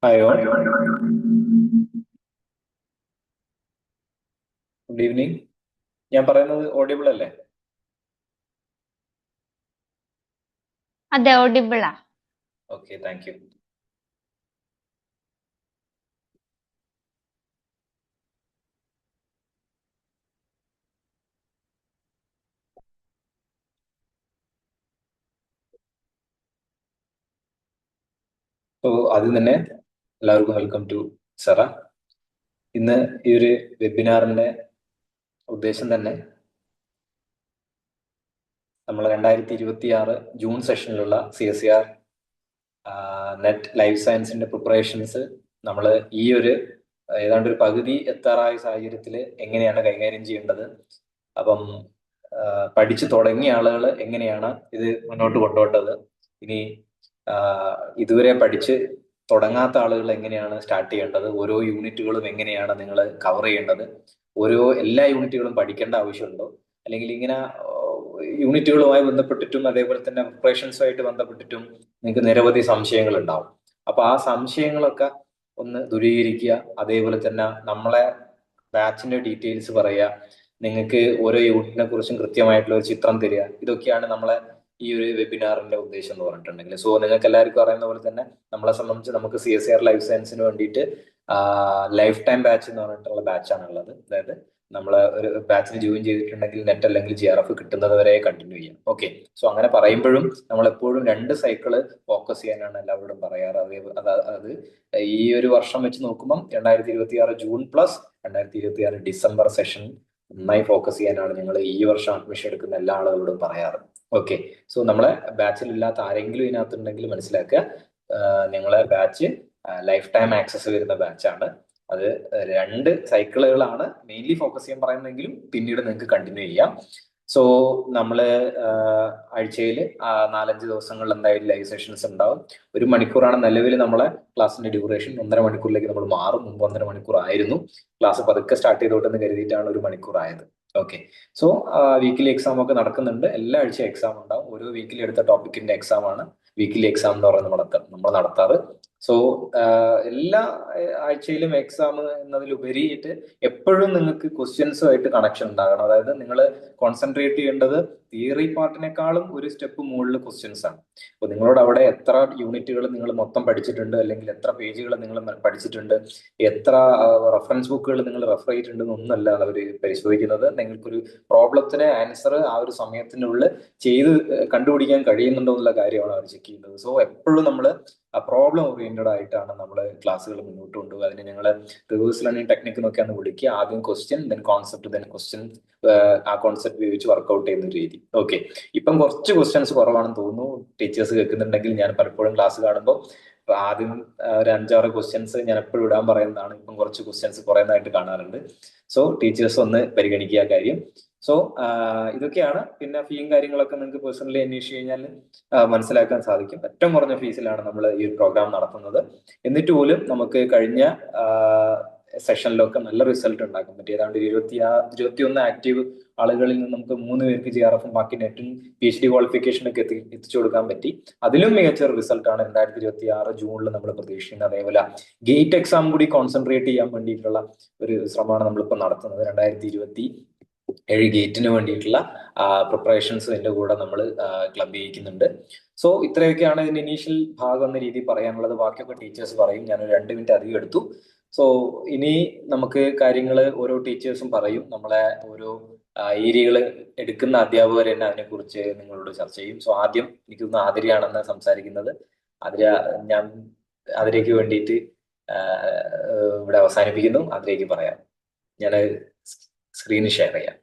Hi all, good evening. ഞാൻ പറയുന്നത് audible അല്ലേ? അതെ, ഓഡിബിളാ. Okay, thank you. സോ ആദ്യം തന്നെ എല്ലാവർക്കും വെൽക്കം ടു സെറ. ഇന്ന് ഈ ഒരു വെബിനാറിന്റെ ഉദ്ദേശം തന്നെ നമ്മൾ 2026 ജൂൺ സെഷനിലുള്ള CSER നെറ്റ് ലൈഫ് സയൻസിന്റെ പ്രിപ്പറേഷൻസ് നമ്മൾ ഈ ഒരു ഏതാണ്ട് ഒരു പകുതി എത്താറായ സാഹചര്യത്തിൽ എങ്ങനെയാണ് കൈകാര്യം ചെയ്യേണ്ടത്, അപ്പം പഠിച്ചു തുടങ്ങിയ ആളുകൾ എങ്ങനെയാണ് ഇത് മുന്നോട്ട് കൊണ്ടുപോകേണ്ടത്, ഇനി ഇതുവരെ പഠിച്ച് തുടങ്ങാത്ത ആളുകൾ എങ്ങനെയാണ് സ്റ്റാർട്ട് ചെയ്യേണ്ടത്, ഓരോ യൂണിറ്റുകളും എങ്ങനെയാണ് നിങ്ങൾ കവർ ചെയ്യേണ്ടത്, എല്ലാ യൂണിറ്റുകളും പഠിക്കേണ്ട ആവശ്യമുണ്ടോ, അല്ലെങ്കിൽ ഇങ്ങനെ യൂണിറ്റുകളുമായി ബന്ധപ്പെട്ടിട്ടും അതേപോലെ തന്നെ പ്രിപ്പറേഷൻസുമായിട്ട് ബന്ധപ്പെട്ടിട്ടും നിങ്ങൾക്ക് നിരവധി സംശയങ്ങൾ ഉണ്ടാവും. അപ്പൊ ആ സംശയങ്ങളൊക്കെ ഒന്ന് ദൂരീകരിക്കുക. അതേപോലെ തന്നെ നമ്മളെ ബാച്ചിന്റെ ഡീറ്റെയിൽസ് പറയുക, നിങ്ങൾക്ക് ഓരോ യൂണിറ്റിനെ കുറിച്ചും കൃത്യമായിട്ടുള്ള ഒരു ചിത്രം തരിക. ഇതൊക്കെയാണ് നമ്മളെ ഈ ഒരു വെബിനാറിന്റെ ഉദ്ദേശം എന്ന് പറഞ്ഞിട്ടുണ്ടെങ്കിൽ. സോ നിങ്ങൾക്ക് എല്ലാവർക്കും അറിയുന്ന പോലെ തന്നെ നമ്മളെ സംബന്ധിച്ച് നമുക്ക് CSER ലൈഫ് സയൻസിന് വേണ്ടിയിട്ട് ലൈഫ് ടൈം ബാച്ച് എന്ന് പറഞ്ഞിട്ടുള്ള ബാച്ചാണ് ഉള്ളത്. അതായത് നമ്മൾ ഒരു ബാച്ചിന് ജോയിൻ ചെയ്തിട്ടുണ്ടെങ്കിൽ നെറ്റ് അല്ലെങ്കിൽ GRF കിട്ടുന്നത് വരെ കണ്ടിന്യൂ ചെയ്യാം. ഓക്കെ, സോ അങ്ങനെ പറയുമ്പോഴും നമ്മൾ എപ്പോഴും 2 സൈക്കിള് ഫോക്കസ് ചെയ്യാനാണ് എല്ലാവരോടും പറയാറ്. അത് ഈ ഒരു വർഷം വെച്ച് നോക്കുമ്പോൾ 2026 ജൂൺ പ്ലസ് 2026 ഡിസംബർ സെഷൻ നന്നായി ഫോക്കസ് ചെയ്യാനാണ് ഞങ്ങൾ ഈ വർഷം അഡ്മിഷൻ എടുക്കുന്ന എല്ലാ ആളുകളോടും പറയാറ്. ഓക്കെ, സോ നമ്മളെ ബാച്ചിൽ ഇല്ലാത്ത ആരെങ്കിലും ഇതിനകത്തുണ്ടെങ്കിൽ മനസ്സിലാക്കുക, ഞങ്ങളെ ബാച്ച് ലൈഫ് ടൈം ആക്സസ് വരുന്ന ബാച്ചാണ്. അത് 2 സൈക്കിളുകളാണ് മെയിൻലി ഫോക്കസ് ചെയ്യാൻ പറയുന്നതെങ്കിലും പിന്നീട് നിങ്ങൾക്ക് കണ്ടിന്യൂ ചെയ്യാം. സോ നമ്മള് ആഴ്ചയിൽ 4-5 ദിവസങ്ങളിൽ എന്തായാലും ലൈവ് സെഷൻസ് ഉണ്ടാവും. 1 മണിക്കൂറാണ് നിലവിൽ നമ്മളെ ക്ലാസ്സിന്റെ ഡ്യൂറേഷൻ. 1.5 മണിക്കൂറിലേക്ക് നമ്മൾ മാറും. മുമ്പ് 1.5 മണിക്കൂർ ആയിരുന്നു. ക്ലാസ് പതുക്കെ സ്റ്റാർട്ട് ചെയ്തോട്ടെന്ന് കരുതിയിട്ടാണ് 1 മണിക്കൂർ ആയത്. ഓക്കെ, സോ വീക്കിലി എക്സാം ഒക്കെ നടക്കുന്നുണ്ട്. എല്ലാ ആഴ്ചയും എക്സാം ഉണ്ടാവും. ഓരോ വീക്കിലി എടുത്ത ടോപ്പിക്കിന്റെ എക്സാം ആണ് വീക്കിലി എക്സാം എന്ന് പറയുന്നത് നമ്മൾ നടത്താറ്. സോ എല്ലാ ആഴ്ചയിലും എക്സാം എന്നതിലുപരിയിട്ട് എപ്പോഴും നിങ്ങൾക്ക് ക്വസ്റ്റ്യൻസുമായിട്ട് കണക്ഷൻ ഉണ്ടാകണം. അതായത് നിങ്ങൾ കോൺസെൻട്രേറ്റ് ചെയ്യേണ്ടത് തിയറി പാർട്ടിനേക്കാളും ഒരു സ്റ്റെപ്പ് മുകളിൽ ക്വസ്റ്റ്യൻസ് ആണ്. അപ്പോൾ നിങ്ങളോട് അവിടെ എത്ര യൂണിറ്റുകൾ നിങ്ങൾ മൊത്തം പഠിച്ചിട്ടുണ്ട്, അല്ലെങ്കിൽ എത്ര പേജുകൾ നിങ്ങൾ പഠിച്ചിട്ടുണ്ട്, എത്ര റെഫറൻസ് ബുക്കുകൾ നിങ്ങൾ റെഫർ ചെയ്തിട്ടുണ്ട് എന്നൊന്നല്ല അവർ പരിശോധിക്കുന്നത്. നിങ്ങൾക്കൊരു പ്രോബ്ലത്തിന് ആൻസർ ആ ഒരു സമയത്തിനുള്ളിൽ ചെയ്ത് കണ്ടുപിടിക്കാൻ കഴിയുന്നുണ്ടോ എന്നുള്ള കാര്യമാണ് അവർ ചെക്ക് ചെയ്യുന്നത്. സോ എപ്പോഴും നമ്മൾ പ്രോബ്ലം ഓറിയന്റഡ് ആയിട്ടാണ് നമ്മൾ ക്ലാസ്സുകൾ മുന്നോട്ട് കൊണ്ടുപോകുക. അതിന് ഞങ്ങൾ റിവേഴ്സ് ലേണിംഗ് ടെക്നിക്ക് എന്നൊക്കെയാണ് വിളിക്കുക. ആദ്യം question, then concept, then question, ആ കോൺസെപ്റ്റ് ഉപയോഗിച്ച് വർക്ക്ഔട്ട് ചെയ്യുന്ന ഒരു രീതി. ഓക്കെ, ഇപ്പം കുറച്ച് ക്വസ്റ്റ്യൻസ് കുറവാണെന്ന് തോന്നുന്നു. ടീച്ചേഴ്സ് കേൾക്കുന്നുണ്ടെങ്കിൽ ഞാൻ പലപ്പോഴും ക്ലാസ് കാണുമ്പോൾ ആദ്യം ഒരു 5-6 ക്വസ്റ്റ്യൻസ് ഞാൻ എപ്പോഴും ഇടാൻ പറയുന്നതാണ്. ഇപ്പം കുറച്ച് ക്വസ്റ്റ്യൻസ് കുറയുന്നതായിട്ട് കാണാറുണ്ട്. സോ ടീച്ചേഴ്സ് ഒന്ന് പരിഗണിക്കുക കാര്യം. സോ ഇതൊക്കെയാണ്. പിന്നെ ഫീയും കാര്യങ്ങളൊക്കെ നിങ്ങൾക്ക് പേഴ്സണലി അന്വേഷിച്ച് കഴിഞ്ഞാൽ മനസ്സിലാക്കാൻ സാധിക്കും. ഏറ്റവും കുറഞ്ഞ ഫീസിലാണ് നമ്മൾ ഈ പ്രോഗ്രാം നടത്തുന്നത്. എന്നിട്ട് പോലും നമുക്ക് കഴിഞ്ഞ സെഷനിലൊക്കെ നല്ല റിസൾട്ട് ഉണ്ടാക്കാൻ പറ്റി. ഏതാണ്ട് 21 ആക്റ്റീവ് ആളുകളിൽ നിന്ന് നമുക്ക് 3 പേർക്ക് GRF ബാക്കി നെറ്റും PhD ക്വാളിഫിക്കേഷനൊക്കെ എത്തിച്ചു കൊടുക്കാൻ പറ്റി. അതിലും മികച്ച ഒരു റിസൾട്ടാണ് 2026 ജൂണിൽ നമ്മൾ പ്രതീക്ഷിക്കുന്നത്. അതേപോലെ ഗേറ്റ് എക്സാം കൂടി കോൺസെൻട്രേറ്റ് ചെയ്യാൻ വേണ്ടിയിട്ടുള്ള ഒരു ശ്രമമാണ് നമ്മളിപ്പോൾ നടത്തുന്നത്. 2027 ഗേറ്റിന് വേണ്ടിയിട്ടുള്ള പ്രിപ്പറേഷൻസ് ഇതിന്റെ കൂടെ നമ്മൾ ക്ലബ് ചെയ്യിക്കുന്നുണ്ട്. സോ ഇത്രയൊക്കെയാണ് ഇതിന്റെ ഇനീഷ്യൽ ഭാഗം എന്ന രീതിയിൽ പറയാനുള്ളത്. ബാക്കിയൊക്കെ ടീച്ചേഴ്സ് പറയും. ഞാനൊരു 2 മിനിറ്റ് അധികം എടുത്തു. സോ ഇനി നമുക്ക് കാര്യങ്ങൾ ഓരോ ടീച്ചേഴ്സും പറയും. നമ്മളെ ഓരോ ഏരിയകൾ എടുക്കുന്ന അധ്യാപകർ തന്നെ അതിനെക്കുറിച്ച് നിങ്ങളോട് ചർച്ച ചെയ്യും. സോ ആദ്യം എനിക്കൊന്ന് ആതിരയാണെന്ന് സംസാരിക്കുന്നത്. ആതിര, ഞാൻ ആതിരയ്ക്ക് വേണ്ടിയിട്ട് ഇവിടെ അവസാനിപ്പിക്കുന്നു. ആതിരയ്ക്ക് പറയാം. ഞാൻ സ്ക്രീൻ ഷെയർ ചെയ്യാം.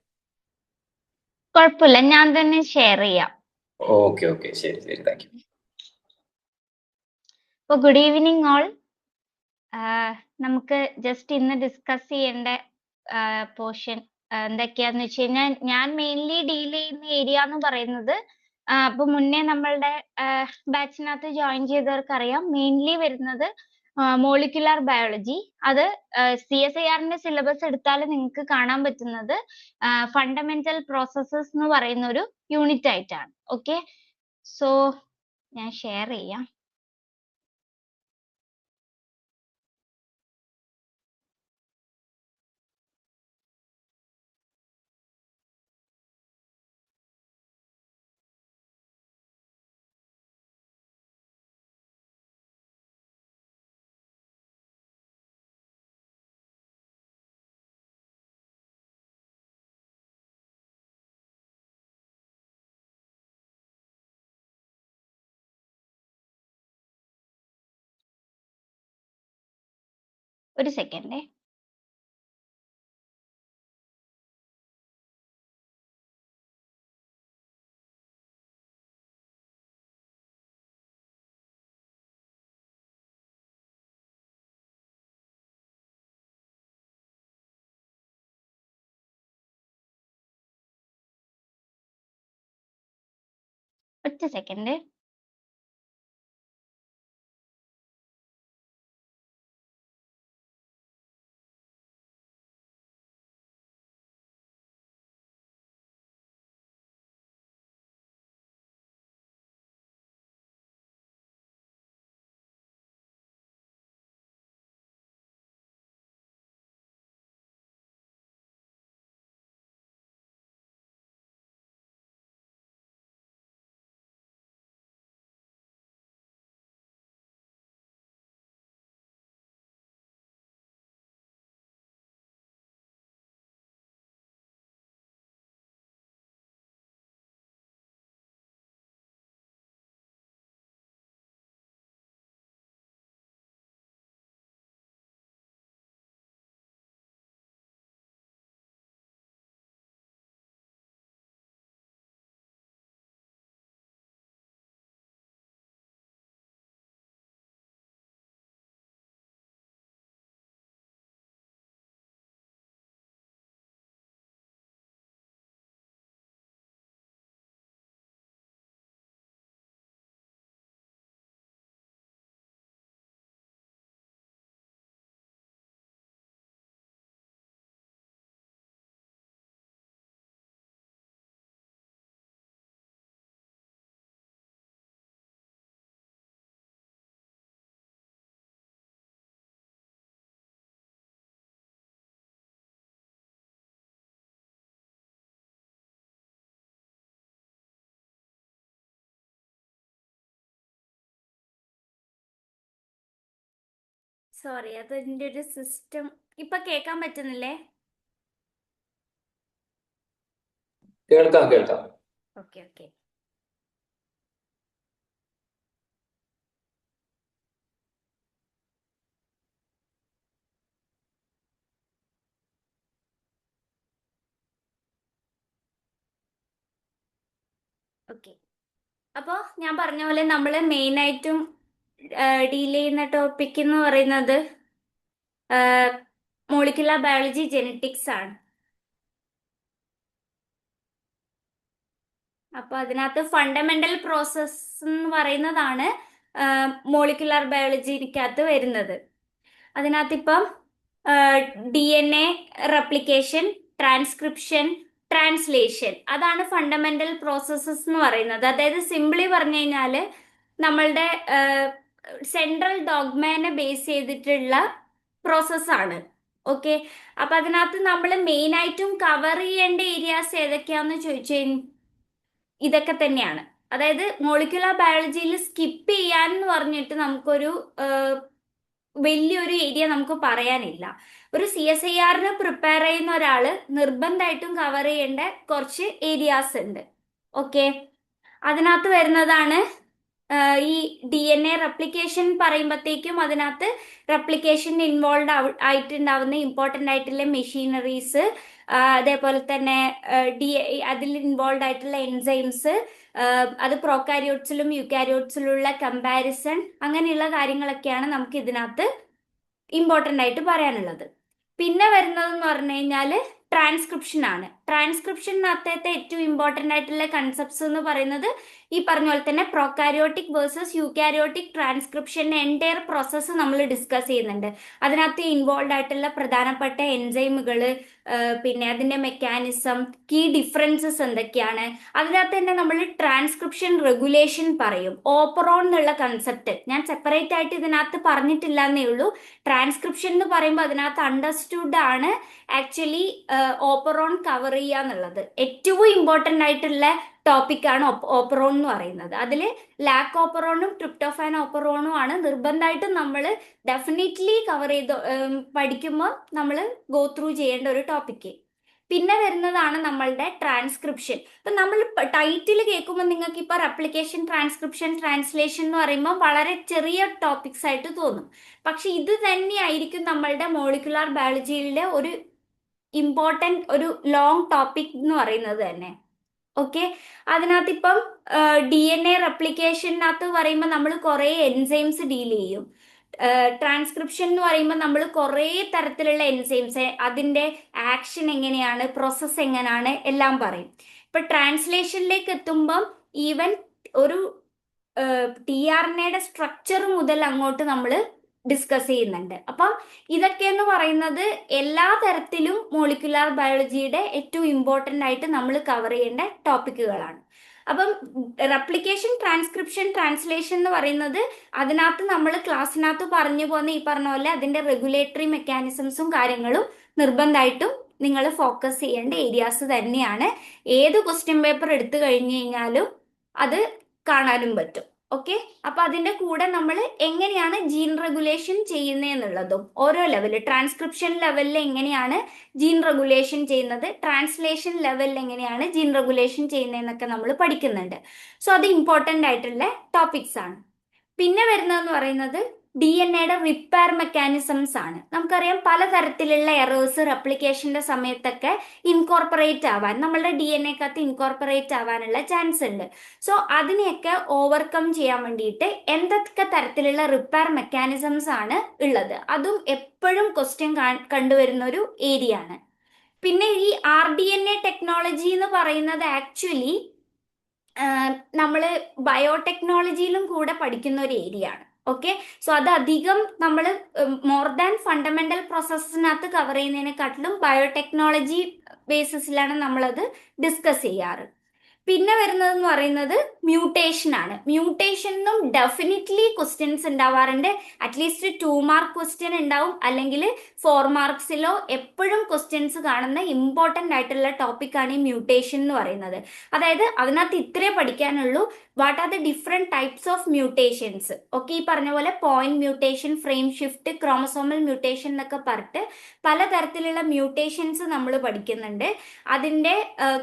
കുഴപ്പമില്ല, ഞാൻ തന്നെ ഷെയർ ചെയ്യാം. ഓക്കെ ഓക്കെ, ശരി ശരി, താങ്ക് യു. അപ്പോൾ ഗുഡ് ഈവനിങ് ഓൾ. നമുക്ക് ജസ്റ്റ് ഇന്ന് ഡിസ്കസ് ചെയ്യേണ്ട പോർഷൻ എന്തൊക്കെയാന്ന് വെച്ച് കഴിഞ്ഞാൽ, ഞാൻ മെയിൻലി ഡീൽ ചെയ്യുന്ന ഏരിയ എന്ന് പറയുന്നത്, അപ്പൊ മുന്നേ നമ്മളുടെ ബാച്ചിനകത്ത് ജോയിൻ ചെയ്തവർക്ക് അറിയാം, മെയിൻലി വരുന്നത് മോളിക്കുലാർ ബയോളജി. അത് CSIR സിലബസ് എടുത്താൽ നിങ്ങൾക്ക് കാണാൻ പറ്റുന്നത് ഫണ്ടമെന്റൽ പ്രോസസ്സസ് എന്ന് പറയുന്ന ഒരു യൂണിറ്റ് ആയിട്ടാണ്. ഓക്കെ, സോ ഞാൻ ഷെയർ ചെയ്യാം. ഒരു സെക്കൻഡേ. ഒറ്റ സെക്കൻഡ്. സോറി, അതിന്റെ ഒരു സിസ്റ്റം ഇപ്പൊ കേൾക്കാൻ പറ്റുന്നില്ലേ? കേൾക്കാം കേൾക്കാം. Okay okay. ഓക്കെ, അപ്പോൾ ഞാൻ പറഞ്ഞ പോലെ നമ്മൾ മെയിനായിട്ടും ഡീൽ ചെയ്യുന്ന ടോപ്പിക് എന്ന് പറയുന്നത് മോളിക്കുലർ ബയോളജി ജെനറ്റിക്സ് ആണ്. അപ്പൊ അതിനകത്ത് ഫണ്ടമെന്റൽ പ്രോസസ് എന്ന് പറയുന്നതാണ് മോളിക്കുലർ ബയോളജിക്കകത്ത് വരുന്നത്. അതിനകത്ത് ഇപ്പം DNA റെപ്ലിക്കേഷൻ, ട്രാൻസ്ക്രിപ്ഷൻ, ട്രാൻസ്ലേഷൻ, അതാണ് ഫണ്ടമെന്റൽ പ്രോസസ്സസ് എന്ന് പറയുന്നത്. അതായത് സിംപിളി പറഞ്ഞു കഴിഞ്ഞാൽ നമ്മളുടെ സെൻട്രൽ ഡോഗ്മേനെ ബേസ് ചെയ്തിട്ടുള്ള പ്രോസസ്സാണ്. ഓക്കെ, അപ്പൊ അതിനകത്ത് നമ്മൾ മെയിൻ ആയിട്ടും കവർ ചെയ്യേണ്ട ഏരിയാസ് ഏതൊക്കെയാന്ന് ചോദിച്ചു കഴിഞ്ഞാൽ ഇതൊക്കെ തന്നെയാണ്. അതായത് മോളിക്കുലർ ബയോളജിയിൽ സ്കിപ്പ് ചെയ്യാന്ന് പറഞ്ഞിട്ട് നമുക്കൊരു വലിയൊരു ഏരിയ നമുക്ക് പറയാനില്ല. ഒരു CSIR പ്രിപ്പയർ ചെയ്യുന്ന ഒരാള് നിർബന്ധമായിട്ടും കവർ ചെയ്യേണ്ട കുറച്ച് ഏരിയാസ് ഉണ്ട്. ഓക്കെ, അതിനകത്ത് വരുന്നതാണ് ഈ DNA റെപ്ലിക്കേഷൻ പറയുമ്പോഴത്തേക്കും അതിനകത്ത് റെപ്ലിക്കേഷൻ ഇൻവോൾവ് ആയിട്ടുണ്ടാവുന്ന ഇമ്പോർട്ടൻ്റ് ആയിട്ടുള്ള മെഷീനറീസ്, അതേപോലെ തന്നെ അതിൽ ഇൻവോൾവ് ആയിട്ടുള്ള എൻസൈംസ്, അത് പ്രോകാരിയോട്സിലും യൂകാരിയോട്സിലുള്ള കമ്പാരിസൺ, അങ്ങനെയുള്ള കാര്യങ്ങളൊക്കെയാണ് നമുക്ക് ഇതിനകത്ത് ഇമ്പോർട്ടൻ്റ് ആയിട്ട് പറയാനുള്ളത്. പിന്നെ വരുന്നതെന്ന് പറഞ്ഞു കഴിഞ്ഞാൽ ട്രാൻസ്ക്രിപ്ഷൻ ആണ്. ട്രാൻസ്ക്രിപ്ഷനകത്തെ ഏറ്റവും ഇമ്പോർട്ടൻ്റ് ആയിട്ടുള്ള കൺസെപ്റ്റ്സ് എന്ന് പറയുന്നത് ഈ പറഞ്ഞ പോലെ തന്നെ പ്രോകാരിയോട്ടിക് വേഴ്സസ് യൂകാരിയോട്ടിക് ട്രാൻസ്ക്രിപ്ഷൻ്റെ എൻറ്റയർ പ്രോസസ്സ് നമ്മൾ ഡിസ്കസ് ചെയ്യുന്നുണ്ട്. അതിനകത്ത് ഇൻവോൾവ് ആയിട്ടുള്ള പ്രധാനപ്പെട്ട എൻസൈമുകൾ, പിന്നെ അതിൻ്റെ മെക്കാനിസം, കീ ഡിഫറൻസസ് എന്തൊക്കെയാണ്. അതിനകത്ത് തന്നെ നമ്മൾ ട്രാൻസ്ക്രിപ്ഷൻ റെഗുലേഷൻ പറയും. ഓപ്പറോൺ എന്നുള്ള കൺസെപ്റ്റ് ഞാൻ സെപ്പറേറ്റ് ആയിട്ട് ഇതിനകത്ത് പറഞ്ഞിട്ടില്ല എന്നേ ഉള്ളൂ. ട്രാൻസ്ക്രിപ്ഷൻ എന്ന് പറയുമ്പോൾ അതിനകത്ത് അണ്ടർസ്റ്റുഡ് ആണ് ആക്ച്വലി ഓപ്പറോൺ കവർ ചെയ്യുക എന്നുള്ളത്. ഏറ്റവും ഇമ്പോർട്ടൻ്റ് ആയിട്ടുള്ള ടോപ്പിക്കാണ് ഓപ്പറോൺ എന്ന് പറയുന്നത്. അതിൽ ലാക്ക് ഓപ്പറോണും ട്രിപ്റ്റോഫാൻ ഓപ്പറോണും ആണ് നിർബന്ധമായിട്ടും നമ്മൾ ഡെഫിനറ്റ്ലി കവർ ചെയ്ത് പഠിക്കുമ്പോൾ നമ്മൾ ഗോ ത്രൂ ചെയ്യേണ്ട ഒരു ടോപ്പിക്ക്. പിന്നെ വരുന്നതാണ് നമ്മളുടെ ട്രാൻസ്ക്രിപ്ഷൻ. ഇപ്പം നമ്മൾ ടൈറ്റിൽ കേൾക്കുമ്പോൾ നിങ്ങൾക്ക് ഇപ്പോൾ റെപ്ലിക്കേഷൻ, ട്രാൻസ്ക്രിപ്ഷൻ, ട്രാൻസ്ലേഷൻ എന്ന് പറയുമ്പോൾ വളരെ ചെറിയ ടോപ്പിക്സ് ആയിട്ട് തോന്നും. പക്ഷെ ഇത് തന്നെയായിരിക്കും നമ്മളുടെ മോളിക്കുലാർ ബയോളജിയിലെ ഒരു ഇമ്പോർട്ടൻറ്റ് ഒരു ലോങ് ടോപ്പിക് എന്ന് പറയുന്നത് തന്നെ. ഓക്കെ, അതിനകത്ത് ഇപ്പം DNA റെപ്ലിക്കേഷനകത്ത് പറയുമ്പോൾ നമ്മൾ കുറേ എൻസൈംസ് ഡീൽ ചെയ്യും. ട്രാൻസ്ക്രിപ്ഷൻ എന്ന് പറയുമ്പോൾ നമ്മൾ കുറേ തരത്തിലുള്ള എൻസൈംസ്, അതിൻ്റെ ആക്ഷൻ എങ്ങനെയാണ്, പ്രോസസ്സ് എങ്ങനെയാണ് എല്ലാം പറയും. ഇപ്പം ട്രാൻസ്ലേഷനിലേക്ക് എത്തുമ്പം ഈവൻ ഒരു tRNAയുടെ സ്ട്രക്ചർ മുതൽ അങ്ങോട്ട് നമ്മൾ ഡിസ്കസ് ചെയ്യുന്നുണ്ട്. അപ്പം ഇതൊക്കെ എന്ന് പറയുന്നത് എല്ലാ തരത്തിലും മോളിക്കുലാർ ബയോളജിയുടെ ഏറ്റവും ഇമ്പോർട്ടൻ്റ് ആയിട്ട് നമ്മൾ കവർ ചെയ്യേണ്ട ടോപ്പിക്കുകളാണ്. അപ്പം റെപ്ലിക്കേഷൻ, ട്രാൻസ്ക്രിപ്ഷൻ, ട്രാൻസ്ലേഷൻ എന്ന് പറയുന്നത് അതിനകത്ത് നമ്മൾ ക്ലാസ്സിനകത്ത് പറഞ്ഞു പോകുന്ന ഈ പറഞ്ഞ പോലെ അതിൻ്റെ റെഗുലേറ്ററി മെക്കാനിസംസും കാര്യങ്ങളും നിർബന്ധമായിട്ടും നിങ്ങൾ ഫോക്കസ് ചെയ്യേണ്ട ഏരിയാസ് തന്നെയാണ്. ഏത് ക്വസ്റ്റ്യൻ പേപ്പർ എടുത്തു കഴിഞ്ഞു കഴിഞ്ഞാലും അത് കാണാനും പറ്റും. ഓക്കെ, അപ്പൊ അതിന്റെ കൂടെ നമ്മൾ എങ്ങനെയാണ് ജീൻ റെഗുലേഷൻ ചെയ്യുന്നതെന്നുള്ളതും ഓരോ ലെവല്, ട്രാൻസ്ക്രിപ്ഷൻ ലെവലിൽ എങ്ങനെയാണ് ജീൻ റെഗുലേഷൻ ചെയ്യുന്നത്, ട്രാൻസ്ലേഷൻ ലെവലിൽ എങ്ങനെയാണ് ജീൻ റെഗുലേഷൻ ചെയ്യുന്നതെന്നൊക്കെ നമ്മൾ പഠിക്കുന്നുണ്ട്. സോ അത് ഇമ്പോർട്ടൻ്റ് ആയിട്ടുള്ള ടോപ്പിക്സ് ആണ്. പിന്നെ വരുന്നതെന്ന് പറയുന്നത് DNA റിപ്പയർ മെക്കാനിസംസ് ആണ്. നമുക്കറിയാം പലതരത്തിലുള്ള എറേഴ്സ് റെപ്ലിക്കേഷന്റെ സമയത്തൊക്കെ ഇൻകോർപ്പറേറ്റ് ആവാൻ, നമ്മളുടെ DNAക്കകത്ത് ഇൻകോർപ്പറേറ്റ് ആവാനുള്ള ചാൻസ് ഉണ്ട്. സോ അതിനെയൊക്കെ ഓവർകം ചെയ്യാൻ വേണ്ടിയിട്ട് എന്തൊക്കെ തരത്തിലുള്ള റിപ്പയർ മെക്കാനിസംസ് ആണ് ഉള്ളത്, അതും എപ്പോഴും ക്വസ്റ്റ്യൻ കണ്ടുവരുന്ന ഒരു ഏരിയ ആണ്. പിന്നെ ഈ RDNA ടെക്നോളജി എന്ന് പറയുന്നത് ആക്ച്വലി നമ്മൾ ബയോടെക്നോളജിയിലും കൂടെ പഠിക്കുന്ന ഒരു ഏരിയ ആണ്. ഓക്കെ, സോ അത് അധികം നമ്മൾ മോർ ദാൻ ഫണ്ടമെന്റൽ പ്രോസസ്സിനകത്ത് കവർ ചെയ്യുന്നതിനെക്കാട്ടിലും ബയോടെക്നോളജി ബേസിസിലാണ് നമ്മളത് ഡിസ്കസ് ചെയ്യാറ്. പിന്നെ വരുന്നതെന്ന് പറയുന്നത് മ്യൂട്ടേഷൻ ആണ്. മ്യൂട്ടേഷനും ഡെഫിനറ്റ്ലി ക്വസ്റ്റ്യൻസ് ഉണ്ടാവാറുണ്ട്. അറ്റ്ലീസ്റ്റ് 2 മാർക്ക് ക്വസ്റ്റ്യൻ ഉണ്ടാവും, അല്ലെങ്കിൽ 4 മാർക്സിലോ എപ്പോഴും ക്വസ്റ്റ്യൻസ് കാണുന്ന ഇമ്പോർട്ടൻ്റ് ആയിട്ടുള്ള ടോപ്പിക്കാണ് ഈ മ്യൂട്ടേഷൻ എന്ന് പറയുന്നത്. അതായത് അതിനകത്ത് ഇത്രേ പഠിക്കാനുള്ളൂ. What are the different types of mutations. Okay, ഈ പറഞ്ഞ പോലെ point mutation, frame shift, chromosomal mutation എന്നൊക്കെ പറഞ്ഞിട്ട് പലതരത്തിലുള്ള മ്യൂട്ടേഷൻസ് നമ്മൾ പഠിക്കുന്നുണ്ട്. അതിന്റെ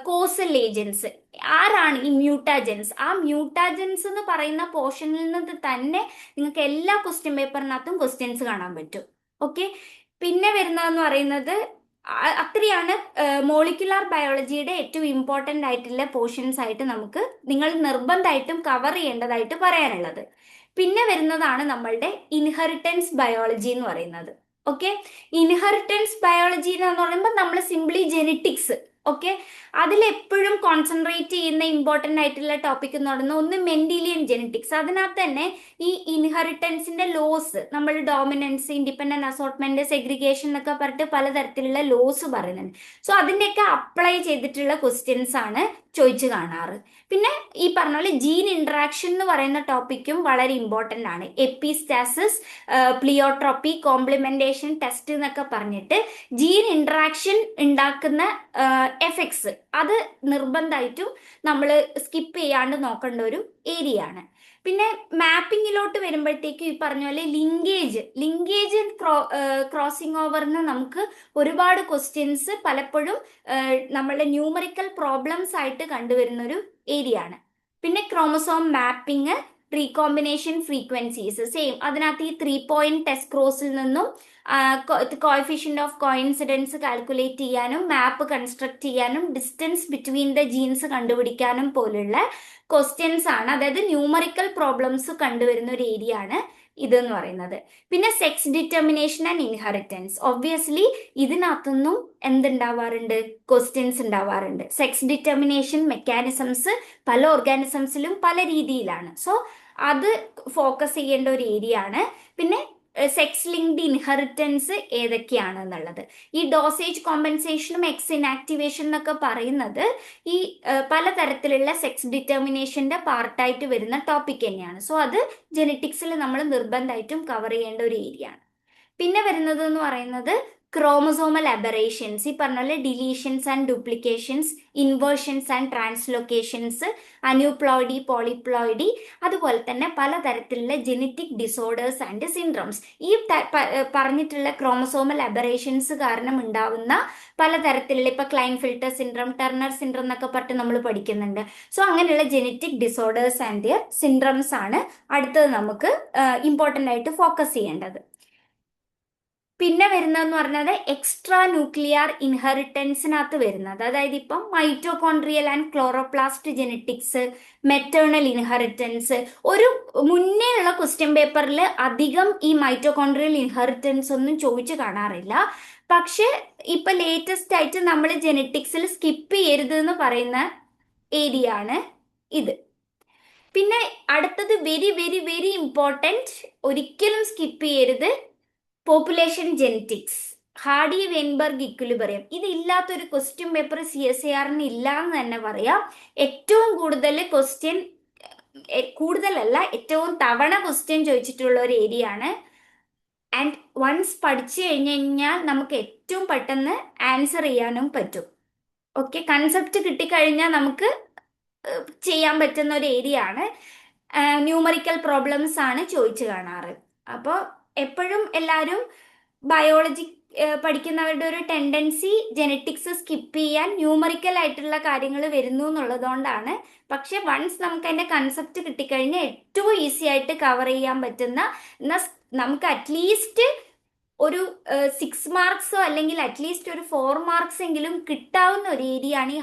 കോസൽ ഏജൻസ് ആരാണ് ഈ മ്യൂട്ടാജൻസ്. ആ മ്യൂട്ടാജൻസ് എന്ന് പറയുന്ന പോർഷനിൽ നിന്ന് തന്നെ നിങ്ങൾക്ക് എല്ലാ ക്വസ്റ്റ്യൻ പേപ്പറിനകത്തും ക്വസ്റ്റ്യൻസ് കാണാൻ പറ്റും. ഓക്കെ, പിന്നെ വരുന്നതെന്ന് പറയുന്നത് അത്രയാണ് മോളിക്കുലാർ ബയോളജിയുടെ ഏറ്റവും ഇമ്പോർട്ടൻ്റ് ആയിട്ടുള്ള പോർഷൻസ് ആയിട്ട് നമുക്ക് നിങ്ങൾ നിർബന്ധമായിട്ടും കവർ ചെയ്യേണ്ടതായിട്ട് പറയാനുള്ളത്. പിന്നെ വരുന്നതാണ് നമ്മളുടെ ഇൻഹെറിറ്റൻസ് ബയോളജി എന്ന് പറയുന്നത്. ഓക്കെ, ഇൻഹെറിറ്റൻസ് ബയോളജി എന്ന് പറയുമ്പോൾ നമ്മൾ സിംപ്ലി ജെനറ്റിക്സ്. ഓക്കെ, അതിലെപ്പോഴും കോൺസെൻട്രേറ്റ് ചെയ്യുന്ന ഇമ്പോർട്ടൻ്റ് ആയിട്ടുള്ള ടോപ്പിക് എന്ന് പറയുന്നത് ഒന്ന് മെൻഡിലിയൻ ജെനറ്റിക്സ്. അതിനകത്ത് തന്നെ ഈ ഇൻഹെറിറ്റൻസിന്റെ ലോസ്, നമ്മൾ ഡോമിനൻസ്, ഇൻഡിപെൻഡന്റ് അസോർട്ട്മെന്റ്, സെഗ്രിഗേഷൻ എന്നൊക്കെ പറഞ്ഞിട്ട് പലതരത്തിലുള്ള ലോസ് പറയുന്നുണ്ട്. സോ അതിൻ്റെയൊക്കെ അപ്ലൈ ചെയ്തിട്ടുള്ള ക്വസ്റ്റ്യൻസ് ആണ് ചോദിച്ചു കാണാറ്. പിന്നെ ഈ പറഞ്ഞ പോലെ ജീൻ ഇന്ററാക്ഷൻ എന്ന് പറയുന്ന ടോപ്പിക്കും വളരെ ഇമ്പോർട്ടൻ്റ് ആണ്. എപ്പിസ്റ്റാസിസ്, പ്ലിയോട്രോപ്പി, കോംപ്ലിമെന്റേഷൻ ടെസ്റ്റ് എന്നൊക്കെ പറഞ്ഞിട്ട് ജീൻ ഇന്ററാക്ഷൻ ഉണ്ടാക്കുന്ന എഫക്ട്സ് അത് നിർബന്ധമായിട്ടും നമ്മൾ സ്കിപ്പ് ചെയ്യാണ്ട് നോക്കേണ്ട ഒരു ഏരിയ ആണ്. പിന്നെ മാപ്പിങ്ങിലോട്ട് വരുമ്പോഴത്തേക്കും ഈ പറഞ്ഞ പോലെ ലിങ്കേജ് ക്രോസിംഗ് ഓവറിന് നമുക്ക് ഒരുപാട് ക്വസ്റ്റ്യൻസ് പലപ്പോഴും നമ്മളുടെ ന്യൂമറിക്കൽ പ്രോബ്ലംസ് ആയിട്ട് കണ്ടുവരുന്ന ഒരു ഏരിയ ആണ്. പിന്നെ chromosome mapping, recombination frequencies same. അതിനകത്ത് ഈ 3 പോയിന്റ് ടെസ്റ്റ് ക്രോസിൽ നിന്നും കോഎഫിഷ്യന്റ് ഓഫ് കോയിൻസിഡൻസ് കാൽക്കുലേറ്റ് ചെയ്യാനും മാപ്പ് കൺസ്ട്രക്ട് ചെയ്യാനും ഡിസ്റ്റൻസ് ബിറ്റ്വീൻ ദ ജീൻസ് കണ്ടുപിടിക്കാനും പോലുള്ള ക്വസ്റ്റ്യൻസ് ആണ്. അതായത് ന്യൂമറിക്കൽ പ്രോബ്ലംസ് കണ്ടുവരുന്ന ഒരു ഏരിയ ആണ് ഇതെന്ന് പറയുന്നത്. പിന്നെ sex determination and inheritance, obviously ഇതിനകത്തൊന്നും എന്തുണ്ടാവാറുണ്ട്, ക്വസ്റ്റ്യൻസ് ഉണ്ടാവാറുണ്ട്. സെക്സ് ഡിറ്റർമിനേഷൻ മെക്കാനിസംസ് പല ഓർഗാനിസംസിലും പല രീതിയിലാണ്. സോ അത് ഫോക്കസ് ചെയ്യേണ്ട ഒരു ഏരിയ ആണ്. പിന്നെ സെക്സ് ലിങ്ക്ഡ് ഇൻഹെറിറ്റൻസ് ഏതൊക്കെയാണ് എന്നുള്ളത്, ഈ ഡോസേജ് കോമ്പൻസേഷനും എക്സ് ഇനാക്ടിവേഷൻ എന്നൊക്കെ പറയുന്നത് ഈ പലതരത്തിലുള്ള സെക്സ് ഡിറ്റർമിനേഷന്റെ പാർട്ടായിട്ട് വരുന്ന ടോപ്പിക് തന്നെയാണ്. സോ അത് ജെനറ്റിക്സിൽ നമ്മൾ നിർബന്ധമായിട്ടും കവർ ചെയ്യേണ്ട ഒരു ഏരിയ ആണ്. പിന്നെ വരുന്നത് എന്ന് പറയുന്നത് ക്രോമസോമൽ അബറേഷൻസ്, ഈ പറഞ്ഞ പോലെ deletions and duplications, inversions and translocations, aneuploidy, polyploidy, അതുപോലെ തന്നെ പലതരത്തിലുള്ള ജെനറ്റിക് ഡിസോർഡേഴ്സ് ആൻഡ് സിൻഡ്രോംസ്. ഈ പറഞ്ഞിട്ടുള്ള ക്രോമസോമൽ അബറേഷൻസ് കാരണം ഉണ്ടാവുന്ന പലതരത്തിലുള്ള ഇപ്പൊ ക്ലൈൻഫിൽട്ടർ സിൻഡ്രോം, ടെർണർ സിൻഡ്രോം എന്നൊക്കെ പറഞ്ഞിട്ട് നമ്മൾ പഠിക്കുന്നുണ്ട്. സോ അങ്ങനെയുള്ള genetic disorders and their syndromes ആണ് അടുത്തത് നമുക്ക് ഇമ്പോർട്ടൻ്റ് ആയിട്ട് ഫോക്കസ് ചെയ്യേണ്ടത്. പിന്നെ വരുന്നതെന്ന് പറഞ്ഞത് എക്സ്ട്രാ ന്യൂക്ലിയർ ഇൻഹെറിറ്റൻസിനകത്ത് വരുന്നത്, അതായത് ഇപ്പം mitochondrial and chloroplast genetics, maternal inheritance. ഒരു മുന്നേ ഉള്ള ക്വസ്റ്റ്യൻ പേപ്പറിൽ അധികം ഈ മൈറ്റോകോൺട്രിയൽ ഇൻഹെറിറ്റൻസ് ഒന്നും ചോദിച്ചു കാണാറില്ല. പക്ഷെ ഇപ്പൊ ലേറ്റസ്റ്റ് ആയിട്ട് നമ്മൾ ജെനറ്റിക്സിൽ സ്കിപ്പ് ചെയ്യരുത് എന്ന് പറയുന്ന ഏരിയ ആണ് ഇത്. പിന്നെ അടുത്തത് വെരി വെരി വെരി ഇമ്പോർട്ടൻറ്റ്, ഒരിക്കലും സ്കിപ്പ് ചെയ്യരുത്, population genetics, Hardy Weinberg equilibrium. ഇതില്ലാത്തൊരു ക്വസ്റ്റ്യൻ പേപ്പർ CSIR-ന് ഇല്ല എന്ന് തന്നെ പറയാം. ഏറ്റവും കൂടുതലല്ല ഏറ്റവും തവണ ക്വസ്റ്റ്യൻ ചോദിച്ചിട്ടുള്ള ഒരു ഏരിയ ആണ്. ആൻഡ് വൺസ് പഠിച്ചു കഴിഞ്ഞാൽ നമുക്ക് ഏറ്റവും പെട്ടെന്ന് ആൻസർ ചെയ്യാനും പറ്റും. ഓക്കെ, കൺസെപ്റ്റ് കിട്ടിക്കഴിഞ്ഞാൽ നമുക്ക് ചെയ്യാൻ പറ്റുന്ന ഒരു ഏരിയ ആണ്. ന്യൂമറിക്കൽ പ്രോബ്ലംസ് ആണ് ചോദിച്ചു കാണാറ്. അപ്പോൾ എപ്പോഴും എല്ലാവരും ബയോളജി പഠിക്കുന്നവരുടെ ഒരു ടെൻഡൻസി ജെനറ്റിക്സ് സ്കിപ്പ് ചെയ്യാൻ ന്യൂമറിക്കൽ ആയിട്ടുള്ള കാര്യങ്ങൾ വരുന്നു എന്നുള്ളതുകൊണ്ടാണ്. പക്ഷെ വൺസ് നമുക്ക് അതിന്റെ കൺസെപ്റ്റ് കിട്ടിക്കഴിഞ്ഞാൽ ഏറ്റവും ഈസി ആയിട്ട് കവർ ചെയ്യാൻ പറ്റുന്ന, നമുക്ക് അറ്റ്ലീസ്റ്റ് ഒരു 6 മാർക്സോ അല്ലെങ്കിൽ അറ്റ്ലീസ്റ്റ് ഒരു 4 മാർക്സ് എങ്കിലും കിട്ടാവുന്ന ഒരു ഏരിയ ആണ് ഈ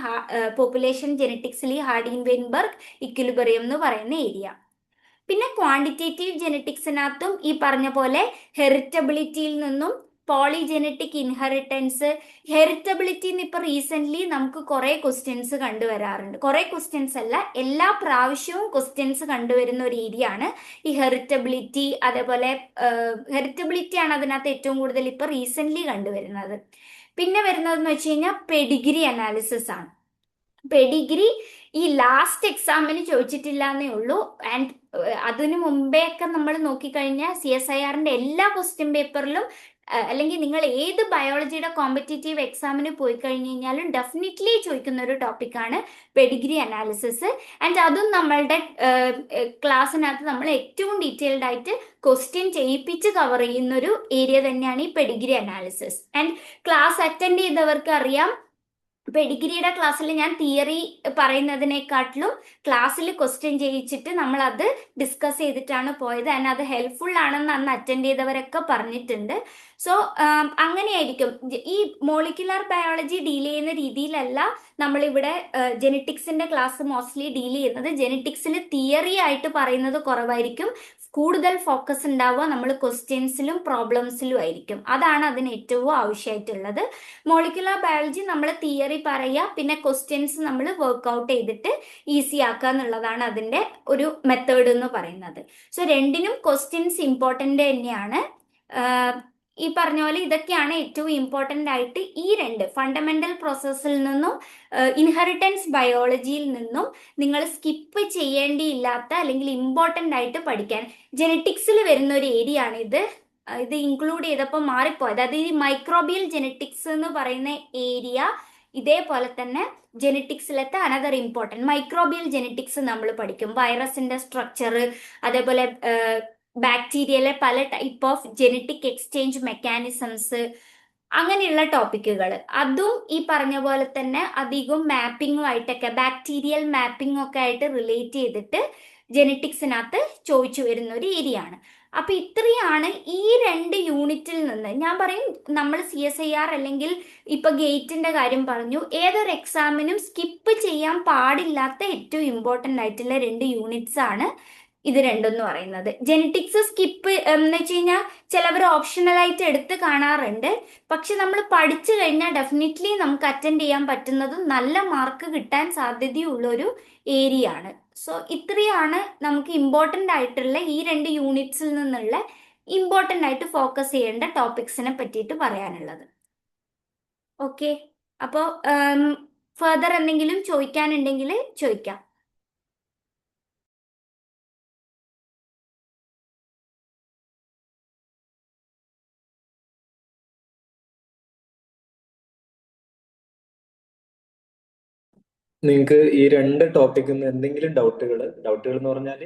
പോപ്പുലേഷൻ ജെനറ്റിക്സിൽ ഈ ഹാർഡി വെയിൻബർഗ് ഇക്വിലിബ്രിയം എന്ന് പറയുന്ന ഏരിയ. പിന്നെ ക്വാണ്ടിറ്റേറ്റീവ് ജെനറ്റിക്സിനകത്തും ഈ പറഞ്ഞ പോലെ ഹെറിറ്റബിലിറ്റിയിൽ നിന്നും പോളിജെനറ്റിക് ഇൻഹെറിറ്റൻസ്, ഹെറിറ്റബിലിറ്റിന്ന് ഇപ്പൊ റീസെന്റ് നമുക്ക് കുറെ ക്വസ്റ്റ്യൻസ് കണ്ടുവരാറുണ്ട്. കുറെ ക്വസ്റ്റ്യൻസ് അല്ല, എല്ലാ പ്രാവശ്യവും ക്വസ്റ്റ്യൻസ് കണ്ടുവരുന്ന ഒരു ഏരിയ ആണ് ഈ ഹെറിറ്റബിലിറ്റി. അതേപോലെ ഹെറിറ്റബിലിറ്റി ആണ് അതിനകത്ത് ഏറ്റവും കൂടുതൽ ഇപ്പൊ റീസെന്റ് കണ്ടുവരുന്നത്. പിന്നെ വരുന്നതെന്ന് വെച്ച് കഴിഞ്ഞാൽ പെഡിഗ്രി അനാലിസിസ് ആണ്. പെഡിഗ്രി ഈ ലാസ്റ്റ് എക്സാമിന് ചോദിച്ചിട്ടില്ല എന്നേ ഉള്ളൂ. ആൻഡ് അതിനു മുമ്പേ ഒക്കെ നമ്മൾ നോക്കിക്കഴിഞ്ഞാൽ CSIR-ന്റെ എല്ലാ ക്വസ്റ്റ്യൻ പേപ്പറിലും അല്ലെങ്കിൽ നിങ്ങൾ ഏത് ബയോളജിയുടെ കോമ്പറ്റേറ്റീവ് എക്സാമിന് പോയി കഴിഞ്ഞ് കഴിഞ്ഞാലും ഡെഫിനറ്റ്ലി ചോദിക്കുന്ന ഒരു ടോപ്പിക്കാണ് പെഡിഗ്രി അനാലിസിസ്. ആൻഡ് അതും നമ്മളുടെ ക്ലാസ്സിനകത്ത് നമ്മൾ ഏറ്റവും ഡീറ്റെയിൽഡ് ആയിട്ട് ക്വസ്റ്റ്യൻ ചെയ്യിപ്പിച്ച് കവർ ചെയ്യുന്നൊരു ഏരിയ തന്നെയാണ് ഈ Pedigree analysis. And class attend ചെയ്തവർക്ക് അറിയാം, പെഡിഗ്രിയുടെ ക്ലാസ്സിൽ ഞാൻ തിയറി പറയുന്നതിനെക്കാട്ടിലും ക്ലാസ്സിൽ ക്വസ്റ്റ്യൻ ചെയ്യിച്ചിട്ട് നമ്മൾ അത് ഡിസ്കസ് ചെയ്തിട്ടാണ് പോയത്. ആൻഡ് അത് ഹെൽപ്ഫുൾ ആണെന്ന് അന്ന് അറ്റൻഡ് ചെയ്തവരൊക്കെ പറഞ്ഞിട്ടുണ്ട്. സോ അങ്ങനെയായിരിക്കും. ഈ മോളിക്കുലാർ ബയോളജി ഡീൽ ചെയ്യുന്ന രീതിയിലല്ല നമ്മളിവിടെ ജെനറ്റിക്സിന്റെ ക്ലാസ് മോസ്റ്റ്ലി ഡീൽ ചെയ്യുന്നത്. ജെനറ്റിക്സിൽ തിയറി ആയിട്ട് പറയുന്നത് കുറവായിരിക്കും, കൂടുതൽ ഫോക്കസ് ഉണ്ടാവുക നമ്മൾ ക്വസ്റ്റ്യൻസിലും പ്രോബ്ലംസിലും ആയിരിക്കും. അതാണ് അതിന് ഏറ്റവും ആവശ്യമായിട്ടുള്ളത്. മോളിക്കുലാർ ബയോളജി നമ്മൾ തിയറി പറയുക, പിന്നെ ക്വസ്റ്റ്യൻസ് നമ്മൾ വർക്ക്ഔട്ട് ചെയ്തിട്ട് ഈസി ആക്കുക എന്നുള്ളതാണ് അതിൻ്റെ ഒരു മെത്തേഡ് എന്ന് പറയുന്നത്. സോ രണ്ടിനും ക്വസ്റ്റ്യൻസ് ഇമ്പോർട്ടൻ്റ് തന്നെയാണ്. ഈ പറഞ്ഞ പോലെ ഇതൊക്കെയാണ് ഏറ്റവും ഇമ്പോർട്ടൻ്റ് ആയിട്ട് ഈ രണ്ട് ഫണ്ടമെന്റൽ പ്രോസസ്സിൽ നിന്നും ഇൻഹെറിറ്റൻസ് ബയോളജിയിൽ നിന്നും നിങ്ങൾ സ്കിപ്പ് ചെയ്യേണ്ടിയില്ലാത്ത അല്ലെങ്കിൽ ഇമ്പോർട്ടൻ്റ് ആയിട്ട് പഠിക്കാൻ ജെനറ്റിക്സിൽ വരുന്ന ഒരു ഏരിയ ആണ് ഇത്. ഇത് ഇൻക്ലൂഡ് ചെയ്തപ്പോൾ മാറിപ്പോയത്. അതായത് ഈ മൈക്രോബിയൽ ജെനറ്റിക്സ് എന്ന് പറയുന്ന ഏരിയ ഇതേപോലെ തന്നെ ജെനറ്റിക്സിലത്തെ അനദർ ഇമ്പോർട്ടൻറ്റ് മൈക്രോബിയൽ ജെനറ്റിക്സ് നമ്മൾ പഠിക്കും. വൈറസിന്റെ സ്ട്രക്ചർ, അതേപോലെ ബാക്ടീരിയയിലെ പല type of genetic exchange mechanisms, അങ്ങനെയുള്ള ടോപ്പിക്കുകൾ. അതും ഈ പറഞ്ഞ പോലെ തന്നെ അധികം മാപ്പിങ്ങുമായിട്ടൊക്കെ ബാക്ടീരിയൽ മാപ്പിംഗ് ഒക്കെ ആയിട്ട് റിലേറ്റ് ചെയ്തിട്ട് ജെനറ്റിക്സിനകത്ത് ചോദിച്ചു വരുന്ന ഒരു ഏരിയ ആണ്. അപ്പൊ ഇത്രയാണ് ഈ രണ്ട് യൂണിറ്റിൽ നിന്ന് ഞാൻ പറയും. നമ്മൾ CSIR അല്ലെങ്കിൽ ഇപ്പൊ ഗേറ്റിന്റെ കാര്യം പറഞ്ഞു, ഏതൊരു എക്സാമിനും സ്കിപ്പ് ചെയ്യാൻ പാടില്ലാത്ത ഏറ്റവും ഇമ്പോർട്ടൻ്റ് ആയിട്ടുള്ള രണ്ട് യൂണിറ്റ്സ് ആണ് ഇത് രണ്ടെന്ന് പറയുന്നത്. ജെനറ്റിക്സ് സ്കിപ്പ് എന്ന് വെച്ച് കഴിഞ്ഞാൽ ചിലവർ ഓപ്ഷണലായിട്ട് എടുത്ത് കാണാറുണ്ട്. പക്ഷെ നമ്മൾ പഠിച്ചു കഴിഞ്ഞാൽ ഡെഫിനറ്റ്ലി നമുക്ക് അറ്റൻഡ് ചെയ്യാൻ പറ്റുന്നതും നല്ല മാർക്ക് കിട്ടാൻ സാധ്യതയുള്ളൊരു ഏരിയ ആണ്. സോ ഇത്രയാണ് നമുക്ക് ഇമ്പോർട്ടൻ്റ് ആയിട്ടുള്ള ഈ രണ്ട് യൂണിറ്റ്സിൽ നിന്നുള്ള ഇമ്പോർട്ടൻ്റ് ആയിട്ട് ഫോക്കസ് ചെയ്യേണ്ട ടോപ്പിക്സിനെ പറ്റിയിട്ട് പറയാനുള്ളത്. ഓക്കെ, അപ്പോൾ ഫർദർ എന്തെങ്കിലും ചോദിക്കാനുണ്ടെങ്കിൽ ചോദിക്കാം. നിങ്ങൾക്ക് ഈ രണ്ട് ടോപ്പിക്കിൽ നിന്ന് എന്തെങ്കിലും ഡൗട്ടുകൾ എന്ന് പറഞ്ഞാൽ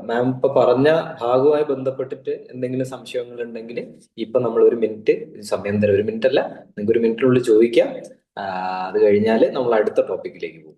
മാം ഇപ്പൊ പറഞ്ഞ ഭാഗവുമായി ബന്ധപ്പെട്ടിട്ട് എന്തെങ്കിലും സംശയങ്ങൾ ഉണ്ടെങ്കിൽ ഇപ്പൊ നമ്മൾ ഒരു മിനിറ്റ് സമയം തരാം. ഒരു മിനിറ്റ് അല്ല, നിങ്ങൾക്ക് ഒരു മിനിറ്റിനുള്ളിൽ ചോദിക്കാം. അത് കഴിഞ്ഞാൽ നമ്മൾ അടുത്ത ടോപ്പിക്കിലേക്ക് പോകും.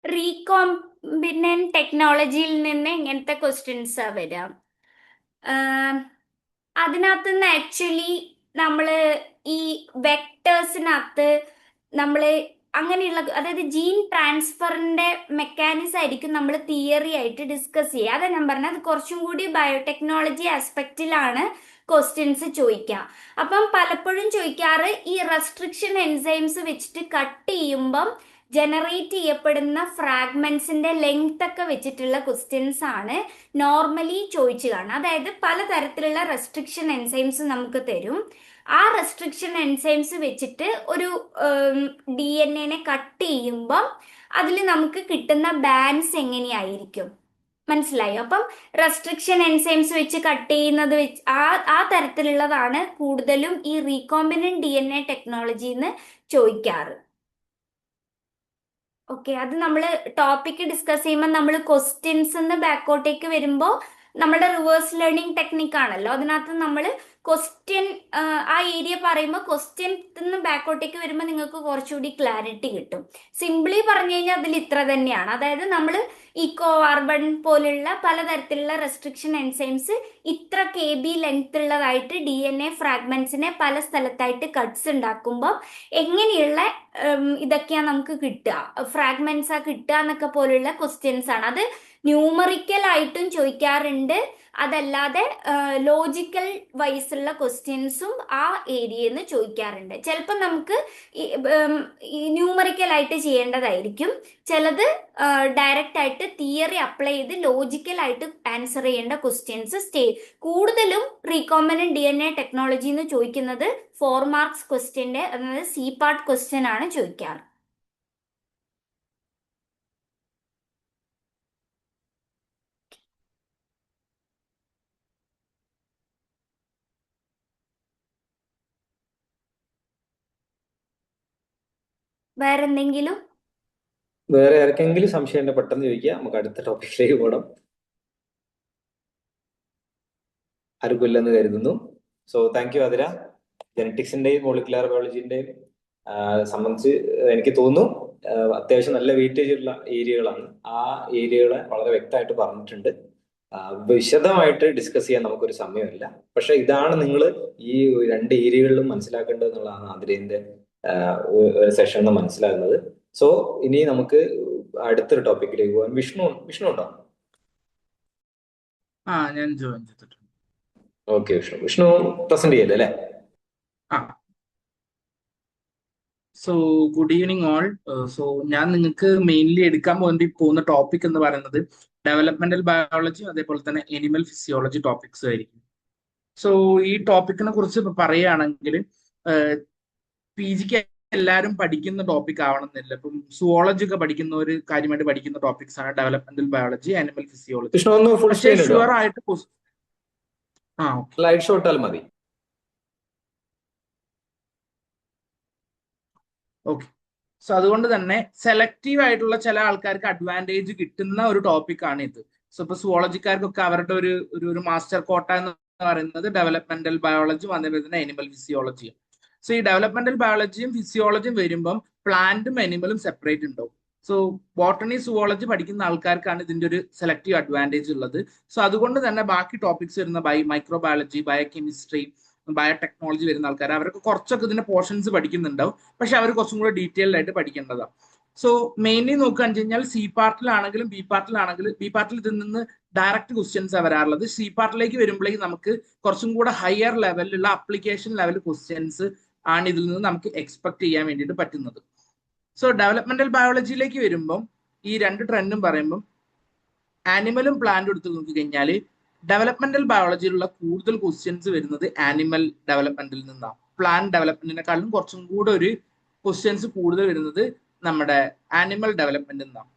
റീകോംബിനന്റ് ടെക്നോളജിയിൽ നിന്ന് എങ്ങനത്തെ ക്വസ്റ്റ്യൻസാ വരാം? അതിനകത്ത് നിന്ന് ആക്ച്വലി നമ്മൾ ഈ വെക്ടേഴ്സിനകത്ത് നമ്മൾ അങ്ങനെയുള്ള, അതായത് ജീൻ ട്രാൻസ്ഫറിന്റെ മെക്കാനിസം ആയിരിക്കും നമ്മൾ തിയറി ആയിട്ട് ഡിസ്കസ് ചെയ്യുക. അതാ ഞാൻ പറഞ്ഞത്, അത് കുറച്ചും കൂടി ബയോടെക്നോളജി ആസ്പെക്റ്റിലാണ് ക്വസ്റ്റ്യൻസ് ചോദിക്കാം. അപ്പം പലപ്പോഴും ചോദിക്കാറ് ഈ റെസ്ട്രിക്ഷൻ എൻസൈംസ് വെച്ചിട്ട് കട്ട് ചെയ്യുമ്പം ജനറേറ്റ് ചെയ്യപ്പെടുന്ന ഫ്രാഗ്മെന്റ്സിന്റെ ലെങ്ത് ഒക്കെ വെച്ചിട്ടുള്ള ക്വസ്റ്റ്യൻസ് ആണ് നോർമലി ചോദിച്ചു കാണുക. അതായത് പലതരത്തിലുള്ള റെസ്ട്രിക്ഷൻ എൻസൈംസ് നമുക്ക് തരും. ആ റെസ്ട്രിക്ഷൻ എൻസൈംസ് വെച്ചിട്ട് ഒരു DNA കട്ട് ചെയ്യുമ്പം അതിൽ നമുക്ക് കിട്ടുന്ന ബാൻഡ്സ് എങ്ങനെയായിരിക്കും, മനസ്സിലായോ? അപ്പം റെസ്ട്രിക്ഷൻ എൻസൈംസ് വെച്ച് കട്ട് ചെയ്യുന്നത് വെച്ച് ആ തരത്തിലുള്ളതാണ് കൂടുതലും ഈ റീകോമ്പിനന്റ് DNA ടെക്നോളജിന്ന് ചോദിക്കാറ്. ഓക്കെ, അത് നമ്മൾ ടോപ്പിക് ഡിസ്കസ് ചെയ്യുമ്പോൾ നമ്മൾ ക്വസ്റ്റ്യൻസ് ബാക്കോട്ടേക്ക് വരുമ്പോൾ നമ്മുടെ റിവേഴ്സ് ലേണിംഗ് ടെക്നിക് ആണല്ലോ, അതിനകത്ത് നമ്മൾ ക്വസ്റ്റ്യൻ ആ ഏരിയ പറയുമ്പോൾ ക്വസ്റ്റ്യൻ ബാക്കോട്ടേക്ക് വരുമ്പോൾ നിങ്ങൾക്ക് കുറച്ചുകൂടി ക്ലാരിറ്റി കിട്ടും. സിംപ്ലി പറഞ്ഞു കഴിഞ്ഞാൽ അതിൽ ഇത്ര തന്നെയാണ്. അതായത് നമ്മൾ ഇക്കോ കാർബൺ പോലുള്ള പലതരത്തിലുള്ള റെസ്ട്രിക്ഷൻ എൻസൈംസ് ഇത്ര KB ലെങ്ത് ഉള്ളതായിട്ട് DNA ഫ്രാഗ്മെന്റ്സിനെ പല സ്ഥലത്തായിട്ട് കട്ട്സ് ഉണ്ടാക്കുമ്പോൾ എങ്ങനെയുള്ള ഇതൊക്കെയാ നമുക്ക് കിട്ടുക, ഫ്രാഗ്മെന്റ്സ് ആ കിട്ടുക എന്നൊക്കെ പോലുള്ള ക്വസ്റ്റ്യൻസ് ആണ്. അത് ന്യൂമറിക്കൽ ആയിട്ടും ചോദിക്കാറുണ്ട്, അതല്ലാതെ ലോജിക്കൽ വൈസ് ഉള്ള ക്വസ്റ്റ്യൻസും ആ ഏരിയയിൽ നിന്ന് ചോദിക്കാറുണ്ട്. ചിലപ്പോൾ നമുക്ക് ഈ ന്യൂമറിക്കൽ ആയിട്ട് ചെയ്യേണ്ടതായിരിക്കും, ചിലത് ഡയറക്റ്റ് ആയിട്ട് തിയറി അപ്ലൈ ചെയ്ത് ലോജിക്കൽ ആയിട്ട് ആൻസർ ചെയ്യേണ്ട ക്വസ്റ്റ്യൻസ് കൂടുതലും റീകോമ്പിനന്റ് DNA ടെക്നോളജി എന്ന് ചോദിക്കുന്നത് 4 മാർക്സ് ക്വസ്റ്റ്യന്റെ, അതായത് C പാർട്ട് ക്വസ്റ്റ്യൻ ആണ് ചോദിക്കാറ്. വേറെ എന്തെങ്കിലും? വേറെ ആർക്കെങ്കിലും സംശയം ഉണ്ടെങ്കിൽ പെട്ടെന്ന് ചോദിക്കുക, നമുക്ക് അടുത്ത ടോപ്പിക്കിലേക്ക് പോകണം. ആർക്കും ഇല്ലെന്ന് കരുതുന്നു. So thank you Athira. ജെനറ്റിക്സിന്റെയും മോളിക്കുലാർ ബയോളജിന്റെയും സംബന്ധിച്ച് എനിക്ക് തോന്നുന്നു അത്യാവശ്യം നല്ല വെയിറ്റേജ് ഉള്ള ഏരിയകളാണ്. ആ ഏരിയകളെ വളരെ വ്യക്തമായിട്ട് പറഞ്ഞിട്ടുണ്ട്. വിശദമായിട്ട് ഡിസ്കസ് ചെയ്യാൻ നമുക്കൊരു സമയമില്ല. പക്ഷെ ഇതാണ് നിങ്ങൾ ഈ 2 ഏരിയകളിലും മനസ്സിലാക്കേണ്ടത് എന്നുള്ളതാണ് ആതിരേന്റെ സെഷൻ മനസ്സിലാകുന്നത്. സോ ഇനി നമുക്ക് അടുത്തൊരു ടോപ്പിക്കിലേക്ക് പോകാം. വിഷ്ണു ഉണ്ടോ? ഞാൻ ജോയിൻ ചെയ്തിട്ടുണ്ട്. ഓക്കെ, വിഷ്ണു പ്രസന്റ് ചെയ്യല്ലേ അല്ലേ? So good evening all. So ഞാൻ നിങ്ങൾക്ക് മെയിൻലി എടുക്കാൻ പോകുന്ന ടോപ്പിക് എന്ന് പറയുന്നത് ഡെവലപ്മെന്റൽ ബയോളജി, അതേപോലെ തന്നെ എനിമൽ ഫിസിയോളജി ടോപ്പിക്സ് ആയിരിക്കും. സോ ഈ ടോപ്പിക്കിനെ കുറിച്ച് പറയുകയാണെങ്കിൽ PGക്ക് എല്ലാവരും പഠിക്കുന്ന ടോപ്പിക് ആവണമെന്നില്ല. ഇപ്പം സുവോളജി ഒക്കെ പഠിക്കുന്നവർ കാര്യമായിട്ട് പഠിക്കുന്ന ടോപ്പിക്സ് ആണ് ഡെവലപ്മെന്റൽ ബയോളജി, ആനിമൽ ഫിസിയോളജി. പക്ഷേ ഷുവർ ആയിട്ട് സ്ലൈഡ് ഷോ ഇട്ടാൽ മതി. ഓക്കെ, സോ അതുകൊണ്ട് തന്നെ സെലക്റ്റീവ് ആയിട്ടുള്ള ചില ആൾക്കാർക്ക് അഡ്വാൻറ്റേജ് കിട്ടുന്ന ഒരു ടോപ്പിക് ആണ് ഇത്. സോ ഇപ്പൊ സുവോളജിക്കാർക്കൊക്കെ അവരുടെ ഒരു മാസ്റ്റർ കോട്ട എന്ന് പറയുന്നത് ഡെവലപ്മെന്റൽ ബയോളജിയും അതേപോലെ തന്നെ അനിമൽ ഫിസിയോളജിയും. സോ ഈ ഡെവലപ്മെന്റൽ ബയോളജിയും ഫിസിയോളജിയും വരുമ്പം പ്ലാന്റും അനിമലും സെപ്പറേറ്റ് ഉണ്ടാവും. സോ ബോട്ടണി സുവോളജി പഠിക്കുന്ന ആൾക്കാർക്കാണ് ഇതിന്റെ ഒരു സെലക്റ്റീവ് അഡ്വാൻറ്റേജ് ഉള്ളത്. സോ അതുകൊണ്ട് തന്നെ ബാക്കി ടോപ്പിക്സ് വരുന്ന മൈക്രോബയോളജി, ബയോകെമിസ്ട്രി, ബയോടെക്നോളജി വരുന്ന ആൾക്കാർ അവർക്ക് കുറച്ചൊക്കെ ഇതിന്റെ പോർഷൻസ് പഠിക്കുന്നുണ്ടാവും. പക്ഷെ അവർ കുറച്ചും കൂടെ ഡീറ്റെയിൽഡ് ആയിട്ട് പഠിക്കേണ്ടതാണ്. സോ മെയിൻലി നോക്കുകയാണെന്ന് വെച്ച് കഴിഞ്ഞാൽ C പാർട്ടിലാണെങ്കിലും B പാർട്ടിൽ ഇതിൽ നിന്ന് ഡയറക്റ്റ് ക്വസ്റ്റ്യൻസ് വരാറുള്ളത്. C പാർട്ടിലേക്ക് വരുമ്പോഴേക്കും നമുക്ക് കുറച്ചും കൂടെ ഹയർ ലെവലിലുള്ള അപ്ലിക്കേഷൻ ലെവൽ ക്വസ്റ്റ്യൻസ് ആണ് ഇതിൽ നിന്ന് നമുക്ക് എക്സ്പെക്ട് ചെയ്യാൻ വേണ്ടിയിട്ട് പറ്റുന്നത്. സോ ഡെവലപ്മെന്റൽ ബയോളജിയിലേക്ക് വരുമ്പം ഈ 2 ട്രെൻഡും പറയുമ്പം ആനിമലും പ്ലാന്റും എടുത്ത് നോക്കി കഴിഞ്ഞാൽ ഡെവലപ്മെന്റൽ ബയോളജിയിലുള്ള കൂടുതൽ ക്വസ്റ്റ്യൻസ് വരുന്നത് ആനിമൽ ഡെവലപ്മെന്റിൽ നിന്നാണ്. പ്ലാന്റ് ഡെവലപ്മെന്റിനെക്കാളും കുറച്ചും കൂടെ ഒരു ക്വസ്റ്റ്യൻസ് കൂടുതൽ വരുന്നത് നമ്മുടെ ആനിമൽ ഡെവലപ്മെന്റിൽ നിന്നാണ്.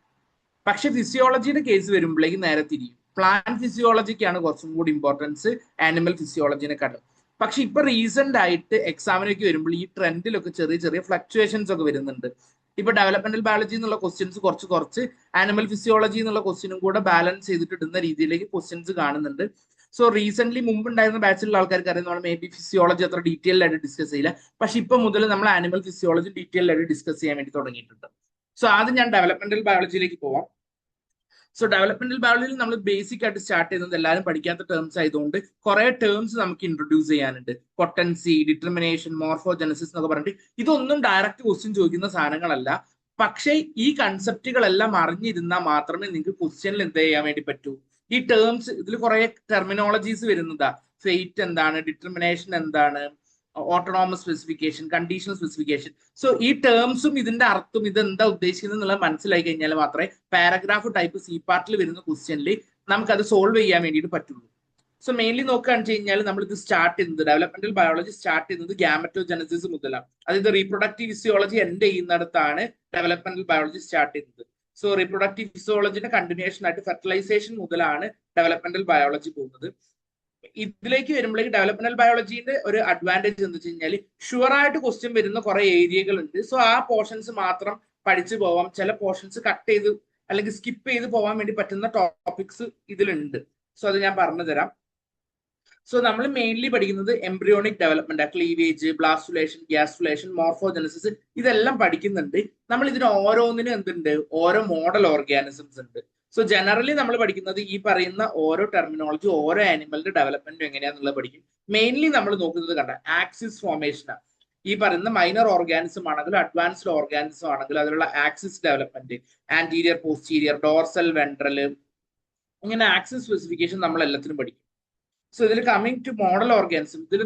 പക്ഷെ ഫിസിയോളജിയുടെ കേസ് വരുമ്പോഴേക്കും നേരെ തിരിയും. പ്ലാന്റ് ഫിസിയോളജിക്കാണ് കുറച്ചും കൂടി ഇമ്പോർട്ടൻസ് ആനിമൽ ഫിസിയോളജിനെക്കാളും. പക്ഷെ ഇപ്പൊ റീസെന്റ് ആയിട്ട് എക്സാമിനൊക്കെ വരുമ്പോൾ ഈ ട്രെൻഡിലൊക്കെ ചെറിയ ചെറിയ ഫ്ലക്ച്വേഷൻസ് ഒക്കെ വരുന്നുണ്ട്. ഇപ്പൊ ഡെവലപ്മെന്റൽ ബയോളജി എന്നുള്ള ക്വസ്റ്റ്യൻസ് കുറച്ച് ആനിമൽ ഫിസിയോളജി എന്നുള്ള ക്വസ്റ്റ്യനും കൂടെ ബാലൻസ് ചെയ്തിട്ട് ഇടുന്ന രീതിയിലേക്ക് ക്വസ്റ്റ്യൻസ് കാണുന്നുണ്ട്. സോ റീസെന്റ് മുമ്പ് ഉണ്ടായിരുന്ന ബാച്ചിലുള്ള ആൾക്കാർക്ക് അറിയാം നമ്മൾ മേ ബി ഫിസിയോളജി അത്ര ഡീറ്റെയിൽഡ് ആയിട്ട് ഡിസ്കസ് ചെയ്യില്ല. പക്ഷെ ഇപ്പൊ മുതൽ നമ്മൾ ആനിമൽ ഫിസിയോളജി ഡീറ്റെയിൽഡ് ആയിട്ട് ഡിസ്കസ് ചെയ്യാൻ വേണ്ടി തുടങ്ങിയിട്ടുണ്ട്. സോ ആദ്യം ഞാൻ ഡെവലപ്മെന്റൽ ബയോളജിയിലേക്ക് പോവാം. സോ ഡെവലപ്മെന്റൽ ബയോളജിയിൽ നമ്മൾ ബേസിക് ആയിട്ട് സ്റ്റാർട്ട് ചെയ്യുന്നത് എല്ലാവരും പഠിക്കാത്ത ടേംസ് ആയതുകൊണ്ട് കുറെ ടേംസ് നമുക്ക് ഇൻട്രൊഡ്യൂസ് ചെയ്യാനുണ്ട്. പൊട്ടൻസി, ഡിറ്റർമിനേഷൻ, മോർഫോജനസിസ് എന്നൊക്കെ പറഞ്ഞിട്ട് ഇതൊന്നും ഡയറക്റ്റ് ക്വസ്റ്റ്യൻ ചോദിക്കുന്ന സാധനങ്ങളല്ല. പക്ഷേ ഈ കൺസെപ്റ്റുകളെല്ലാം അറിഞ്ഞിരുന്നാൽ മാത്രമേ നിങ്ങൾക്ക് ക്വസ്റ്റ്യനിൽ എന്ത് ചെയ്യാൻ വേണ്ടി പറ്റൂ. ഈ ടേംസ് ഇതിൽ കുറെ ടെർമിനോളജീസ് വരുന്നതാ. ഫെയ്റ്റ് എന്താണ്, ഡിറ്റർമിനേഷൻ എന്താണ്, autonomous specification, conditional specification. So ഈ ടേംസും ഇതിന്റെ അർത്ഥം ഇത് എന്താ ഉദ്ദേശിക്കുന്നത് എന്നുള്ളത് മനസ്സിലാക്കി കഴിഞ്ഞാൽ മാത്രമേ പാരഗ്രാഫ് ടൈപ്പ് സി പാർട്ടിൽ വരുന്ന ക്വസ്റ്റ്യനിൽ നമുക്കത് സോൾവ് ചെയ്യാൻ വേണ്ടിയിട്ട് പറ്റുള്ളൂ. സോ മെയിൻലി നോക്കുകയാണെന്ന് വെച്ച് കഴിഞ്ഞാൽ നമ്മൾ ഇത് സ്റ്റാർട്ട് ചെയ്യുന്നത് ഡെവലപ്മെന്റൽ ബയോളജി സ്റ്റാർട്ട് ചെയ്യുന്നത് ഗാമറ്റോജനസിസ് മുതലാണ്. അതായത് റീപ്രൊഡക്റ്റീവ് ഫിസിയോളജി എൻഡ് ചെയ്യുന്നിടത്താണ് ഡെവലപ്മെന്റൽ ബയോളജി സ്റ്റാർട്ട് ചെയ്യുന്നത്. സോ റീപ്രൊഡക്റ്റീവ് ഫിസിയോളജിന്റെ കണ്ടിന്യൂഷൻ ആയിട്ട് ഫെർട്ടിലൈസേഷൻ മുതലാണ് ഡെവലപ്മെന്റൽ ബയോളജി പോകുന്നത്. ഇതിലേക്ക് വരുമ്പോഴേക്ക് ഡെവലപ്മെന്റൽ ബയോളജിന്റെ ഒരു അഡ്വാൻറ്റേജ് എന്ന് വെച്ച് കഴിഞ്ഞാൽ ഷുവർ ആയിട്ട് ക്വസ്റ്റ്യൻ വരുന്ന കുറെ ഏരിയകൾ ഉണ്ട്. സോ ആ പോർഷൻസ് മാത്രം പഠിച്ചു പോവാം, ചില പോർഷൻസ് കട്ട് ചെയ്ത് അല്ലെങ്കിൽ സ്കിപ്പ് ചെയ്ത് പോകാൻ വേണ്ടി പറ്റുന്ന ടോപ്പിക്സ് ഇതിലുണ്ട്. സോ അത് ഞാൻ പറഞ്ഞു തരാം. സോ നമ്മൾ മെയിൻലി പഠിക്കുന്നത് എംബ്രിയോണിക് ഡെവലപ്മെന്റ്, ക്ലീവേജ്, ബ്ലാസ്റ്റുലേഷൻ, ഗ്യാസ്റ്റുലേഷൻ, മോർഫോജനസിസ് ഇതെല്ലാം പഠിക്കുന്നുണ്ട്. നമ്മൾ ഇതിന് ഓരോന്നിനും എന്തുണ്ട്, ഓരോ മോഡൽ ഓർഗാനിസംസ് ഉണ്ട്. സോ ജനറലി നമ്മൾ പഠിക്കുന്നത് ഈ പറയുന്ന ഓരോ ടെർമിനോളജി ഓരോ ആനിമലിന്റെ ഡെവലപ്മെന്റും എങ്ങനെയാണെന്നുള്ളത് പഠിക്കും. മെയിൻലി നമ്മൾ നോക്കുന്നത് കണ്ട ആക്സിസ് ഫോർമേഷനാണ്. ഈ പറയുന്ന മൈനർ ഓർഗാനിസം ആണെങ്കിലും അഡ്വാൻസ്ഡ് ഓർഗാനിസം ആണെങ്കിലും അതിലുള്ള axis development, anterior, posterior, dorsal, ventral, ഇങ്ങനെ ആക്സിസ് സ്പെസിഫിക്കേഷൻ നമ്മൾ എല്ലാത്തിനും പഠിക്കും. സോ ഇതിൽ കമ്മിങ് ടു മോഡൽ ഓർഗാനിസം, ഇതിൽ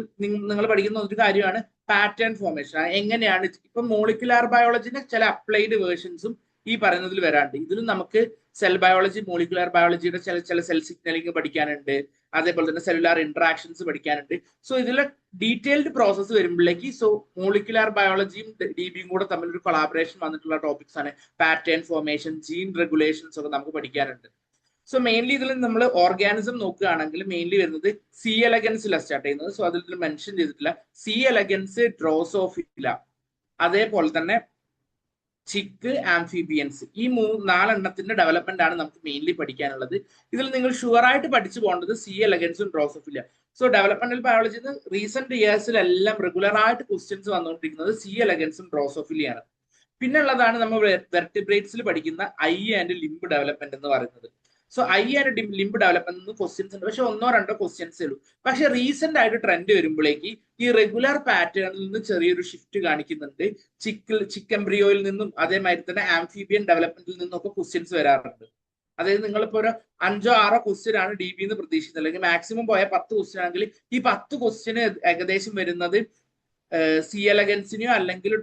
നിങ്ങൾ പഠിക്കുന്ന ഒരു കാര്യമാണ് പാറ്റേൺ ഫോർമേഷൻ. എങ്ങനെയാണ് ഇപ്പൊ മോളിക്കുലാർ ബയോളജിന്റെ ചില അപ്ലൈഡ് വേർഷൻസും ഈ പറയുന്നതിൽ വരാണ്ട്. ഇതിലും നമുക്ക് സെൽ ബയോളജി, മോളിക്കുലാർ ബയോളജിയുടെ ചില സെൽ സിഗ്നലിംഗ് പഠിക്കാനുണ്ട്, അതേപോലെ തന്നെ സെല്ലുലാർ ഇന്ററാക്ഷൻസ് പഠിക്കാനുണ്ട്. സോ ഇതിലെ ഡീറ്റെയിൽഡ് പ്രോസസ്സ് വരുമ്പോഴേക്ക് സോ മോളിക്കുലാർ ബയോളജിയും DBയും കൂടെ തമ്മിലൊരു കൊളാബറേഷൻ വന്നിട്ടുള്ള ടോപ്പിക്സ് ആണ് പാറ്റേൺ ഫോർമേഷൻ, ജീൻ റെഗുലേഷൻസ് ഒക്കെ നമുക്ക് പഠിക്കാനുണ്ട്. സോ മെയിൻലി ഇതിൽ നമ്മൾ ഓർഗാനിസം നോക്കുകയാണെങ്കിൽ മെയിൻലി വരുന്നത് സി എലഗൻസിലാണ് സ്റ്റാർട്ട് ചെയ്യുന്നത്. സോ അതിൽ മെൻഷൻ ചെയ്തിട്ടില്ല. സി എലഗൻസ്, ഡ്രോസോഫില, അതേപോലെ തന്നെ ചിക്ക്, ആംഫിബിയൻസ്, ഈ 4 ഡെവലപ്മെന്റ് ആണ് നമുക്ക് മെയിൻലി പഠിക്കാനുള്ളത്. ഇതിൽ നിങ്ങൾ ഷുവർ ആയിട്ട് പഠിച്ചു പോകേണ്ടത് സി എലഗൻസും Drosophila. So developmental biology recent ഇയേഴ്സിലെല്ലാം റെഗുലർ ആയിട്ട് ക്വസ്റ്റ്യൻസ് വന്നുകൊണ്ടിരിക്കുന്നത് സി എലഗൻസും ഡ്രോസോഫിലിയാണ്. പിന്നെ ഉള്ളതാണ് നമ്മൾ വെർട്ടിബ്രേറ്റ്സിൽ പഠിക്കുന്ന ഐ ആൻഡ് ലിംബ് ഡെവലപ്മെന്റ് എന്ന് പറയുന്നത്. So I and limb development questions ഉണ്ട്, പക്ഷെ 1-2 ക്വസ്റ്റ്യൻസേ ഉള്ളൂ. പക്ഷെ റീസെന്റ് ആയിട്ട് ട്രെൻഡ് വരുമ്പോഴേക്ക് ഈ റെഗുലർ പാറ്റേണിൽ നിന്ന് ചെറിയൊരു ഷിഫ്റ്റ് കാണിക്കുന്നുണ്ട്. ചിക്കംബ്രിയോയിൽ നിന്നും അതേമാതിരി തന്നെ ആംഫിബിയൻ ഡെവലപ്മെന്റിൽ നിന്നും ഒക്കെ ക്വസ്റ്റ്യൻസ് വരാറുണ്ട്. അതായത് നിങ്ങളിപ്പോ ഒരു 5-6 ക്വസ്റ്റ്യൻ ആണ് DB എന്ന് പ്രതീക്ഷിക്കുന്നത്, അല്ലെങ്കിൽ മാക്സിമം പോയ 10 ക്വസ്റ്റ്യൻ ആണെങ്കിൽ ഈ 10 ക്വസ്റ്റ്യന് ഏകദേശം വരുന്നത് സി എലഗൻസിനെയോ അല്ലെങ്കിൽ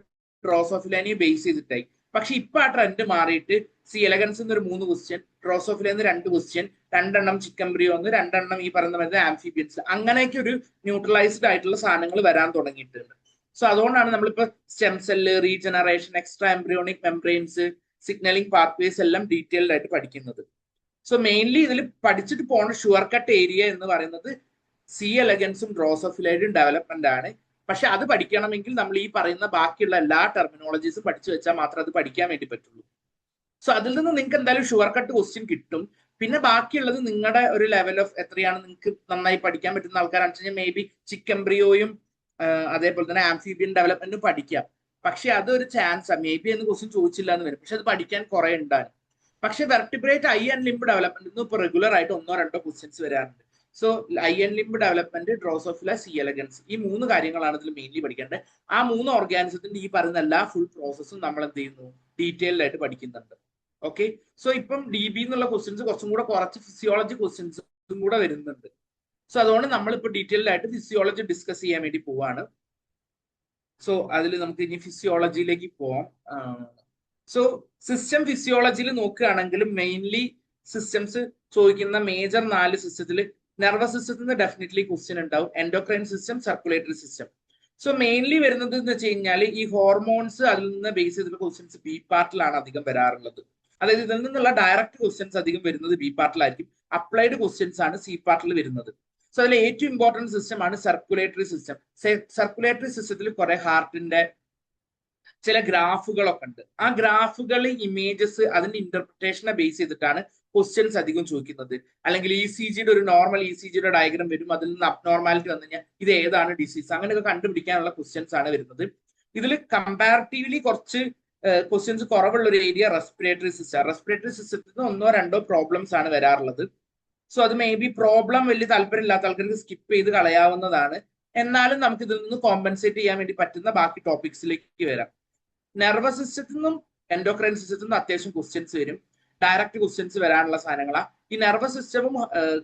ഡ്രോസോഫിലിനെയോ ബേസ് ചെയ്തിട്ടായി. പക്ഷെ ഇപ്പൊ ആ ട്രെൻഡ് മാറിയിട്ട് സി എലഗൻസ് ഒരു 3 ക്വസ്റ്റ്യൻ, ഡ്രോസോഫിലെന്ന് 2 ക്വസ്റ്റ്യൻ, 2 ചിക്കംബ്രിയോ, 2 ഈ പറയുന്ന ആംഫിബിയൻസ്, അങ്ങനെയൊക്കെ ഒരു ന്യൂട്രലൈസ്ഡ് ആയിട്ടുള്ള സാധനങ്ങൾ വരാൻ തുടങ്ങിയിട്ടുണ്ട്. സോ അതുകൊണ്ടാണ് നമ്മളിപ്പോ stem cell, regeneration, extra embryonic membranes, signalling pathways എല്ലാം ഡീറ്റെയിൽഡ് ആയിട്ട് പഠിക്കുന്നത്. സോ മെയിൻലി ഇതിൽ പഠിച്ചിട്ട് പോകുന്ന ഷുവർ കട്ട് ഏരിയ എന്ന് പറയുന്നത് സി എലഗൻസും ഡ്രോസോഫിലൈഡും ഡെവലപ്മെന്റ് ആണ്. പക്ഷെ അത് പഠിക്കണമെങ്കിൽ നമ്മൾ ഈ പറയുന്ന ബാക്കിയുള്ള എല്ലാ ടെർമിനോളജീസും പഠിച്ചു വെച്ചാൽ മാത്രമേ അത് പഠിക്കാൻ വേണ്ടി പറ്റുള്ളൂ. സോ അതിൽ നിന്ന് നിങ്ങൾക്ക് എന്തായാലും ഷുവർ കട്ട് ക്വസ്റ്റ്യൻ കിട്ടും. പിന്നെ ബാക്കിയുള്ളത് നിങ്ങളുടെ ഒരു ലെവൽ ഓഫ് എത്രയാണ് നിങ്ങൾക്ക് നന്നായി പഠിക്കാൻ പറ്റുന്ന ആൾക്കാരാണെന്ന് വെച്ചാൽ മേ ബി ചിക്കംബ്രിയോയും അതേപോലെ തന്നെ ആംഫിബിയൻ ഡെവലപ്മെന്റും പഠിക്കാം. പക്ഷെ അതൊരു ചാൻസ് മേ ബി എന്ന് ക്വസ്റ്റ്യൻ ചോദിച്ചില്ല എന്ന് വരും, പക്ഷെ അത് പഠിക്കാൻ കുറെ ഉണ്ടാകും. പക്ഷെ vertebrate I and limb development ഇപ്പൊ റെഗുലർ ആയിട്ട് 1-2 ക്വസ്റ്റ്യൻസ് വരാറുണ്ട്. So I and limb development, Drosophila, C elegance, ഈ 3 കാര്യങ്ങളാണ് ഇതിൽ മെയിൻലി പഠിക്കേണ്ടത്. ആ 3 ഓർഗാനിസത്തിന്റെ ഈ പറയുന്ന എല്ലാ ഫുൾ പ്രോസസ്സും നമ്മൾ എന്ത് ചെയ്യുന്നു, ഡീറ്റെയിൽഡ് ആയിട്ട് പഠിക്കുന്നുണ്ട്. ഓക്കെ, സോ ഇപ്പം DB എന്നുള്ള ക്വസ്റ്റ്യൻസ് കുറച്ചും കൂടെ കുറച്ച് ഫിസിയോളജി ക്വസ്റ്റ്യൻസും കൂടെ വരുന്നുണ്ട്. സോ അതുകൊണ്ട് നമ്മളിപ്പോൾ ഡീറ്റെയിൽഡ് ആയിട്ട് ഫിസിയോളജി ഡിസ്കസ് ചെയ്യാൻ വേണ്ടി പോവാണ്. സോ അതിൽ നമുക്ക് ഇനി ഫിസിയോളജിയിലേക്ക് പോവാം. സോ സിസ്റ്റം ഫിസിയോളജിയിൽ നോക്കുകയാണെങ്കിൽ മെയിൻലി സിസ്റ്റംസ് ചോദിക്കുന്ന മേജർ 4 സിസ്റ്റത്തിൽ നെർവസ് സിസ്റ്റത്തിൽ ഡെഫിനറ്റ്ലി ക്വസ്റ്റ്യൻ ഉണ്ടാവും. Endocrine system, circulatory system. So mainly വരുന്നത് എന്ന് വെച്ച് കഴിഞ്ഞാൽ ഈ ഹോർമോൺസ്, അതിൽ നിന്ന് ബേസ് ചെയ്തിട്ടുള്ള ക്വസ്റ്റ്യൻസ് ബി പാർട്ടിലാണ് അധികം വരാറുള്ളത്. അതായത് ഇതിൽ നിന്നുള്ള ഡയറക്റ്റ് ക്വസ്റ്റ്യൻസ് അധികം വരുന്നത് ബി പാർട്ടിലായിരിക്കും. അപ്ലൈഡ് ക്വസ്റ്റ്യൻസ് ആണ് സി പാർട്ടിൽ വരുന്നത്. സോ അതിൽ ഏറ്റവും ഇമ്പോർട്ടന്റ് സിസ്റ്റം ആണ് സർക്കുലേറ്ററി സിസ്റ്റം. സർക്കുലേറ്ററി സിസ്റ്റത്തിൽ കുറെ ഹാർട്ടിന്റെ ചില ഗ്രാഫുകളൊക്കെ ഉണ്ട്. ആ ഗ്രാഫുകൾ, ഇമേജസ്, അതിന്റെ ഇന്റർപ്രിട്ടേഷനെ ബേസ് ചെയ്തിട്ടാണ് ക്വസ്റ്റ്യൻസ് അധികം ചോദിക്കുന്നത്. അല്ലെങ്കിൽ ECGയുടെ ഒരു നോർമൽ ECGയുടെ ഡയഗ്രാം വരും, അതിൽ നിന്ന് അബ്നോർമാലിറ്റി വന്നു കഴിഞ്ഞാൽ ഇത് ഏതാണ് ഡിസീസ്, അങ്ങനെയൊക്കെ കണ്ടുപിടിക്കാനുള്ള ക്വസ്റ്റ്യൻസ് ആണ് വരുന്നത്. ഇതിൽ കമ്പാരിറ്റീവ്ലി കുറച്ച് ക്വസ്റ്റ്യൻസ് കുറവുള്ള ഒരു ഏരിയ റെസ്പിറേറ്ററി സിസ്റ്റം. റെസ്പിറേറ്ററി സിസ്റ്റത്തിൽ നിന്ന് 1-2 പ്രോബ്ലംസ് ആണ് വരാറുള്ളത്. സോ അത് മേ ബി പ്രോബ്ലം വലിയ താല്പര്യമില്ലാത്ത ആൾക്കാർക്ക് സ്കിപ്പ് ചെയ്ത് കളയാവുന്നതാണ്. എന്നാലും നമുക്ക് ഇതിൽ നിന്ന് കോമ്പൻസേറ്റ് ചെയ്യാൻ വേണ്ടി പറ്റുന്ന ബാക്കി ടോപ്പിക്സിലേക്ക് വരാം. നെർവസ് സിസ്റ്റത്തിൽ നിന്നും എൻഡോക്രൈൻ സിസ്റ്റത്തിൽ നിന്നും അത്യാവശ്യം ക്വസ്റ്റ്യൻസ് വരും. ഡയറക്റ്റ് ക്വസ്റ്റ്യൻസ് വരാനുള്ള സാധനങ്ങളാണ്. ഈ നെർവസ് സിസ്റ്റവും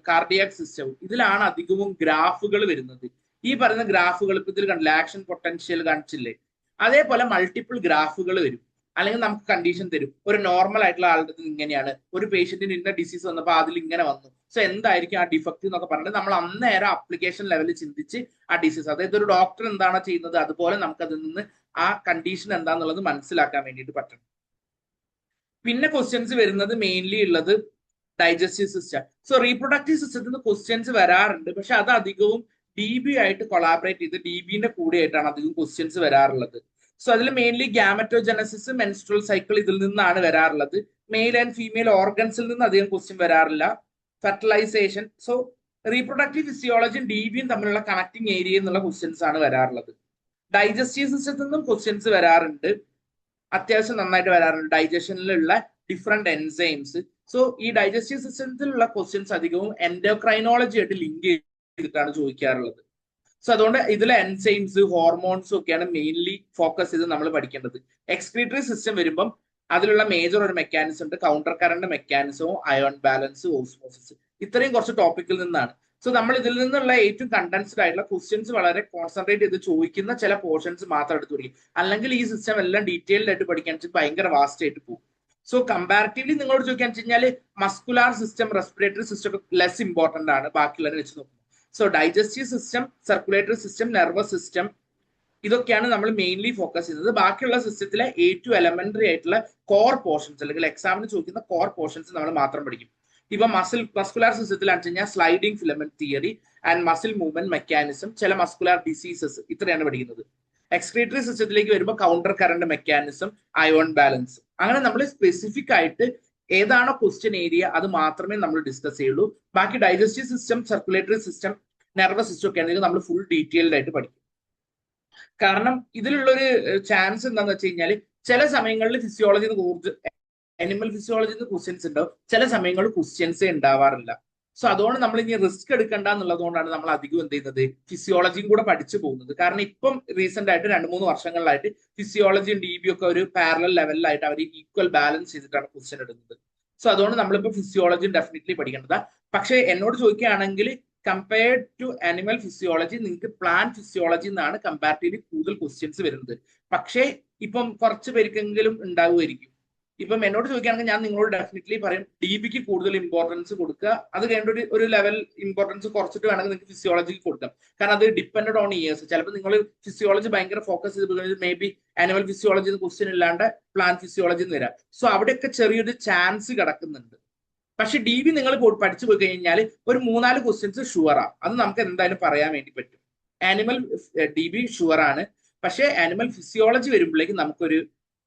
കാർഡിയാക് സിസ്റ്റവും ഇതിലാണ് അധികവും ഗ്രാഫുകൾ വരുന്നത്. ഈ പറയുന്ന ഗ്രാഫുകൾ ഇപ്പൊ ഇതിൽ കണ്ടില്ല, ആക്ഷൻ പൊട്ടൻഷ്യൽ കാണിച്ചില്ലേ, അതേപോലെ മൾട്ടിപ്പിൾ ഗ്രാഫുകൾ വരും. അല്ലെങ്കിൽ നമുക്ക് കണ്ടീഷൻ തരും, ഒരു നോർമൽ ആയിട്ടുള്ള ആളുടെ ഇങ്ങനെയാണ്, ഒരു പേഷ്യന്റിന് ഇന്ന ഡിസീസ് വന്നപ്പോൾ അതിൽ ഇങ്ങനെ വന്നു, സോ എന്തായിരിക്കും ആ ഡിഫക്റ്റ് എന്നൊക്കെ പറഞ്ഞിട്ട് നമ്മൾ അന്നേരം അപ്ലിക്കേഷൻ ലെവലിൽ ചിന്തിച്ച് ആ ഡിസീസ്, അതായത് ഒരു ഡോക്ടർ എന്താണോ ചെയ്യുന്നത് അതുപോലെ നമുക്ക് അതിൽ നിന്ന് ആ കണ്ടീഷൻ എന്താന്നുള്ളത് മനസ്സിലാക്കാൻ വേണ്ടിയിട്ട് പറ്റണം. പിന്നെ ക്വസ്റ്റ്യൻസ് വരുന്നത് മെയിൻലി ഉള്ളത് ഡൈജസ്റ്റീവ് സിസ്റ്റം. സോ റീപ്രൊഡക്റ്റീവ് സിസ്റ്റത്തിൽ നിന്ന് ക്വസ്റ്റ്യൻസ് വരാറുണ്ട്, പക്ഷെ അത് അധികവും DB ആയിട്ട് കൊളാബറേറ്റ് ചെയ്ത് DBന്റെ കൂടെ ആയിട്ടാണ് അധികം ക്വസ്റ്റ്യൻസ് വരാറുള്ളത്. സോ അതിൽ മെയിൻലി ഗ്യാമറ്റോജനസിസ്, മെൻസ്ട്രൽ സൈക്കിൾ ഇതിൽ നിന്നാണ് വരാറുള്ളത്. മെയിൽ ആൻഡ് ഫീമെയിൽ ഓർഗൻസിൽ നിന്ന് അധികം ക്വസ്റ്റ്യൻ വരാറില്ല. ഫെർട്ടിലൈസേഷൻ, സോ റീപ്രൊഡക്റ്റീവ് ഫിസിയോളജിയും DBയും തമ്മിലുള്ള കണക്ടിങ് ഏരിയ എന്നുള്ള ക്വസ്റ്റ്യൻസ് ആണ് വരാറുള്ളത്. ഡൈജസ്റ്റീവ് സിസ്റ്റത്തിൽ നിന്നും ക്വസ്റ്റ്യൻസ് വരാറുണ്ട്, അത്യാവശ്യം നന്നായിട്ട് വരാറുണ്ട്. ഡൈജഷനിലുള്ള ഡിഫറെന്റ് എൻസൈംസ്. സോ ഈ ഡൈജസ്റ്റീവ് സിസ്റ്റത്തിലുള്ള ക്വസ്റ്റ്യൻസ് അധികവും എൻഡോക്രൈനോളജി ആയിട്ട് ലിങ്ക് ചെയ്തിട്ടാണ് ചോദിക്കാറുള്ളത്. സോ അതുകൊണ്ട് ഇതിലെ എൻസൈംസ്, ഹോർമോൺസും ഒക്കെയാണ് മെയിൻലി ഫോക്കസ് ചെയ്ത് നമ്മൾ പഠിക്കേണ്ടത്. എക്സ്ക്രീറ്ററി സിസ്റ്റം വരുമ്പം അതിലുള്ള മേജർ ഒരു മെക്കാനിസം ഉണ്ട്, കൗണ്ടർ കറന്റ് മെക്കാനിസവും അയോൺ ബാലൻസ്, ഓസ്മോസിസ്, ഇത്രയും കുറച്ച് ടോപ്പിക്കിൽ നിന്നാണ്. സോ നമ്മൾ ഇതിൽ നിന്നുള്ള ഏറ്റവും കണ്ടൻസ്ഡ് ആയിട്ടുള്ള ക്വസ്റ്റ്യൻസ് വളരെ കോൺസെൻട്രേറ്റ് ചെയ്ത് ചോദിക്കുന്ന ചില പോർഷൻസ് മാത്രം എടുത്തു പഠിക്കും. അല്ലെങ്കിൽ ഈ സിസ്റ്റം എല്ലാം ഡീറ്റെയിൽഡ് ആയിട്ട് പഠിക്കാൻ ഭയങ്കര വാസ്റ്റ് ആയിട്ട് പോകും. സോ കമ്പാരിറ്റീവ്ലി നിങ്ങളോട് ചോദിക്കാൻ വെച്ച് കഴിഞ്ഞാൽ മസ്കുലാർ സിസ്റ്റം, റെസ്പിറേറ്ററി സിസ്റ്റം ഒക്കെ ലെസ് ഇമ്പോർട്ടന്റ് ആണ് ബാക്കിയുള്ളവരെ വെച്ച് നോക്കുമ്പോൾ. So digestive system, circulatory system, nervous system, ഇതൊക്കെയാണ് നമ്മൾ മെയിൻലി ഫോക്കസ് ചെയ്യുന്നത്. ബാക്കിയുള്ള സിസ്റ്റത്തിലെ ഏറ്റവും എലമെന്ററി ആയിട്ടുള്ള കോർ പോർഷൻസ് അല്ലെങ്കിൽ എക്സാമിന് ചോദിക്കുന്ന കോർ പോർഷൻസ് നമ്മൾ മാത്രം പഠിക്കും. ഇപ്പൊ മസ്കുലാർ സിസ്റ്റത്തിലാണെന്ന് വെച്ച് കഴിഞ്ഞാൽ sliding filament theory and muscle movement mechanism, ചില മസ്കുലാർ ഡിസീസസ്, ഇത്രയാണ് പഠിക്കുന്നത്. എക്സ്ക്രീറ്ററി സിസ്റ്റത്തിലേക്ക് വരുമ്പോൾ counter current mechanism, ion balance, അങ്ങനെ നമ്മൾ സ്പെസിഫിക് ആയിട്ട് ഏതാണോ ക്വസ്റ്റ്യൻ ഏരിയ അത് മാത്രമേ നമ്മൾ ഡിസ്കസ് ചെയ്യുള്ളൂ. ബാക്കി digestive system, circulatory system, nervous system ഒക്കെ ആണെങ്കിൽ നമ്മൾ ഫുൾ ഡീറ്റെയിൽഡ് ആയിട്ട് പഠിക്കും. കാരണം ഇതിലുള്ളൊരു ചാൻസ് എന്താണെന്ന് വെച്ച് കഴിഞ്ഞാൽ ചില സമയങ്ങളിൽ ഫിസിയോളജിന്ന് കൂടുതൽ അനിമൽ ഫിസിയോളജിന്ന് ക്വസ്റ്റ്യൻസ് ഉണ്ടാവും, ചില സമയങ്ങളിൽ ക്വസ്റ്റ്യൻസേ ഉണ്ടാവാറില്ല. സോ അതുകൊണ്ട് നമ്മൾ ഇനി റിസ്ക് എടുക്കണ്ട എന്നുള്ളതുകൊണ്ടാണ് നമ്മൾ അധികം എന്ത് ചെയ്യുന്നത്, ഫിസിയോളജിയും കൂടെ പഠിച്ചു പോകുന്നത്. കാരണം ഇപ്പം റീസെന്റ് ആയിട്ട് 2-3 വർഷങ്ങളിലായിട്ട് ഫിസിയോളജിയും DB ഒക്കെ ഒരു പാരലൽ ലെവലിലായിട്ട് അവർ ഈക്വൽ ബാലൻസ് ചെയ്തിട്ടാണ് ക്വസ്റ്റ്യൻ എടുക്കുന്നത്. സോ അതുകൊണ്ട് നമ്മളിപ്പോൾ ഫിസിയോളജിയും ഡെഫിനറ്റ്ലി പഠിക്കേണ്ടതാ. പക്ഷെ എന്നോട് ചോദിക്കുകയാണെങ്കിൽ കമ്പയർഡ് ടു അനിമൽ ഫിസിയോളജി നിങ്ങൾക്ക് പ്ലാന്റ് ഫിസിയോളജി എന്നാണ് കമ്പാരിറ്റീവ്ലി കൂടുതൽ ക്വസ്റ്റ്യൻസ് വരുന്നത്. പക്ഷേ ഇപ്പം കുറച്ച് പേർക്കെങ്കിലും ഉണ്ടാവുമായിരിക്കും. ഇപ്പം എന്നോട് ചോദിക്കുകയാണെങ്കിൽ ഞാൻ നിങ്ങളോട് ഡെഫിനറ്റ്ലി പറയും DBക്ക് കൂടുതൽ ഇമ്പോർട്ടൻസ് കൊടുക്കുക. അത് കഴിഞ്ഞിട്ട് ഒരു ലെവൽ ഇമ്പോർട്ടൻസ് കുറച്ചിട്ട് വേണമെങ്കിൽ നിങ്ങൾക്ക് ഫിസിയോളജിക്ക് കൊടുക്കാം. കാരണം അത് ഡിപ്പെൻഡ് ഓൺ ഇയേഴ്സ്. ചിലപ്പോൾ നിങ്ങൾ ഫിസിയോളജി ഭയങ്കര ഫോക്കസ് ചെയ്ത് may be animal physiology question ഇല്ലാണ്ട് പ്ലാന്റ് ഫിസിയോളജി എന്ന് വരാം. സോ അവിടെയൊക്കെ ചെറിയൊരു ചാൻസ് കിടക്കുന്നുണ്ട്. പക്ഷെ DB നിങ്ങൾ പഠിച്ചു പോയി കഴിഞ്ഞാൽ ഒരു 3-4 ക്വസ്റ്റ്യൻസ് ഷുവറാ, അത് നമുക്ക് എന്തായാലും പറയാൻ വേണ്ടി പറ്റും. ആനിമൽ DB ഷുവർ ആണ്, പക്ഷേ ആനിമൽ ഫിസിയോളജി വരുമ്പോഴേക്കും നമുക്കൊരു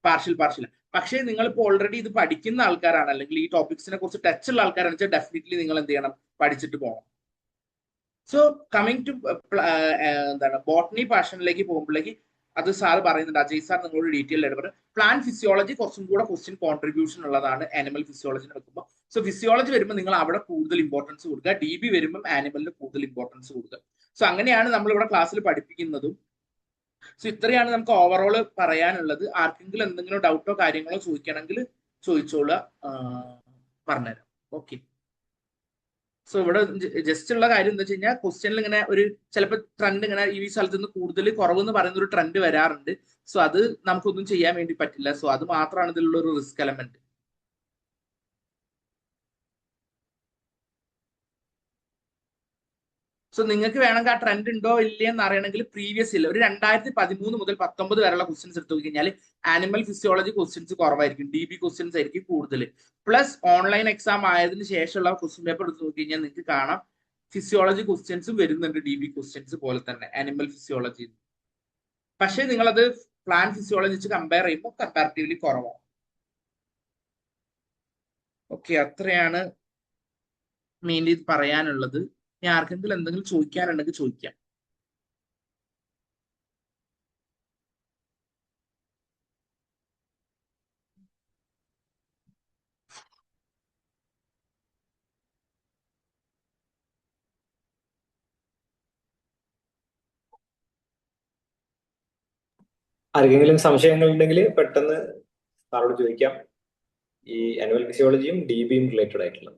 പാർഷ്യൽ. പക്ഷേ നിങ്ങളിപ്പോൾ ഓൾറെഡി ഇത് പഠിക്കുന്ന ആൾക്കാരാണ്, അല്ലെങ്കിൽ ഈ ടോപ്പിക്സിനെ കുറിച്ച് ടച്ച് ഉള്ള ആൾക്കാരാണെന്ന് വെച്ചാൽ ഡെഫിനറ്റ്ലി നിങ്ങൾ എന്ത് ചെയ്യണം, പഠിച്ചിട്ട് പോകണം. സോ കമ്മിങ് ടു എന്താണ് ബോട്ടണി പാഷനിലേക്ക് പോകുമ്പോഴേക്ക് അത് സാർ പറയുന്നുണ്ട്, അജയ് സാർ നിങ്ങളോട് ഡീറ്റെയിൽ ആയിട്ട് പറയും. പ്ലാന്റ് ഫിസിയോളജി കുറച്ചും കൂടെ ക്വസ്റ്റ്യൻ കോൺട്രിബ്യൂഷൻ ഉള്ളതാണ് ആനിമൽ ഫിസിയോളജിന് വെക്കുമ്പോൾ. സോ ഫിസിയോളജി വരുമ്പോൾ നിങ്ങൾ അവിടെ കൂടുതൽ ഇമ്പോർട്ടൻസ് കൊടുക്കുക, DB വരുമ്പോൾ ആനിമലിന് കൂടുതൽ ഇമ്പോർട്ടൻസ് കൊടുക്കുക. സോ അങ്ങനെയാണ് നമ്മൾ ഇവിടെ ക്ലാസ്സിൽ പഠിപ്പിക്കുന്നതും. സോ ഇത്രയാണ് നമുക്ക് ഓവറോൾ പറയാനുള്ളത്. ആർക്കെങ്കിലും എന്തെങ്കിലും ഡൗട്ടോ കാര്യങ്ങളോ ചോദിക്കണമെങ്കിൽ ചോദിച്ചോളുക, പറഞ്ഞുതരാം. ഓക്കെ. സോ ഇവിടെ ജസ്റ്റ് ഉള്ള കാര്യം എന്താ വെച്ച് കഴിഞ്ഞാൽ ക്വസ്റ്റ്യനിൽ ഇങ്ങനെ ഒരു ചിലപ്പോൾ ട്രെൻഡ് ഇങ്ങനെ ഈ സ്ഥലത്ത് നിന്ന് കൂടുതൽ കുറവെന്ന് പറയുന്ന ഒരു ട്രെൻഡ് വരാറുണ്ട്. സോ അത് നമുക്കൊന്നും ചെയ്യാൻ വേണ്ടി പറ്റില്ല. സോ അത് മാത്രമാണ് ഇതിലുള്ള ഒരു റിസ്ക് എലമെന്റ്. സോ നിങ്ങൾക്ക് വേണമെങ്കിൽ ആ ട്രെൻഡ് ഉണ്ടോ ഇല്ലേ എന്ന് അറിയണമെങ്കിൽ പ്രീവിയസ് ഇല്ല ഒരു 2013 മുതൽ 19 വരെയുള്ള ക്വസ്റ്റ്യൻസ് എടുത്തു കഴിഞ്ഞാൽ ആനിമൽ ഫിസിയോളജി ക്വസ്റ്റ്യൻസ് കുറവായിരിക്കും, DB ക്വസ്റ്റ്യൻസ് ആയിരിക്കും കൂടുതൽ. പ്ലസ് ഓൺലൈൻ എക്സാം ആയതിനു ശേഷമുള്ള ക്വസ്റ്റ്യൻ പേപ്പർ എടുത്ത് നോക്കി കഴിഞ്ഞാൽ നിങ്ങൾക്ക് കാണാം ഫിസിയോളജി ക്വസ്റ്റ്യൻസും വരുന്നുണ്ട്, DB ക്വസ്റ്റ്യൻസ് പോലെ തന്നെ ആനിമൽ ഫിസിയോളജി. പക്ഷേ നിങ്ങളത് പ്ലാൻ ഫിസിയോളജി വെച്ച് കമ്പയർ ചെയ്യുമ്പോൾ കമ്പാരിറ്റീവ്ലി കുറവാണ്. ഓക്കെ, അത്രയാണ് മെയിൻലി പറയാനുള്ളത്. ഇനി ആർക്കെങ്കിലും എന്തെങ്കിലും ചോദിക്കാനുണ്ടെങ്കിൽ ചോദിക്കാം. ആർക്കെങ്കിലും സംശയങ്ങൾ ഉണ്ടെങ്കിൽ പെട്ടെന്ന് സാറോട് ചോദിക്കാം. ഈ ആനുവൽ ഫിസിയോളജിയും DBയും റിലേറ്റഡ് ആയിട്ടുള്ളത്.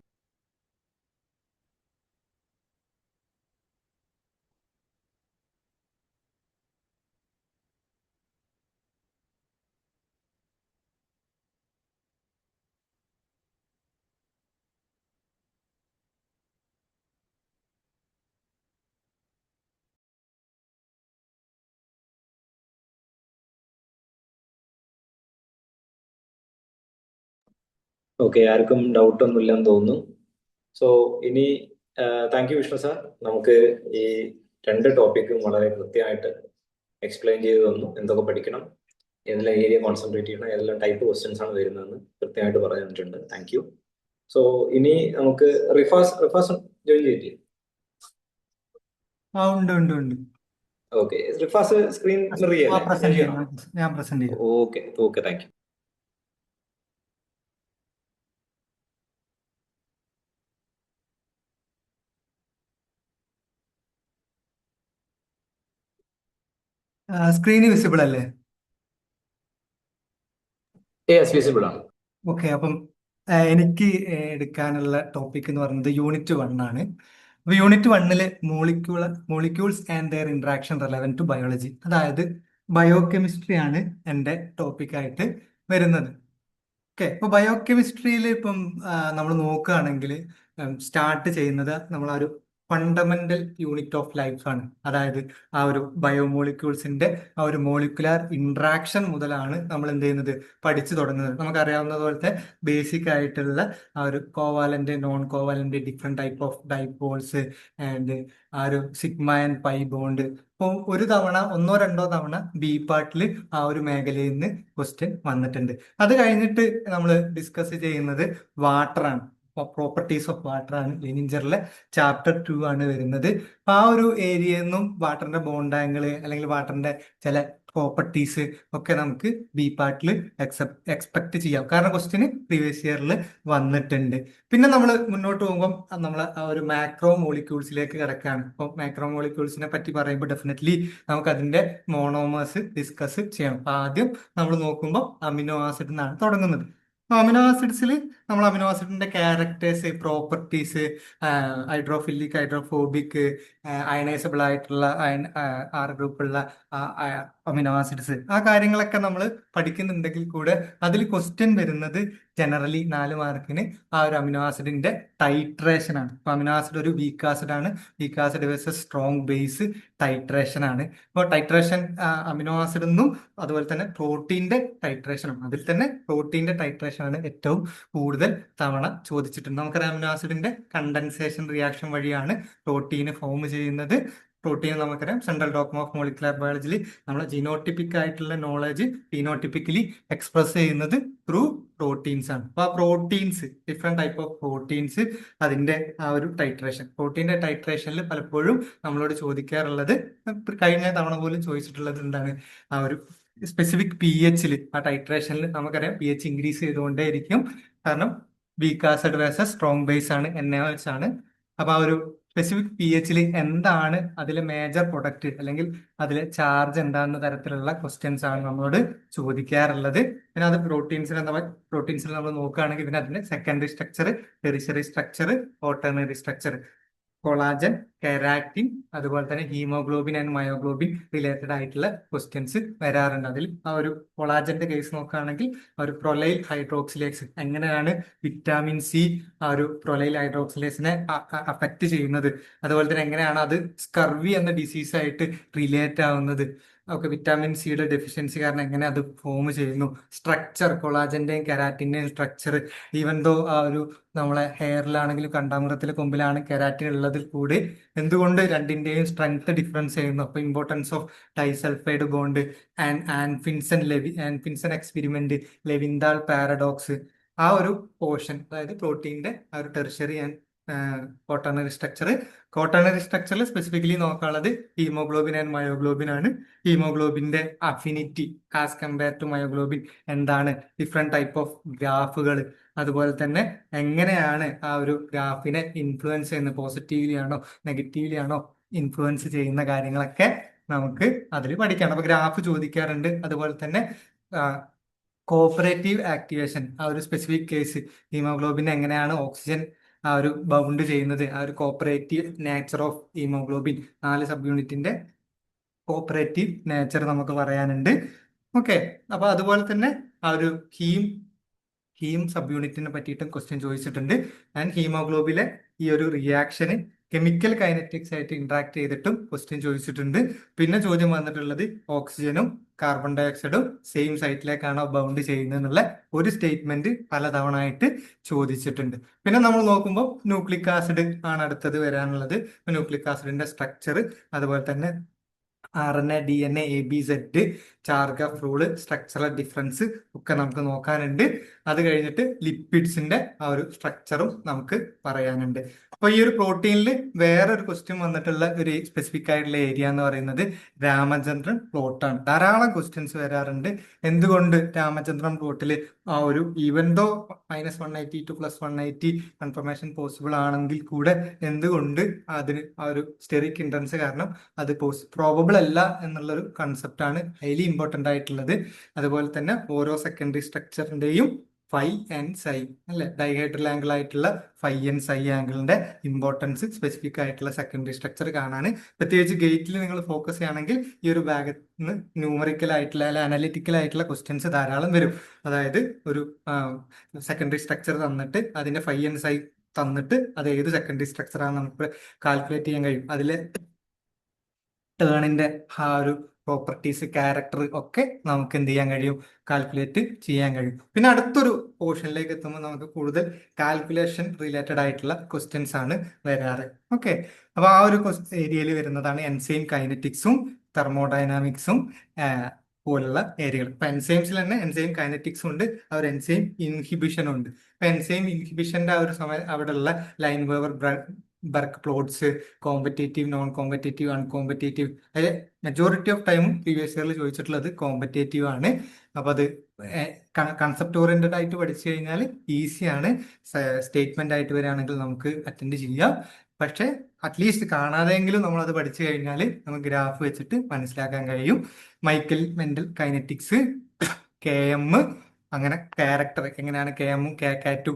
ഓക്കെ, ആർക്കും ഡൗട്ട് ഒന്നും ഇല്ലെന്ന് തോന്നുന്നു. സോ ഇനി താങ്ക് യു വിഷ്ണു സാർ, നമുക്ക് ഈ 2 ടോപ്പിക്കും വളരെ കൃത്യമായിട്ട് എക്സ്പ്ലെയിൻ ചെയ്ത് തന്നു. എന്തൊക്കെ പഠിക്കണം, ഏതെല്ലാം ഏരിയ കോൺസെൻട്രേറ്റ് ചെയ്യണം, ഏതെല്ലാം ടൈപ്പ് ക്വസ്റ്റ്യൻസ് ആണ് വരുന്നതെന്ന് കൃത്യമായിട്ട് പറഞ്ഞു തന്നിട്ടുണ്ട്. Thank you. സോ ഇനി നമുക്ക് റിഫാസ് ജോയിൻ ചെയ്തില്ലേ? ഉണ്ട്. ഓക്കെ, റിഫാസ് സ്ക്രീൻ ഞാൻ പ്രസന്റ് ചെയ്യാം. Okay, thank U. Screen visible അല്ലേ? വിസിബിൾ ആണ്. ഓക്കെ, അപ്പം എനിക്ക് എടുക്കാനുള്ള ടോപ്പിക് എന്ന് പറയുന്നത് യൂണിറ്റ് 1 ആണ്. അപ്പൊ unit 1 molecules and their interaction relevant two biology, അതായത് ബയോ കെമിസ്ട്രി ആണ് എൻ്റെ ടോപ്പിക്കായിട്ട് വരുന്നത്. ഓക്കെ, അപ്പൊ ബയോ കെമിസ്ട്രിയിൽ ഇപ്പം നമ്മൾ നോക്കുകയാണെങ്കിൽ സ്റ്റാർട്ട് ചെയ്യുന്നത് നമ്മൾ ആ ഒരു ഫണ്ടമെന്റൽ യൂണിറ്റ് ഓഫ് ലൈഫ് ആണ്. അതായത് ആ ഒരു ബയോമോളിക്യൂൾസിന്റെ ആ ഒരു മോളിക്കുലാർ ഇന്ററാക്ഷൻ മുതലാണ് നമ്മൾ എന്ത് ചെയ്യുന്നത്, പഠിച്ചു തുടങ്ങുന്നത്. നമുക്കറിയാവുന്ന പോലത്തെ ബേസിക് ആയിട്ടുള്ള ആ ഒരു covalent, non covalent, different type of dipoles and ആ ഒരു സിഗ്മ ആൻഡ് പൈ ബോണ്ട്. അപ്പോൾ ഒരു തവണ 1-2 തവണ ബി പാർട്ടിൽ ആ ഒരു മേഖലയിൽ നിന്ന് ക്വസ്റ്റ്യൻ വന്നിട്ടുണ്ട്. അത് കഴിഞ്ഞിട്ട് നമ്മൾ ഡിസ്കസ് ചെയ്യുന്നത് വാട്ടർ ആണ്, പ്രോപ്പർട്ടീസ് ഓഫ് വാട്ടർ ആണ്. ലിനിഞ്ചറിലെ ചാപ്റ്റർ 2 ആണ് വരുന്നത്. അപ്പൊ ആ ഒരു ഏരിയയിൽ നിന്നും വാട്ടറിന്റെ ബോണ്ട് ആംഗിള് അല്ലെങ്കിൽ വാട്ടറിന്റെ ചില പ്രോപ്പർട്ടീസ് ഒക്കെ നമുക്ക് ബി പാർട്ടിൽ എക്സ്പെക്ട് ചെയ്യാം, കാരണം ക്വസ്റ്റ്യന് പ്രീവിയസ് ഇയറിൽ വന്നിട്ടുണ്ട്. പിന്നെ നമ്മൾ മുന്നോട്ട് പോകുമ്പോൾ നമ്മൾ ആ ഒരു മാക്രോ മോളിക്യൂൾസിലേക്ക് കിടക്കുകയാണ്. അപ്പോൾ മാക്രോ മോളിക്യൂൾസിനെ പറ്റി പറയുമ്പോൾ ഡെഫിനറ്റ്ലി നമുക്ക് അതിന്റെ മോണോമേഴ്സ് ഡിസ്കസ് ചെയ്യണം. അപ്പൊ ആദ്യം നമ്മൾ നോക്കുമ്പോൾ അമിനോ ആസിഡ് എന്നാണ് തുടങ്ങുന്നത്. അമിനോ ആസിഡ്സിൽ നമ്മൾ അമിനോ ആസിഡിന്റെ characters, properties, hydrophilic, hydrophobic, ionisable ആയിട്ടുള്ള R ഗ്രൂപ്പുള്ള അമിനോ ആസിഡ്സ്, ആ കാര്യങ്ങളൊക്കെ നമ്മൾ പഠിക്കുന്നുണ്ടെങ്കിൽ കൂടെ അതിൽ ക്വസ്റ്റ്യൻ വരുന്നത് ജനറലി 4 മാർക്കിന് ആ ഒരു അമിനോ ആസിഡിന്റെ ടൈട്രേഷൻ ആണ്. അപ്പൊ അമിനോ ആസിഡ് ഒരു വീക്ക് ആസിഡ് ആണ്, weak acid versus strong base titration ആണ്. അപ്പോൾ ടൈട്രേഷൻ അമിനോ ആസിഡ് എന്നും അതുപോലെ തന്നെ പ്രോട്ടീന്റെ ടൈട്രേഷനും, അതിൽ തന്നെ പ്രോട്ടീന്റെ ടൈട്രേഷൻ ആണ് ഏറ്റവും കൂടുതൽ തവണ ചോദിച്ചിട്ടുണ്ട്. നമുക്കറിയാം അമിനോ ആസിഡിന്റെ കണ്ടൻസേഷൻ റിയാക്ഷൻ വഴിയാണ് പ്രോട്ടീന് ഫോം ചെയ്യുന്നത്. പ്രോട്ടീൻ നമുക്കറിയാം സെൻട്രൽ ഡോഗ്മ ഓഫ് മോളിക്കുലർ ബയോളജിയിൽ നമ്മൾ ജീനോട്ടിപ്പിക് ആയിട്ടുള്ള നോളജ് ഫീനോട്ടിപ്പിക്കലി എക്സ്പ്രസ് ചെയ്യുന്നത് ത്രൂ പ്രോട്ടീൻസ് ആണ്. അപ്പൊ ആ proteins, different type of proteins, അതിന്റെ ആ ഒരു ടൈട്രേഷൻ, പ്രോട്ടീന്റെ ടൈട്രേഷനിൽ പലപ്പോഴും നമ്മളോട് ചോദിക്കാറുള്ളത്, കഴിഞ്ഞ തവണ പോലും ചോദിച്ചിട്ടുള്ളത് എന്താണ്, ആ ഒരു സ്പെസിഫിക് pH ആ ടൈട്രേഷനിൽ നമുക്കറിയാം pH ഇൻക്രീസ് ചെയ്തുകൊണ്ടേയിരിക്കും, കാരണം weak acid versus strong base ആണ്, NaOH ആണ്. അപ്പൊ ആ ഒരു സ്പെസിഫിക് pH എന്താണ് അതിലെ മേജർ പ്രൊഡക്റ്റ് അല്ലെങ്കിൽ അതിലെ ചാർജ് എന്താണെന്ന തരത്തിലുള്ള ക്വസ്റ്റ്യൻസ് ആണ് നമ്മളോട് ചോദിക്കാറുള്ളത്. പിന്നെ അത് പ്രോട്ടീൻസിൽ നമ്മൾ നോക്കുകയാണെങ്കിൽ പിന്നെ അതിന്റെ secondary structure, tertiary structure, quaternary structure, collagen, keratin, അതുപോലെ തന്നെ ഹീമോഗ്ലോബിൻ ആൻഡ് മയോഗ്ലോബിൻ റിലേറ്റഡ് ആയിട്ടുള്ള ക്വസ്റ്റ്യൻസ് വരാറുണ്ട്. അതിൽ ആ ഒരു കൊളാജന്റെ കേസ് നോക്കുകയാണെങ്കിൽ ആ ഒരു പ്രൊലൈൽ ഹൈഡ്രോക്സിലേസ്, എങ്ങനെയാണ് വിറ്റാമിൻ സി ആ ഒരു പ്രൊലൈൽ ഹൈഡ്രോക്സിലേസിനെ അഫക്റ്റ് ചെയ്യുന്നത്, അതുപോലെ തന്നെ എങ്ങനെയാണ് അത് സ്കർവി എന്ന ഡിസീസ് ആയിട്ട് റിലേറ്റ് ആവുന്നത്, ഒക്കെ വിറ്റാമിൻ സിയുടെ ഡെഫിഷ്യൻസി കാരണം എങ്ങനെ അത് ഫോം ചെയ്യുന്നു, സ്ട്രക്ചർ, കൊളാജന്റെയും കെരാറ്റിന്റെയും സ്ട്രക്ചർ, ഈവൻ ദോ ആ ഒരു നമ്മളെ ഹെയറിലാണെങ്കിലും കണ്ടാമൃഗത്തിലെ കൊമ്പിലാണ് കെരാറ്റിൻ ഉള്ളതിൽ കൂടി എന്തുകൊണ്ട് രണ്ടിന്റെയും സ്ട്രെങ്ത് ഡിഫറൻസ് ചെയ്യുന്നു. അപ്പൊ importance of disulphide bond and Anfinsen experiment, Levinthal paradox, ആ ഒരു പോർഷൻ, അതായത് പ്രോട്ടീന്റെ ആ ഒരു ടെറിഷറി ആൻഡ് ക്വാട്ടർണറി സ്ട്രക്ചറിൽ സ്പെസിഫിക്കലി നോക്കാനുള്ളത് ഹീമോഗ്ലോബിൻ ആൻഡ് മയോഗ്ലോബിൻ ആണ്. ഹീമോഗ്ലോബിന്റെ affinity as compared to myoglobin എന്താണ്, ഡിഫറെന്റ് ടൈപ്പ് ഓഫ് ഗ്രാഫുകൾ, അതുപോലെ തന്നെ എങ്ങനെയാണ് ആ ഒരു ഗ്രാഫിനെ ഇൻഫ്ലുവൻസ് ചെയ്യുന്നത്, പോസിറ്റീവ്ലി ആണോ നെഗറ്റീവ്ലി ആണോ ഇൻഫ്ലുവൻസ് ചെയ്യുന്ന കാര്യങ്ങളൊക്കെ നമുക്ക് അതിൽ പഠിക്കണം. അപ്പൊ ഗ്രാഫ് ചോദിക്കാറുണ്ട്. അതുപോലെ തന്നെ കോപ്പറേറ്റീവ് ആക്ടിവേഷൻ, ആ ഒരു സ്പെസിഫിക് കേസ് ഹീമോഗ്ലോബിൻ എങ്ങനെയാണ് ഓക്സിജൻ ആ ഒരു ബൗണ്ട് ചെയ്യുന്നത്, ആ ഒരു cooperative nature of haemoglobin 4 sub യൂണിറ്റിന്റെ കോപ്പറേറ്റീവ് നേച്ചർ നമുക്ക് പറയാനുണ്ട്. ഓക്കെ, അപ്പൊ അതുപോലെ തന്നെ ആ ഒരു ഹീം സബ് യൂണിറ്റിനെ പറ്റിയിട്ടും ക്വസ്റ്റ്യൻ ചോദിച്ചിട്ടുണ്ട്. ആൻഡ് ഹീമോഗ്ലോബിലെ ഈ ഒരു റിയാക്ഷന് കെമിക്കൽ കൈനറ്റിക്സ് ആയിട്ട് ഇന്ററാക്ട് ചെയ്തിട്ടും ക്വസ്റ്റ്യൻ ചോദിച്ചിട്ടുണ്ട്. പിന്നെ ചോദ്യം വന്നിട്ടുള്ളത് ഓക്സിജനും കാർബൺ ഡൈ ഓക്സൈഡും സെയിം സൈറ്റിലേക്കാണോ ബൗണ്ട് ചെയ്യുന്നത് എന്നുള്ള ഒരു സ്റ്റേറ്റ്മെന്റ് പലതവണ ആയിട്ട് ചോദിച്ചിട്ടുണ്ട്. പിന്നെ നമ്മൾ നോക്കുമ്പോൾ ന്യൂക്ലിക് ആസിഡ് ആണ് അടുത്തത് വരാനുള്ളത്. ന്യൂക്ലിക് ആസിഡിന്റെ സ്ട്രക്ചർ, അതുപോലെ തന്നെ RNA, DNA, ABZ, Chargaff rule, structural difference ഒക്കെ നമുക്ക് നോക്കാനുണ്ട്. അത് കഴിഞ്ഞിട്ട് ലിപ്പിഡ്സിന്റെ ആ ഒരു സ്ട്രക്ചറും നമുക്ക് പറയാനുണ്ട്. അപ്പൊ ഈ ഒരു പ്രോട്ടീനിൽ വേറൊരു ക്വസ്റ്റ്യൻ വന്നിട്ടുള്ള ഒരു സ്പെസിഫിക് ആയിട്ടുള്ള ഏരിയ എന്ന് പറയുന്നത് രാമചന്ദ്രൻ പ്ലോട്ടാണ്. ധാരാളം ക്വസ്റ്റ്യൻസ് വരാറുണ്ട്. എന്തുകൊണ്ട് രാമചന്ദ്രൻ പ്ലോട്ടിൽ ആ ഒരു even though -180 to +180 conformation possible ആണെങ്കിൽ കൂടെ എന്തുകൊണ്ട് അതിന് ആ ഒരു സ്റ്റെറിക് ഇൻട്രൻസ് കാരണം അത് പ്രോബബിൾ അല്ല എന്നുള്ളൊരു കൺസെപ്റ്റ് ആണ് ഹൈലി ഇമ്പോർട്ടന്റ് ആയിട്ടുള്ളത്. അതുപോലെ തന്നെ ഓരോ സെക്കൻഡറി സ്ട്രക്ചറിന്റെയും ഫൈ ആൻഡ് സൈ അല്ലെ, ഡൈഹൈഡ്രൽ ആംഗിൾ ആയിട്ടുള്ള ഫൈ ആൻഡ് സൈ ആംഗിളിന്റെ ഇമ്പോർട്ടൻസ് സ്പെസിഫിക് ആയിട്ടുള്ള സെക്കൻഡറി സ്ട്രക്ചർ കാണാൻ, പ്രത്യേകിച്ച് ഗേറ്റിൽ നിങ്ങൾ ഫോക്കസ് ചെയ്യുകയാണെങ്കിൽ ഈ ഒരു ഭാഗത്ത് നിന്ന് ന്യൂമറിക്കൽ ആയിട്ടുള്ള അല്ലെ അനലിറ്റിക്കൽ ആയിട്ടുള്ള ക്വസ്റ്റ്യൻസ് ധാരാളം വരും. അതായത് ഒരു സെക്കൻഡറി സ്ട്രക്ചർ തന്നിട്ട് അതിന്റെ ഫൈ ആൻഡ് സൈ തന്നിട്ട് അത് ഏത് സെക്കൻഡറി സ്ട്രക്ചർ ആണ് നമുക്ക് കാൽക്കുലേറ്റ് ചെയ്യാൻ കഴിയും. അതില് ടേണിന്റെ ആ ഒരു പ്രോപ്പർട്ടീസ്, ക്യാരക്ടർ ഒക്കെ നമുക്ക് എന്ത് ചെയ്യാൻ കഴിയും, കാൽക്കുലേറ്റ് ചെയ്യാൻ കഴിയും. പിന്നെ അടുത്തൊരു പോർഷനിലേക്ക് എത്തുമ്പോൾ നമുക്ക് കൂടുതൽ കാൽക്കുലേഷൻ റിലേറ്റഡ് ആയിട്ടുള്ള ക്വസ്റ്റ്യൻസ് ആണ് വരാറ്. ഓക്കെ, അപ്പൊ ആ ഒരു ഏരിയയിൽ വരുന്നതാണ് എൻസൈം കൈനറ്റിക്സും തെർമോഡൈനാമിക്സും പോലുള്ള ഏരിയകൾ. ഇപ്പൊ എൻസൈംസിൽ തന്നെ എൻസൈം കൈനറ്റിക്സും ഉണ്ട്, ആ ഒരു എൻസൈം ഇൻഹിബിഷനും ഉണ്ട്. ഇപ്പൊ എൻസൈം ഇൻഹിബിഷന്റെ ആ ഒരു സമയം അവിടെയുള്ള line waiver Burk plots, competitive, non competitive, അൺകോമ്പറ്റേറ്റീവ്, അതിൽ മെജോറിറ്റി ഓഫ് ടൈമും പ്രീവിയസ് ഇയറിൽ ചോദിച്ചിട്ടുള്ളത് കോമ്പറ്റേറ്റീവ് ആണ്. അപ്പൊ അത് കൺസെപ്റ്റ് ഓറിയന്റഡ് ആയിട്ട് പഠിച്ചു കഴിഞ്ഞാൽ ഈസിയാണ്. സ്റ്റേറ്റ്മെന്റ് ആയിട്ട് വരികയാണെങ്കിൽ നമുക്ക് അറ്റൻഡ് ചെയ്യാം. പക്ഷെ അറ്റ്ലീസ്റ്റ് കാണാതെങ്കിലും നമ്മൾ അത് പഠിച്ചു കഴിഞ്ഞാൽ നമുക്ക് ഗ്രാഫ് വെച്ചിട്ട് മനസ്സിലാക്കാൻ കഴിയും. മൈക്കൽ മെന്റൽ കൈനറ്റിക്സ്, KM, അങ്ങനെ ക്യാരക്ടർ എങ്ങനെയാണ് KM K2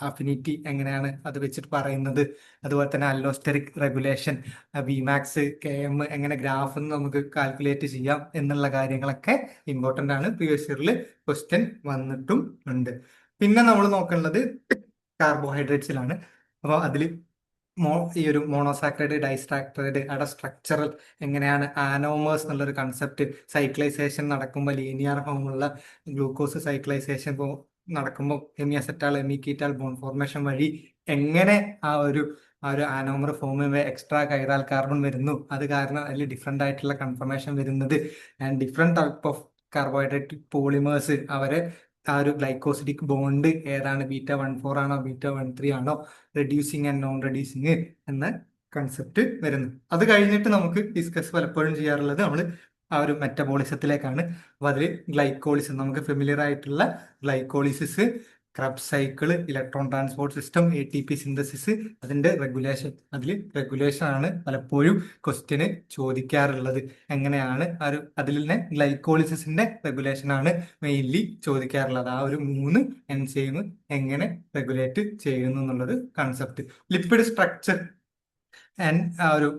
അഫിനിറ്റി എങ്ങനെയാണ് അത് വെച്ചിട്ട് പറയുന്നത്, അതുപോലെ തന്നെ അല്ലോസ്റ്റെറിക് റെഗുലേഷൻ, Vmax, KM എങ്ങനെ ഗ്രാഫ് നമുക്ക് കാൽക്കുലേറ്റ് ചെയ്യാം എന്നുള്ള കാര്യങ്ങളൊക്കെ ഇമ്പോർട്ടന്റ് ആണ്. പ്രീവിയസ് ഇയറിൽ ക്വസ്റ്റ്യൻ വന്നിട്ടും ഉണ്ട്. പിന്നെ നമ്മൾ നോക്കേണ്ടത് കാർബോഹൈഡ്രേറ്റ്സിലാണ്. അപ്പോൾ അതിൽ ഈ ഒരു മോണോസാക്രൈഡ്, ഡൈസാക്രൈഡ്, അവിടെ സ്ട്രക്ചറൽ എങ്ങനെയാണ്, ആനോമേഴ്സ് എന്നുള്ളൊരു കൺസെപ്റ്റ്, സൈക്ലൈസേഷൻ നടക്കുമ്പോൾ ലീനിയർ ഫോമുള്ള ഗ്ലൂക്കോസ് സൈക്ലൈസേഷൻ നടക്കുമ്പോൾ ഹെമിയസെറ്റാൾ, ഹെമിക്കീറ്റാൾ ബോണ്ട് ഫോർമേഷൻ വഴി എങ്ങനെ ആ ഒരു ആനോമർ ഫോമിൽ എക്സ്ട്രാ കൈറാൽ കാർബൺ വരുന്നു, അത് കാരണം അതിൽ ഡിഫറെന്റ് ആയിട്ടുള്ള കൺഫർമേഷൻ വരുന്നത്, and different type of carbohydrate polymers അവരെ ആ ഒരു ഗ്ലൈക്കോസിഡിക് ബോണ്ട് ഏതാണ്, β14 ആണോ β13 ആണോ, റെഡ്യൂസിങ് ആൻഡ് നോൺ റെഡ്യൂസിങ് എന്ന കൺസെപ്റ്റ് വരുന്നു. അത് കഴിഞ്ഞിട്ട് നമുക്ക് ഡിസ്കസ് പലപ്പോഴും ചെയ്യാറുള്ളത് നമ്മൾ ആ ഒരു മെറ്റബോളിസത്തിലേക്കാണ്. അപ്പൊ അതിൽ ഗ്ലൈക്കോളിസിസ്, നമുക്ക് ഫെമിലിയർ ആയിട്ടുള്ള glycolysis, Krebs cycle, electron transport system, ATP synthesis, അതിന്റെ റെഗുലേഷൻ. അതിൽ റെഗുലേഷൻ ആണ് പലപ്പോഴും ക്വസ്റ്റ്യന് ചോദിക്കാറുള്ളത്. എങ്ങനെയാണ് അതിൽ തന്നെ ഗ്ലൈക്കോളിസിന്റെ റെഗുലേഷൻ ആണ് മെയിൻലി ചോദിക്കാറുള്ളത്. ആ ഒരു 3 എൻസൈം എങ്ങനെ റെഗുലേറ്റ് ചെയ്യുന്നു എന്നുള്ളത് കൺസെപ്റ്റ്. ലിപ്പിഡ് സ്ട്രക്ചർ ആൻഡ് ആ ഒരു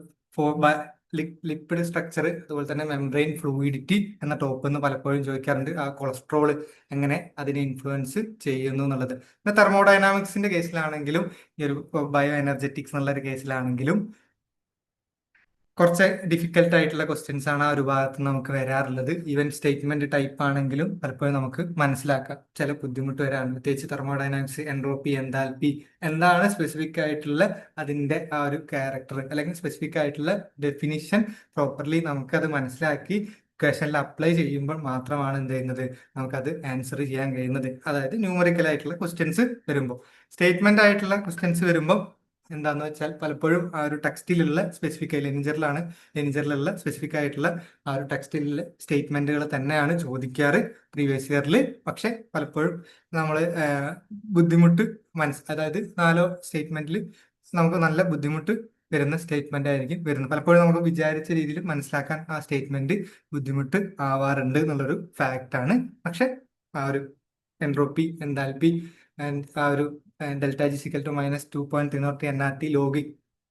ലിപ്പിഡ് സ്ട്രക്ചർ, അതുപോലെ തന്നെ മെംബ്രെയിൻ ഫ്ലൂയിഡിറ്റി എന്ന ടോപ്പ് എന്ന് പലപ്പോഴും ചോദിക്കാറുണ്ട്. ആ കൊളസ്ട്രോൾ എങ്ങനെ അതിനെ ഇൻഫ്ലുവൻസ് ചെയ്യുന്നു എന്നുള്ളത്. പിന്നെ തെർമോഡൈനാമിക്സിന്റെ കേസിലാണെങ്കിലും ഈ ഒരു ബയോ എനർജറ്റിക്സ് എന്നുള്ള ഒരു കേസിലാണെങ്കിലും കുറച്ച് ഡിഫിക്കൽട്ട് ആയിട്ടുള്ള ക്വസ്റ്റ്യൻസ് ആണ് ആ ഒരു ഭാഗത്ത് നമുക്ക് വരാറുള്ളത്. ഈവൻ സ്റ്റേറ്റ്മെന്റ് ടൈപ്പ് ആണെങ്കിലും പലപ്പോഴും നമുക്ക് മനസ്സിലാക്കാം ചില ബുദ്ധിമുട്ട് വരാറുണ്ട്. പ്രത്യേകിച്ച് തെർമോഡൈനാമിക്സ്, എൻട്രോപ്പി, എൻതാൽപ്പി, എന്താണ് സ്പെസിഫിക് ആയിട്ടുള്ള അതിന്റെ ആ ഒരു ക്യാരക്ടർ അല്ലെങ്കിൽ സ്പെസിഫിക് ആയിട്ടുള്ള ഡെഫിനിഷൻ പ്രോപ്പർലി നമുക്കത് മനസ്സിലാക്കി ക്വസ്റ്റനിൽ അപ്ലൈ ചെയ്യുമ്പോൾ മാത്രമാണ് എന്ത് ചെയ്യുന്നത്, നമുക്കത് ആൻസർ ചെയ്യാൻ കഴിയുന്നത്. അതായത് ന്യൂമറിക്കൽ ആയിട്ടുള്ള ക്വസ്റ്റ്യൻസ് വരുമ്പോൾ. സ്റ്റേറ്റ്മെന്റ് ആയിട്ടുള്ള ക്വസ്റ്റ്യൻസ് വരുമ്പോൾ എന്താന്ന് വെച്ചാൽ പലപ്പോഴും ആ ഒരു ടെക്സ്റ്റിലുള്ള സ്പെസിഫിക് ലെനിജറിലുള്ള സ്പെസിഫിക് ആയിട്ടുള്ള ആ ഒരു ടെക്സ്റ്റിലുള്ള സ്റ്റേറ്റ്മെന്റുകൾ തന്നെയാണ് ചോദിക്കാറ് പ്രീവിയസ് ഇയറിൽ. പക്ഷെ പലപ്പോഴും നമ്മൾ ബുദ്ധിമുട്ട് അതായത് 4 സ്റ്റേറ്റ്മെന്റിൽ നമുക്ക് നല്ല ബുദ്ധിമുട്ട് വരുന്ന സ്റ്റേറ്റ്മെന്റ് ആയിരിക്കും വരുന്നത്. പലപ്പോഴും നമുക്ക് വിചാരിച്ച രീതിയിൽ മനസ്സിലാക്കാൻ ആ സ്റ്റേറ്റ്മെന്റ് ബുദ്ധിമുട്ട് ആവാറുണ്ട് എന്നുള്ളൊരു ഫാക്റ്റ് ആണ്. പക്ഷെ ആ ഒരു എൻട്രോപ്പി, എൻതാൽപ്പി ആൻഡ് ആ ഒരു delta G equal to -2.303 nRT log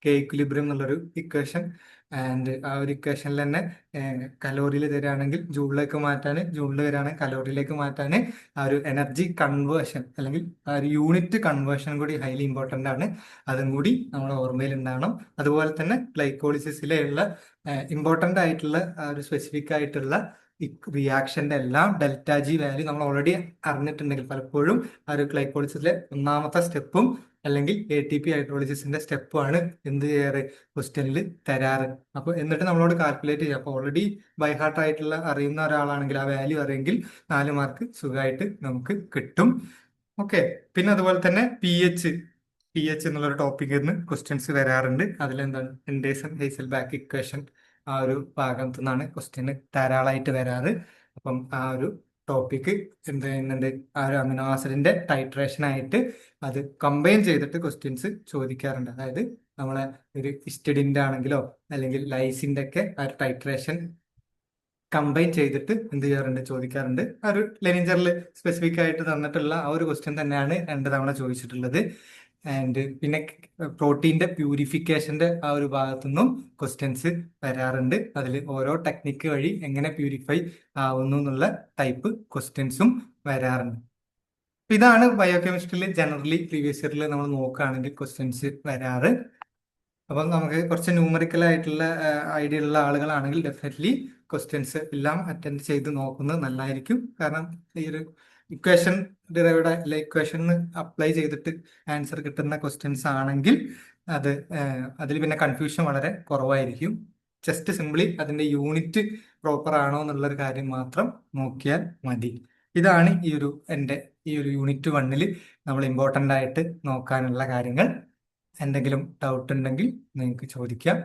K equilibrium എന്നുള്ളൊരു ഇക്വേഷൻ. ആൻഡ് ആ ഒരു ഇക്വേഷനിൽ തന്നെ കലോറിയിൽ തരികയാണെങ്കിൽ ജൂളിലേക്ക് മാറ്റാൻ, ജൂളിൽ വരികയാണെങ്കിൽ കലോറിയിലേക്ക് മാറ്റാൻ ആ ഒരു എനർജി കൺവേർഷൻ അല്ലെങ്കിൽ ആ ഒരു യൂണിറ്റ് കൺവേർഷൻ കൂടി ഹൈലി ഇമ്പോർട്ടൻ്റ് ആണ്. അതും കൂടി നമ്മൾ ഓർമ്മയിൽ ഉണ്ടാവണം. അതുപോലെ തന്നെ ഗ്ലൈക്കോളിസിസിലുള്ള ഇമ്പോർട്ടൻ്റ് ആയിട്ടുള്ള ആ ഒരു സ്പെസിഫിക് ആയിട്ടുള്ള റിയാക്ഷന്റെ എല്ലാം ഡെൽറ്റ ജി വാല്യൂ നമ്മൾ ഓൾറെഡി അറിഞ്ഞിട്ടുണ്ടെങ്കിൽ പലപ്പോഴും ആ ഒരു ഗ്ലൈക്കോളിസിസിലെ ഒന്നാമത്തെ സ്റ്റെപ്പും അല്ലെങ്കിൽ ATP ഹൈഡ്രോളിസിന്റെ സ്റ്റെപ്പുമാണ് എന്ത് ചെയ്യാറ് ക്വസ്റ്റ്യനിൽ തരാറ്. അപ്പോൾ എന്നിട്ട് നമ്മളോട് കാൽക്കുലേറ്റ് ചെയ്യുക. അപ്പോൾ ഓൾറെഡി ബൈ ഹാർട്ട് ആയിട്ടുള്ള അറിയുന്ന ഒരാളാണെങ്കിൽ ആ വാല്യൂ അറിയെങ്കിൽ 4 മാർക്ക് സുഖമായിട്ട് നമുക്ക് കിട്ടും. ഓക്കെ. പിന്നെ അതുപോലെ തന്നെ പി എച്ച് എന്നുള്ളൊരു ടോപ്പിക്കിൽ നിന്ന് ക്വസ്റ്റ്യൻസ് വരാറുണ്ട്. അതിലെന്താണ് എൻഡേഴ്സൺ ഹേസൽബാക്ക് ഇക്വേഷൻ ആ ഒരു ഭാഗത്തു നിന്നാണ് ക്വസ്റ്റ്യന് ധാരാളമായിട്ട് വരാറ്. അപ്പം ആ ഒരു ടോപ്പിക്ക് എന്ത് ചെയ്യുന്നുണ്ട്, ആ ഒരു അമിനോ ആസിഡിന്റെ ടൈട്രേഷൻ ആയിട്ട് അത് കമ്പൈൻ ചെയ്തിട്ട് ക്വസ്റ്റ്യൻസ് ചോദിക്കാറുണ്ട്. അതായത് നമ്മളെ ഒരു ഹിസ്റ്റഡിന്റെ ആണെങ്കിലോ അല്ലെങ്കിൽ ലൈസിന്റെ ഒക്കെ ആ ഒരു ടൈട്രേഷൻ കമ്പൈൻ ചെയ്തിട്ട് എന്ത് ചെയ്യാറുണ്ട്, ചോദിക്കാറുണ്ട്. ആ ഒരു ലെനിഞ്ചറിൽ സ്പെസിഫിക് ആയിട്ട് തന്നിട്ടുള്ള ആ ഒരു ക്വസ്റ്റ്യൻ തന്നെയാണ് 2 തവണ ചോദിച്ചിട്ടുള്ളത്. ആൻഡ് പിന്നെ പ്രോട്ടീന്റെ പ്യൂരിഫിക്കേഷന്റെ ആ ഒരു ഭാഗത്തു നിന്നും ക്വസ്റ്റ്യൻസ് വരാറുണ്ട്. അതിൽ ഓരോ ടെക്നിക്ക് വഴി എങ്ങനെ പ്യൂരിഫൈ ആവുന്നു എന്നുള്ള ടൈപ്പ് ക്വസ്റ്റ്യൻസും വരാറുണ്ട്. അപ്പൊ ഇതാണ് ബയോകെമിസ്ട്രിയിൽ ജനറലി പ്രീവിയസ് ഇയറിൽ നമ്മൾ നോക്കുകയാണെങ്കിൽ ക്വസ്റ്റ്യൻസ് വരാറ്. അപ്പം നമുക്ക് കുറച്ച് ന്യൂമറിക്കൽ ആയിട്ടുള്ള ഐഡിയ ഉള്ള ആളുകളാണെങ്കിൽ ഡെഫിനറ്റ്ലി ക്വസ്റ്റ്യൻസ് എല്ലാം അറ്റൻഡ് ചെയ്ത് നോക്കുന്നത് നല്ലതായിരിക്കും. കാരണം ഈ ഒരു ഇക്വേഷൻ ഡിറൈവ്ഡ് അല്ലെ ഇക്വേഷന് അപ്ലൈ ചെയ്തിട്ട് ആൻസർ കിട്ടുന്ന ക്വസ്റ്റ്യൻസ് ആണെങ്കിൽ അത് അതിൽ പിന്നെ കൺഫ്യൂഷൻ വളരെ കുറവായിരിക്കും. ജസ്റ്റ് സിംപ്ലി അതിന്റെ യൂണിറ്റ് പ്രോപ്പർ ആണോ എന്നുള്ളൊരു കാര്യം മാത്രം നോക്കിയാൽ മതി. ഇതാണ് എൻ്റെ ഈ ഒരു യൂണിറ്റ് 1 നമ്മൾ ഇമ്പോർട്ടൻ്റ് ആയിട്ട് നോക്കാനുള്ള കാര്യങ്ങൾ. എന്തെങ്കിലും ഡൗട്ട് ഉണ്ടെങ്കിൽ നിങ്ങൾക്ക് ചോദിക്കാം.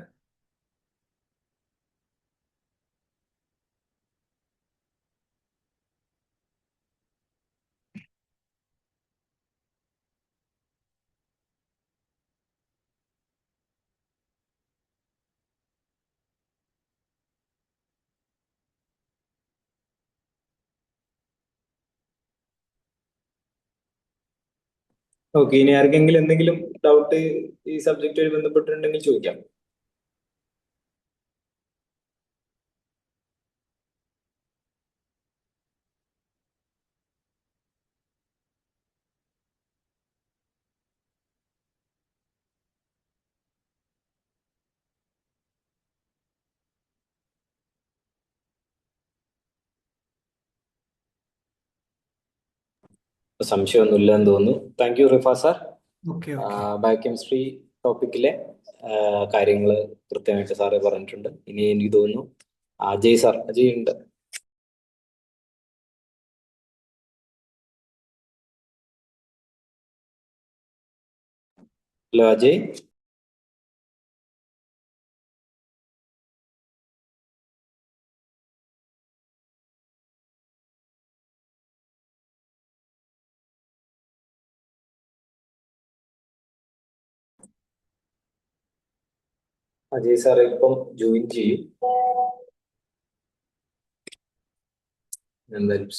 ഓക്കെ, ഇനി ആർക്കെങ്കിലും എന്തെങ്കിലും ഡൗട്ട് ഈ സബ്ജക്റ്റുമായി ബന്ധപ്പെട്ടിട്ടുണ്ടെങ്കിൽ ചോദിക്കാം. സംശയമൊന്നുമില്ല എന്ന് തോന്നുന്നു. Thank you Rifa sir. Okay. Biochemistry ടോപ്പിക്കിലെ കാര്യങ്ങൾ കൃത്യമായിട്ട് സാറ് പറഞ്ഞിട്ടുണ്ട്. ഇനി എനിക്ക് തോന്നുന്നു അജയ് സാർ, അജയ് ഉണ്ട്. ഹലോ അജയ്. അജയ് സാർ ഇപ്പം ജോയിൻ ചെയ്യും. എന്തായാലും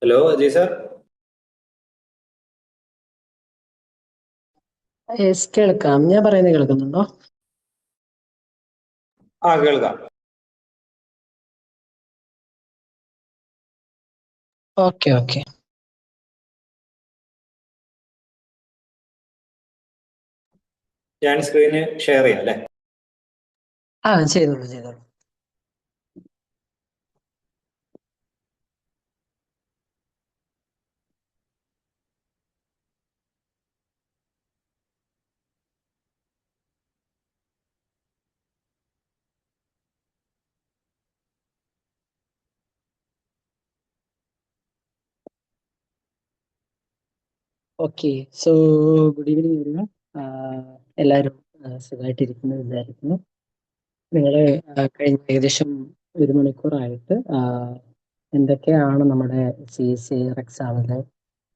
ഹലോ അജയ് സാർ. കേൾക്കാം. ഞാൻ പറയുന്നത് കേൾക്കുന്നുണ്ടോ? കേൾക്കാം. Okay okay. ഞാൻ സ്ക്രീന് ഷെയർ ചെയ്യാം അല്ലേ? ചെയ്തോളൂ ചെയ്തോളൂ. Okay. So good evening everyone. എല്ലാവരും സുഖമായിട്ടിരിക്കുന്നു വിചാരിക്കുന്നു. നിങ്ങൾ കഴിഞ്ഞ ഏകദേശം 1 മണിക്കൂറായിട്ട് എന്തൊക്കെയാണ് നമ്മുടെ CSIR എക്സാമിൽ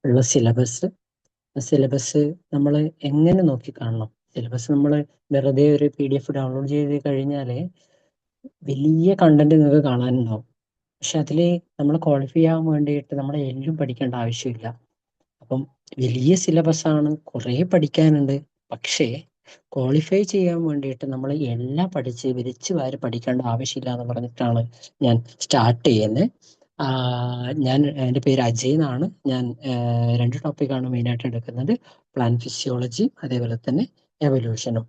ഉള്ള സിലബസ്. സിലബസ് നമ്മൾ എങ്ങനെ നോക്കി കാണണം? സിലബസ് നമ്മൾ വെറുതെ ഒരു PDF ഡൗൺലോഡ് ചെയ്ത് കഴിഞ്ഞാൽ വലിയ കണ്ടന്റ് നിങ്ങൾക്ക് കാണാനുണ്ടാവും. പക്ഷെ അതിൽ നമ്മൾ ക്വാളിഫൈ ചെയ്യാൻ വേണ്ടിയിട്ട് നമ്മൾ എല്ലാം പഠിക്കേണ്ട ആവശ്യമില്ല. അപ്പം വലിയ സിലബസ് ആണ്, കുറേ പഠിക്കാനുണ്ട്. പക്ഷേ ക്വാളിഫൈ ചെയ്യാൻ വേണ്ടിയിട്ട് നമ്മൾ എല്ലാം പഠിച്ച് വിരിച്ച് വാരി പഠിക്കേണ്ട ആവശ്യമില്ല എന്ന് പറഞ്ഞിട്ടാണ് ഞാൻ സ്റ്റാർട്ട് ചെയ്യുന്നത്. എൻ്റെ പേര് അജയ് എന്നാണ്. ഞാൻ 2 ടോപ്പിക്കാണ് മെയിനായിട്ട് എടുക്കുന്നത്, പ്ലാൻ ഫിസിയോളജി അതേപോലെ തന്നെ എവല്യൂഷനും.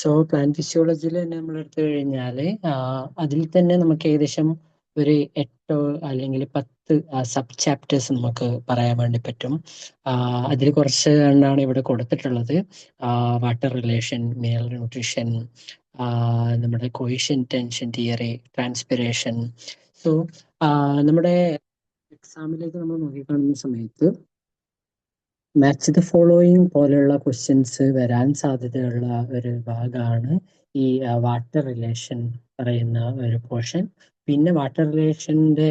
സോ പ്ലാൻ ഫിസിയോളജിയിൽ തന്നെ നമ്മൾ എടുത്തു കഴിഞ്ഞാൽ അതിൽ തന്നെ നമുക്ക് ഏകദേശം ഒരു 8 അല്ലെങ്കിൽ 10 സബ് ചാപ്റ്റേഴ്സ് നമുക്ക് പറയാൻ വേണ്ടി പറ്റും. അതിൽ കുറച്ച് എണ്ണാണ് ഇവിടെ കൊടുത്തിട്ടുള്ളത്. വാട്ടർ റിലേഷൻ, മിനറൽ ന്യൂട്രീഷൻ, നമ്മുടെ കോയിഷൻ ടെൻഷൻ തിയറി, ട്രാൻസ്പിറേഷൻ. സോ നമ്മുടെ എക്സാമിലേക്ക് നമ്മൾ നോക്കിക്കാണുന്ന സമയത്ത് മാച്ച് ദ ഫോളോയിങ് പോലെയുള്ള ക്വസ്റ്റ്യൻസ് വരാൻ സാധ്യതയുള്ള ഒരു ഭാഗമാണ് ഈ വാട്ടർ റിലേഷൻ പറയുന്ന ഒരു പോർഷൻ. പിന്നെ വാട്ടർ റിലേഷൻ്റെ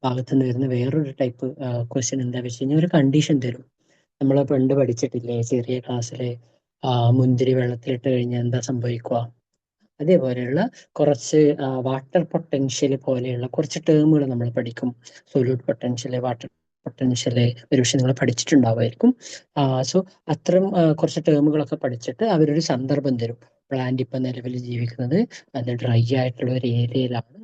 ഭാഗത്ത് നിന്ന് വരുന്ന വേറൊരു ടൈപ്പ് ക്വസ്റ്റ്യൻ എന്താ വെച്ച് കഴിഞ്ഞാൽ ഒരു കണ്ടീഷൻ തരും. നമ്മൾ പണ്ട് പഠിച്ചിട്ടില്ലേ ചെറിയ ക്ലാസ്സിൽ മുന്തിരി വെള്ളത്തിലിട്ട് കഴിഞ്ഞാൽ എന്താ സംഭവിക്കുക? അതേപോലെയുള്ള കുറച്ച് വാട്ടർ പൊട്ടൻഷ്യൽ പോലെയുള്ള കുറച്ച് ടേമുകൾ നമ്മൾ പഠിക്കും. സൊല്യൂട്ട് പൊട്ടൻഷ്യൽ, വാട്ടർ പൊട്ടൻഷ്യൽ ഒരുപക്ഷെ നിങ്ങൾ പഠിച്ചിട്ടുണ്ടാവുമായിരിക്കും. സോ അത്തരം കുറച്ച് ടേമുകളൊക്കെ പഠിച്ചിട്ട് അവരൊരു സന്ദർഭം തരും. പ്ലാന്റ് ഇപ്പം നിലവിൽ ജീവിക്കുന്നത് അത് ഡ്രൈ ആയിട്ടുള്ള ഒരു ഏരിയയിലാണ്.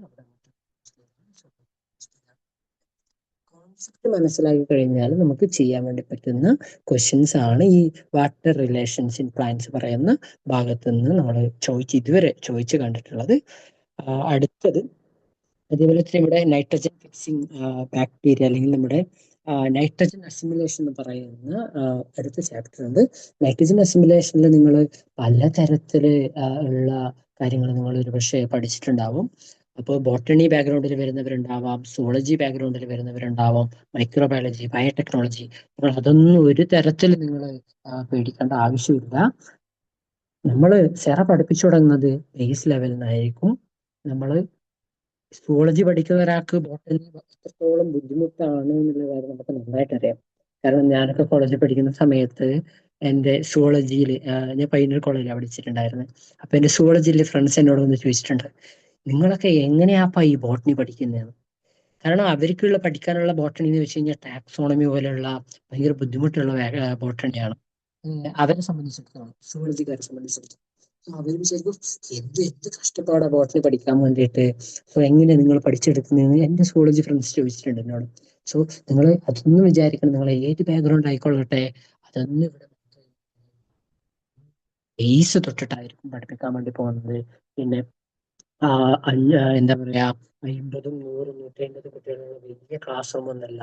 കോൺസെപ്റ്റ് മനസ്സിലാക്കി കഴിഞ്ഞാൽ നമുക്ക് ചെയ്യാൻ വേണ്ടി പറ്റുന്ന ക്വസ്റ്റ്യൻസ് ആണ് ഈ വാട്ടർ റിലേഷൻസ് ഇൻ പ്ലാന്റ്സ് പറയുന്ന ഭാഗത്ത് നിന്ന് നമ്മൾ ഇതുവരെ ചോദിച്ചു കണ്ടിട്ടുള്ളത്. അടുത്തത് അതേപോലെ തന്നെ ഇവിടെ നൈട്രജൻ ഫിക്സിംഗ് ബാക്ടീരിയ അല്ലെങ്കിൽ നമ്മുടെ നൈട്രജൻ അസിമിലേഷൻ എന്ന് പറയുന്ന അടുത്ത ചാപ്റ്റർ ഉണ്ട്. നൈട്രജൻ അസിമിലേഷനിൽ നിങ്ങൾ പലതരത്തിൽ ഉള്ള കാര്യങ്ങൾ നിങ്ങൾ ഒരുപക്ഷെ പഠിച്ചിട്ടുണ്ടാവും. അപ്പോൾ ബോട്ടണി ബാക്ക്ഗ്രൗണ്ടിൽ വരുന്നവരുണ്ടാവാം, സുവോളജി ബാക്ക്ഗ്രൗണ്ടിൽ വരുന്നവരുണ്ടാവാം, മൈക്രോബയോളജി, ബയോടെക്നോളജി. അപ്പോൾ അതൊന്നും ഒരു തരത്തിൽ നിങ്ങൾ പേടിക്കേണ്ട ആവശ്യമില്ല. നമ്മൾ സെറ പഠിപ്പിച്ചു തുടങ്ങുന്നത് ബേസ് ലെവലിൽ നിന്നായിരിക്കും. നമ്മൾ സുവോളജി പഠിക്കുന്ന ഒരാൾക്ക് ബോട്ടണി എത്രത്തോളം ബുദ്ധിമുട്ടാണ് എന്നുള്ള കാര്യം നമുക്ക് നന്നായിട്ട് അറിയാം. കാരണം ഞാനൊക്കെ കോളേജിൽ പഠിക്കുന്ന സമയത്ത് എൻ്റെ സുവോളജിയിൽ ഞാൻ പയ്യന്നൂർ കോളേജിലാണ് പഠിച്ചിട്ടുണ്ടായിരുന്നത്. അപ്പോൾ എൻ്റെ സുവോളജിയിൽ ഫ്രണ്ട്സ് എന്നോട് വന്ന് ചോദിച്ചിട്ടുണ്ട്, നിങ്ങളൊക്കെ എങ്ങനെയാപ്പാ ഈ ബോട്ടണി പഠിക്കുന്നതെന്ന്. കാരണം അവർക്കുള്ള പഠിക്കാനുള്ള ബോട്ടണി എന്ന് വെച്ച് കഴിഞ്ഞാൽ ടാക്സോണമി പോലെയുള്ള ഭയങ്കര ബുദ്ധിമുട്ടുള്ള ബോട്ടണിയാണ് അവരെ സംബന്ധിച്ചിടത്തോളം, സുവോളജിക്കാരെ സംബന്ധിച്ചിടത്തോളം. അവർ വിചാരിക്കും എന്ത് കഷ്ടപ്പാടാ ബോട്ടണി പഠിക്കാൻ വേണ്ടിയിട്ട്. സോ എങ്ങനെയാണ് നിങ്ങൾ പഠിച്ചെടുക്കുന്നതെന്ന് എൻ്റെ സുവോളജി ഫ്രണ്ട്സ് ചോദിച്ചിട്ടുണ്ട് എന്നോട്. സോ നിങ്ങൾ അതൊന്നും വിചാരിക്കണം, നിങ്ങൾ ഏത് ബാക്ക്ഗ്രൗണ്ട് ആയിക്കൊള്ളട്ടെ, അതൊന്നും ഇവിടെ ബേസ് തൊട്ടിട്ടായിരിക്കും പഠിപ്പിക്കാൻ വേണ്ടി പോകുന്നത്. പിന്നെ എന്താ പറയാ 50, 100, 150 കുട്ടികളുള്ള വലിയ ക്ലാസ് റൂം ഒന്നല്ല.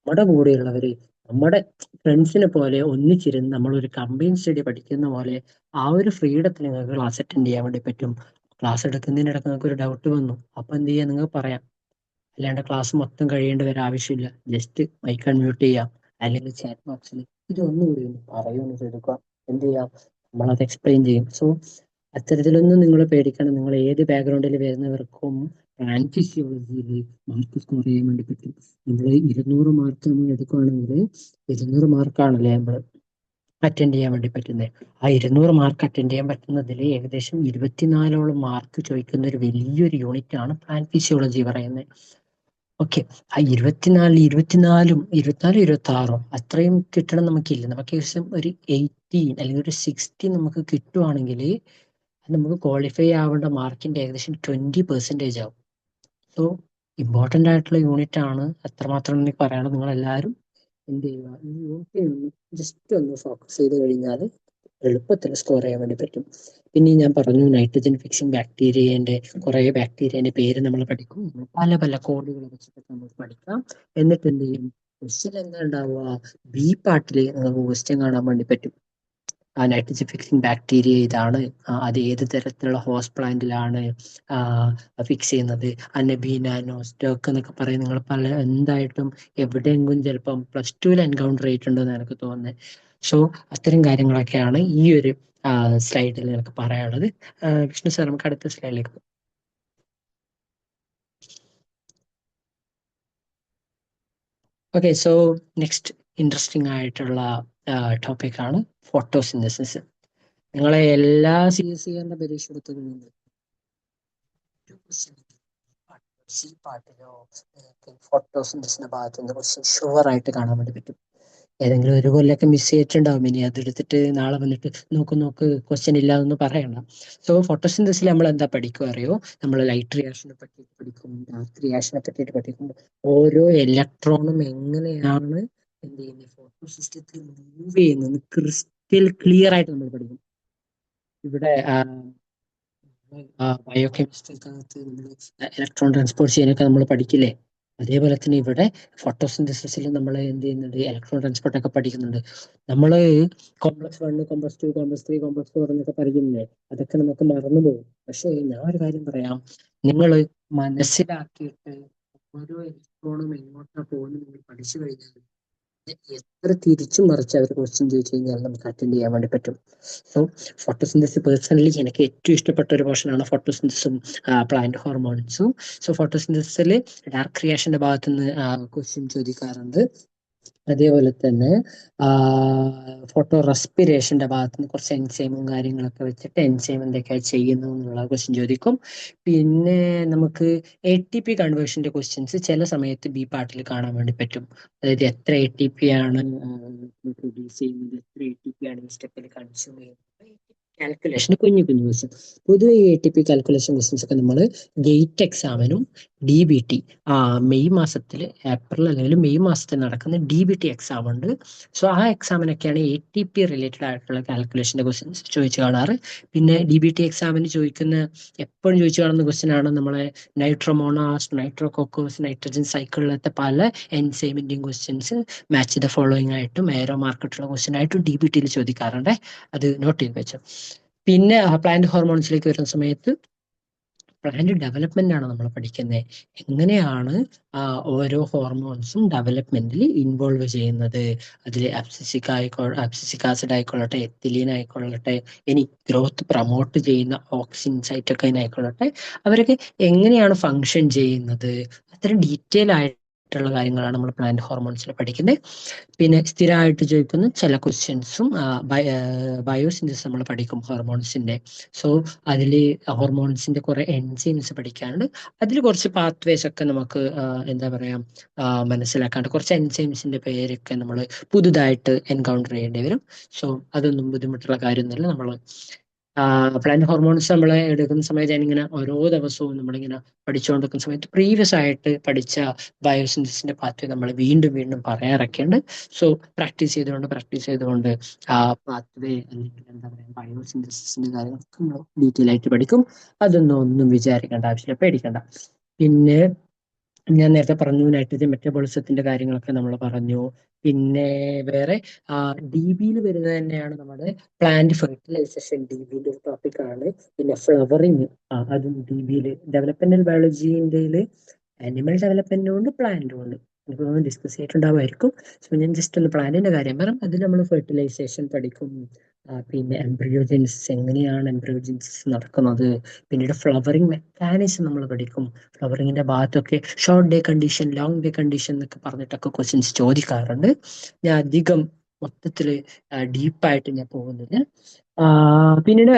നമ്മുടെ കൂടെയുള്ളവര് നമ്മുടെ ഫ്രണ്ട്സിനെ പോലെ ഒന്നിച്ചിരുന്ന് നമ്മളൊരു കമ്പൈൻ സ്റ്റഡി പഠിക്കുന്ന പോലെ ആ ഒരു ഫ്രീഡത്തിൽ നിങ്ങൾക്ക് ക്ലാസ് അറ്റൻഡ് ചെയ്യാൻ വേണ്ടി പറ്റും. ക്ലാസ് എടുക്കുന്നതിനിടയ്ക്ക് നിങ്ങൾക്ക് ഒരു ഡൗട്ട് വന്നു, അപ്പൊ എന്ത് ചെയ്യാം, നിങ്ങൾക്ക് പറയാം. അല്ലാണ്ട് ക്ലാസ് മൊത്തം കഴിയേണ്ട ഒരു ആവശ്യമില്ല. ജസ്റ്റ് മൈക്ക് അൺമ്യൂട്ട് ചെയ്യാം, അല്ലെങ്കിൽ ചാറ്റ് ബോക്സിൽ ഇതൊന്നുകൂടി ഒന്ന് പറയുമെന്ന് ചോദിക്കുക. എന്ത് ചെയ്യാം, നമ്മളത് എക്സ്പ്ലെയിൻ ചെയ്യും. സോ അത്തരത്തിലൊന്നും നിങ്ങൾ പേടിക്കണം. നിങ്ങൾ ഏത് ബാക്ക്ഗ്രൗണ്ടിൽ വരുന്നവർക്കും പ്ലാൻ ഫിസിയോളജിയിൽ മാർക്ക് സ്കോർ ചെയ്യാൻ വേണ്ടി പറ്റും. നിങ്ങൾ 200 മാർക്ക് നമ്മൾ എടുക്കുകയാണെങ്കിൽ 200 മാർക്കാണല്ലേ നമ്മൾ അറ്റൻഡ് ചെയ്യാൻ വേണ്ടി പറ്റുന്നത്. ആ 200 മാർക്ക് അറ്റൻഡ് ചെയ്യാൻ പറ്റുന്നതിൽ ഏകദേശം 24ഓളം മാർക്ക് ചോദിക്കുന്ന ഒരു വലിയൊരു യൂണിറ്റ് ആണ് പ്ലാൻ ഫിസിയോളജി പറയുന്നത്. ഓക്കെ, ആ 24 26 അത്രയും കിട്ടണം നമുക്കില്ല. നമുക്ക് ഏകദേശം ഒരു 18 അല്ലെങ്കിൽ ഒരു 60 നമുക്ക് കിട്ടുവാണെങ്കിൽ നമുക്ക് ക്വാളിഫൈ ആവേണ്ട മാർക്കിന്റെ ഏകദേശം 20% ആവും. സോ ഇമ്പോർട്ടൻ്റ് ആയിട്ടുള്ള യൂണിറ്റ് ആണ്. അത്രമാത്രം എനിക്ക് പറയാനുള്ളത്. നിങ്ങൾ എല്ലാവരും എന്ത് ചെയ്യുക, ഈ യൂണിറ്റ് ജസ്റ്റ് ഒന്ന് ഫോക്കസ് ചെയ്ത് കഴിഞ്ഞാൽ എളുപ്പത്തിൽ സ്കോർ ചെയ്യാൻ വേണ്ടി പറ്റും. പിന്നെ ഞാൻ പറഞ്ഞു നൈട്രജൻ ഫിക്സിംഗ് ബാക്ടീരിയന്റെ കുറെ ബാക്ടീരിയന്റെ പേര് നമ്മൾ പഠിക്കും. പല കോഡുകൾ വെച്ചിട്ട് നമ്മൾ പഠിക്കാം. എന്നിട്ട് എന്ത് ചെയ്യും, ക്വസ്റ്റ്യൻ എന്താ ഉണ്ടാവുക, ബി പാർട്ടിൽ നമുക്ക് ക്വസ്റ്റ്യൻ കാണാൻ വേണ്ടി പറ്റും. നൈട്രജൻ ഫിക്സിംഗ് ബാക്ടീരിയ ഇതാണ്, അത് ഏത് തരത്തിലുള്ള ഹോസ്റ്റ് പ്ലാന്റിലാണ് ഫിക്സ് ചെയ്യുന്നത്, അനബി, നാനോ, സ്റ്റോക്ക് എന്നൊക്കെ പറയും. നിങ്ങൾ എന്തായിട്ടും എവിടെയെങ്കിലും ചിലപ്പം +2 എൻകൗണ്ടർ ചെയ്തിട്ടുണ്ടെന്ന് എനിക്ക് തോന്നുന്നത്. സോ അത്തരം കാര്യങ്ങളൊക്കെയാണ് ഈ ഒരു സ്ലൈഡിൽ എനിക്ക് പറയാനുള്ളത്. വിഷ്ണു സാർ, നമുക്ക് അടുത്ത സ്ലൈഡിലേക്ക് ഓക്കെ, സോ നെക്സ്റ്റ് ഇൻട്രസ്റ്റിംഗ് ആയിട്ടുള്ള ടോപ്പിക്കാണ് ഫോട്ടോസിന്തസിസ്. നിങ്ങളെ എല്ലാ CSE പരീക്ഷ എടുത്തതുകൊണ്ട് സി പാർട്ടിലോ ഫോട്ടോസിന്തസിന്റെ ഭാഗത്ത് നിന്ന് ക്വസ്റ്റ്യൻ ഷുവർ ആയിട്ട് കാണാൻ വേണ്ടി പറ്റും. ഏതെങ്കിലും ഒരു കൊല്ലൊക്കെ മിസ് ചെയ്തിട്ടുണ്ടാവും. ഇനി അതെടുത്തിട്ട് നാളെ വന്നിട്ട് നോക്ക് ക്വസ്റ്റ്യൻ ഇല്ല എന്ന് പറയണ്ട. സോ ഫോട്ടോസിന്തസിൽ നമ്മൾ എന്താ പഠിക്കുക അറിയോ? നമ്മൾ ലൈറ്റ് റിയാക്ഷനെ പറ്റിയിട്ട് പഠിക്കും, ഡാർക്ക് റിയാക്ഷനെ പറ്റിയിട്ട് പഠിക്കും. ഓരോ ഇലക്ട്രോണും എങ്ങനെയാണ് എന്ത് ചെയ്യുന്നത്, ഫോട്ടോ സിസ്റ്റത്തിൽ മൂവ് ചെയ്യുന്നത് ക്രിസ്റ്റൽ ക്ലിയർ ആയിട്ട് നമ്മൾ പഠിക്കും. ഇവിടെ ബയോ കെമിസ്ട്രിക്കകത്ത് നമ്മൾ ഇലക്ട്രോൺ ട്രാൻസ്പോർട്ട് ചെയ്യാനൊക്കെ നമ്മൾ പഠിക്കില്ലേ? അതേപോലെ തന്നെ ഇവിടെ ഫോട്ടോസിന്തസിസിൽ നമ്മൾ എന്ത് ചെയ്യുന്നുണ്ട്, ഇലക്ട്രോൺ ട്രാൻസ്പോർട്ട് ഒക്കെ പഠിക്കുന്നുണ്ട്. നമ്മള് കോംപ്ലക്സ് 1, കോംപ്ലക്സ് 2, കോംപ്ലക്സ് 3, കോംപ്ലക്സ് 4 എന്നൊക്കെ പഠിക്കുന്നില്ലേ? അതൊക്കെ നമുക്ക് മറന്നു പോകും. പക്ഷെ ഞാൻ ഒരു കാര്യം പറയാം, നിങ്ങൾ മനസ്സിലാക്കിയിട്ട് ഓരോ ഇലക്ട്രോണും എങ്ങോട്ടാ പോകുന്നത് നിങ്ങൾ പഠിച്ചു കഴിഞ്ഞാൽ എത്ര തിരിച്ചും മറിച്ച് അവർ ക്വസ്റ്റ്യൻ ചോദിച്ചു കഴിഞ്ഞാൽ നമുക്ക് അറ്റൻഡ് ചെയ്യാൻ വേണ്ടി പറ്റും. സോ ഫോട്ടോസിന്തസിസ് പേഴ്സണലി എനിക്ക് ഏറ്റവും ഇഷ്ടപ്പെട്ട ഒരു പോർഷനാണ് ഫോട്ടോസിന്തസിസും പ്ലാന്റ് ഹോർമോൺസും. സോ ഫോട്ടോസിന്തസിസിൽ ഡാർക്ക് റിയാക്ഷന്റെ ഭാഗത്തുനിന്ന് ക്വസ്റ്റ്യൻ ചോദിക്കാറുണ്ട്. അതേപോലെ തന്നെ ഫോട്ടോ റെസ്പിറേഷന്റെ ഭാഗത്ത് നിന്ന് കുറച്ച് എൻസൈമും കാര്യങ്ങളൊക്കെ വെച്ചിട്ട് എൻസൈം എന്തൊക്കെയാണ് ചെയ്യുന്നു എന്നുള്ള ക്വസ്റ്റ്യൻ ചോദിക്കും. പിന്നെ നമുക്ക് ATP കൺവേർഷന്റെ ക്വസ്റ്റ്യൻസ് ചില സമയത്ത് ബി പാർട്ടിൽ കാണാൻ വേണ്ടി പറ്റും. അതായത് എത്ര ATP ആണ് പ്രൊഡ്യൂസ് ചെയ്യുന്നത്, എത്ര ATP ആണ് ഈ സ്റ്റെപ്പിൽ കൺസ്യൂം ചെയ്യുന്നത്, കാൽക്കുലേഷൻ കുഞ്ഞു ക്വസ്റ്റ്യൻ. പൊതുവെ ഈ ATP കാൽക്കുലേഷൻ ക്വസ്റ്റ്യൻസ് ഒക്കെ നമ്മൾ ഗേറ്റ് എക്സാമിനും DBT മെയ് മാസത്തിൽ, ഏപ്രിൽ അല്ലെങ്കിൽ മെയ് മാസത്തിൽ നടക്കുന്ന DBT എക്സാം ഉണ്ട്. സോ ആ എക്സാമിനൊക്കെയാണ് ATP റിലേറ്റഡ് ആയിട്ടുള്ള കാൽക്കുലേഷന്റെ ക്വസ്റ്റ്യൻസ് ചോദിച്ചു കാണാറ്. പിന്നെ DBT എക്സാമിന് എപ്പോഴും ചോദിച്ചു കാണുന്ന ക്വസ്റ്റ്യൻ ആണ് നമ്മളെ നൈട്രോമോണാസ്, നൈട്രോകോക്കോസ്, നൈട്രജൻ സൈക്കിളിലത്തെ പല എൻസൈമിന്റെയും ക്വസ്റ്റ്യൻസ് മാച്ച് ദ ഫോളോയിങ് ആയിട്ടും ഏറോ മാർക്കറ്റുള്ള ക്വസ്റ്റ്യൻ ആയിട്ടും DBTയിൽ ചോദിക്കാറുണ്ട്. അത് നോട്ട് ചെയ്ത് വെച്ചു. പിന്നെ പ്ലാന്റ് ഹോർമോൺസിലേക്ക് വരുന്ന സമയത്ത് പ്ലാന്റ് ഡെവലപ്മെന്റ് ആണ് നമ്മൾ പഠിക്കുന്നത്. എങ്ങനെയാണ് ഓരോ ഹോർമോൺസും ഡെവലപ്മെന്റിൽ ഇൻവോൾവ് ചെയ്യുന്നത്. അതിൽ അബ്സിസിക് ആസിഡ് ആയിക്കൊള്ളട്ടെ, എത്തിലീൻ ആയിക്കൊള്ളട്ടെ, ഇനി ഗ്രോത്ത് പ്രൊമോട്ട് ചെയ്യുന്ന ഓക്സിൻ സൈറ്റോകൈൻ ആയിക്കൊള്ളട്ടെ, അവരൊക്കെ എങ്ങനെയാണ് ഫങ്ഷൻ ചെയ്യുന്നത്. അത്തരം ഡീറ്റെയിൽ ആയിട്ടുള്ള കാര്യങ്ങളാണ് നമ്മൾ പ്ലാന്റ് ഹോർമോൺസിൽ പഠിക്കുന്നത്. പിന്നെ സ്ഥിരമായിട്ട് ചോദിക്കുന്ന ചില ക്വസ്റ്റ്യൻസും ബയോസിന്തസിസ് നമ്മൾ പഠിക്കും ഹോർമോൺസിന്റെ. സോ അതിൽ ഹോർമോൺസിന്റെ കുറെ എൻസൈംസ് പഠിക്കാനുണ്ട്. അതിൽ കുറച്ച് പാത്വേസ് ഒക്കെ നമുക്ക് എന്താ പറയാ മനസ്സിലാക്കാണ്ട് കുറച്ച് എൻസൈംസിന്റെ പേരൊക്കെ നമ്മൾ പുതുതായിട്ട് എൻകൗണ്ടർ ചെയ്യേണ്ടി വരും. സോ അതൊന്നും ബുദ്ധിമുട്ടുള്ള കാര്യമൊന്നുമില്ല. നമ്മൾ പ്ലാന്റ് ഹോർമോൺസ് നമ്മൾ എടുക്കുന്ന സമയത്ത് ഞാനിങ്ങനെ ഓരോ ദിവസവും നമ്മളിങ്ങനെ പഠിച്ചുകൊണ്ടിരിക്കുന്ന സമയത്ത് പ്രീവിയസ് ആയിട്ട് പഠിച്ച ബയോസിന്തസിന്റെ പാത്വേ നമ്മൾ വീണ്ടും വീണ്ടും പറയാറൊക്കെയുണ്ട്. സോ പ്രാക്ടീസ് ചെയ്തുകൊണ്ട് ആ പാത്വേ അല്ലെങ്കിൽ എന്താ പറയുക ബയോസിന്തസിന്റെ കാര്യങ്ങളൊക്കെ നമ്മൾ ഡീറ്റെയിൽ ആയിട്ട് പഠിക്കും. ഒന്നും വിചാരിക്കേണ്ട ആവശ്യമില്ല, പേടിക്കണ്ട. പിന്നെ ഞാൻ നേരത്തെ പറഞ്ഞു നൈട്രജൻ മെറ്റബോളിസത്തിന്റെ കാര്യങ്ങളൊക്കെ നമ്മൾ പറഞ്ഞു. പിന്നെ വേറെ DBയിൽ വരുന്നത് തന്നെയാണ് നമ്മുടെ പ്ലാന്റ് ഫെർട്ടിലൈസേഷൻ, DBയിൽ ഒരു ടോപ്പിക് ആണ്. പിന്നെ ഫ്ലവറിങ്, അതും DBയിൽ ഡെവലപ്മെന്റൽ ബയോളജിന്റെ ആനിമൽ ഡെവലപ്മെന്റും ഉണ്ട്, പ്ലാന്റും ഉണ്ട്. നമുക്ക് ഡിസ്കസ് ചെയ്തിട്ടുണ്ടാവുമായിരിക്കും. സോ ഞാൻ ജസ്റ്റ് ഒന്ന് പ്ലാന്റിന്റെ കാര്യം പറയാം. അതിൽ നമ്മൾ ഫെർട്ടിലൈസേഷൻ പഠിക്കും. പിന്നെ എംബ്രിയോജെനിസിസ്, എങ്ങനെയാണ് എംബ്രിയോജെനിസിസ് നടക്കുന്നത്. പിന്നീട് ഫ്ലവറിങ് മെക്കാനിസം നമ്മൾ പഠിക്കും. ഫ്ലവറിങ്ങിന്റെ ഭാഗത്തൊക്കെ short day condition, long day condition എന്നൊക്കെ പറഞ്ഞിട്ടൊക്കെ ക്വസ്റ്റ്യൻസ് ചോദിക്കാറുണ്ട്. ഞാൻ അധികം മൊത്തത്തില് ഡീപ്പായിട്ട് ഞാൻ പോകുന്നില്ല. പിന്നീട്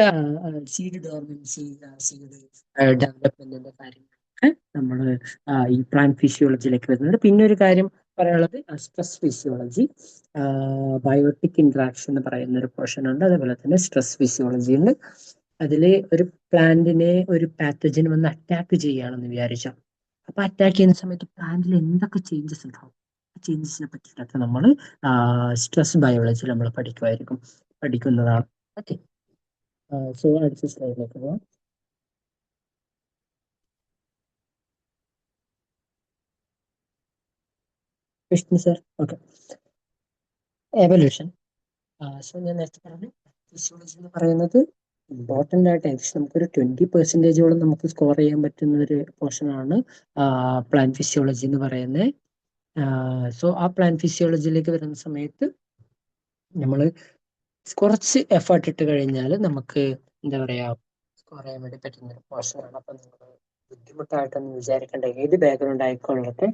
സീഡ് ഡോർമൻസി, സീഡ് ഡെവലപ്മെന്റിന്റെ കാര്യങ്ങളൊക്കെ നമ്മൾ ഈ പ്ലാന്റ് ഫിസിയോളജിയിലേക്ക് വരുന്നുണ്ട്. പിന്നെ ഒരു കാര്യം പറയാനുള്ളത് സ്ട്രെസ് ഫിസിയോളജി, ബയോട്ടിക് ഇന്ററാക്ഷൻ എന്ന് പറയുന്ന ഒരു പോർഷൻ ഉണ്ട്. അതേപോലെ തന്നെ സ്ട്രെസ് ഫിസിയോളജി ഉണ്ട്. അതില് ഒരു പ്ലാന്റിനെ ഒരു പാത്തജൻ വന്ന് അറ്റാക്ക് ചെയ്യുകയാണെന്ന് വിചാരിച്ചാൽ, അപ്പൊ അറ്റാക്ക് ചെയ്യുന്ന സമയത്ത് പ്ലാന്റിൽ എന്തൊക്കെ ചേഞ്ചസ് ഉണ്ടാവും, ആ ചേഞ്ചസിനെ പറ്റിയിട്ടൊക്കെ നമ്മൾ സ്ട്രെസ് ബയോളജി നമ്മൾ പഠിക്കുന്നതാണ്. ഓക്കെ, സോ അടുത്ത സ്ലൈഡിലേക്ക് പോവാം. Vishnu sir, okay. Evolution. So ഞാൻ നേരത്തെ പറഞ്ഞു ഫിസിയോളജി എന്ന് പറയുന്നത് ഇമ്പോർട്ടൻ്റ് ആയിട്ട് ഏകദേശം നമുക്കൊരു 20% നമുക്ക് സ്കോർ ചെയ്യാൻ പറ്റുന്ന ഒരു പോർഷനാണ് പ്ലാന്റ് ഫിസിയോളജി എന്ന് പറയുന്നത്. സോ ആ പ്ലാന്റ് ഫിസിയോളജിയിലേക്ക് വരുന്ന സമയത്ത് നമ്മൾ കുറച്ച് എഫേർട്ട് ഇട്ട് കഴിഞ്ഞാൽ നമുക്ക് എന്താ പറയാ സ്കോർ ചെയ്യാൻ വേണ്ടി പറ്റുന്ന ഒരു പോർഷനാണ്. അപ്പൊ നിങ്ങൾ ബുദ്ധിമുട്ടായിട്ടൊന്നും വിചാരിക്കേണ്ട, ഏത് ബാക്ക്ഗ്രൗണ്ട് ആയിക്കൊള്ളട്ടെ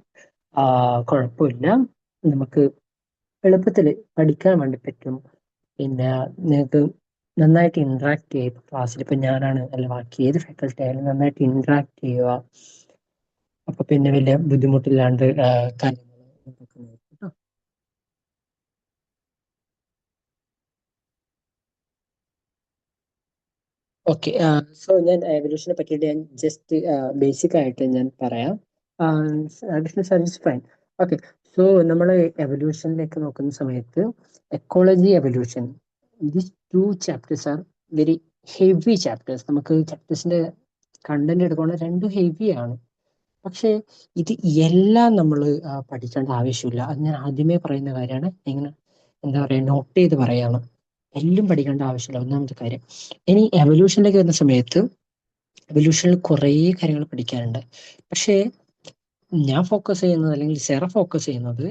കുഴപ്പമില്ല. നമുക്ക് എളുപ്പത്തിൽ പഠിക്കാൻ വേണ്ടി പറ്റും. പിന്നെ നിങ്ങൾക്ക് നന്നായിട്ട് ഇന്ററാക്ട് ചെയ്യുക. ഇപ്പൊ ക്ലാസ്സിൽ ഇപ്പൊ ഞാനാണ് അല്ല ബാക്കി ഏത് ഫാക്കൽറ്റി ആയാലും നന്നായിട്ട് ഇന്ററാക്ട് ചെയ്യുക. അപ്പൊ പിന്നെ വലിയ ബുദ്ധിമുട്ടില്ലാണ്ട് കാര്യങ്ങൾ നടക്കുന്നത് കേട്ടോ. ഓക്കെ, സോ ഞാൻ എവല്യൂഷനെ പറ്റിയിട്ട് ഞാൻ ജസ്റ്റ് ബേസിക് ആയിട്ട് ഞാൻ പറയാം. Additional service fine. Okay, so നമ്മൾ എവല്യൂഷനിലേക്ക് നോക്കുന്ന സമയത്ത് ecology, evolution, these 2 chapters are very heavy chapters. നമുക്ക് ചാപ്റ്റേഴ്സിന്റെ കണ്ടന്റ് എടുക്കുകയാണെങ്കിൽ രണ്ടും ഹെവിയാണ്. പക്ഷേ ഇത് എല്ലാം നമ്മൾ പഠിക്കേണ്ട ആവശ്യമില്ല. അത് ഞാൻ ആദ്യമേ പറയുന്ന കാര്യമാണ്. ഇങ്ങനെ എന്താ പറയുക, നോട്ട് ചെയ്ത് പറയാണ്. എല്ലാം പഠിക്കേണ്ട ആവശ്യമില്ല, ഒന്നാമത്തെ കാര്യം. ഇനി എവല്യൂഷനിലേക്ക് വരുന്ന സമയത്ത് എവല്യൂഷനിൽ കുറേ കാര്യങ്ങൾ പഠിക്കാനുണ്ട്. പക്ഷേ ഞാൻ ഫോക്കസ് ചെയ്യുന്നത്, അല്ലെങ്കിൽ സെറ ഫോക്കസ് ചെയ്യുന്നത്,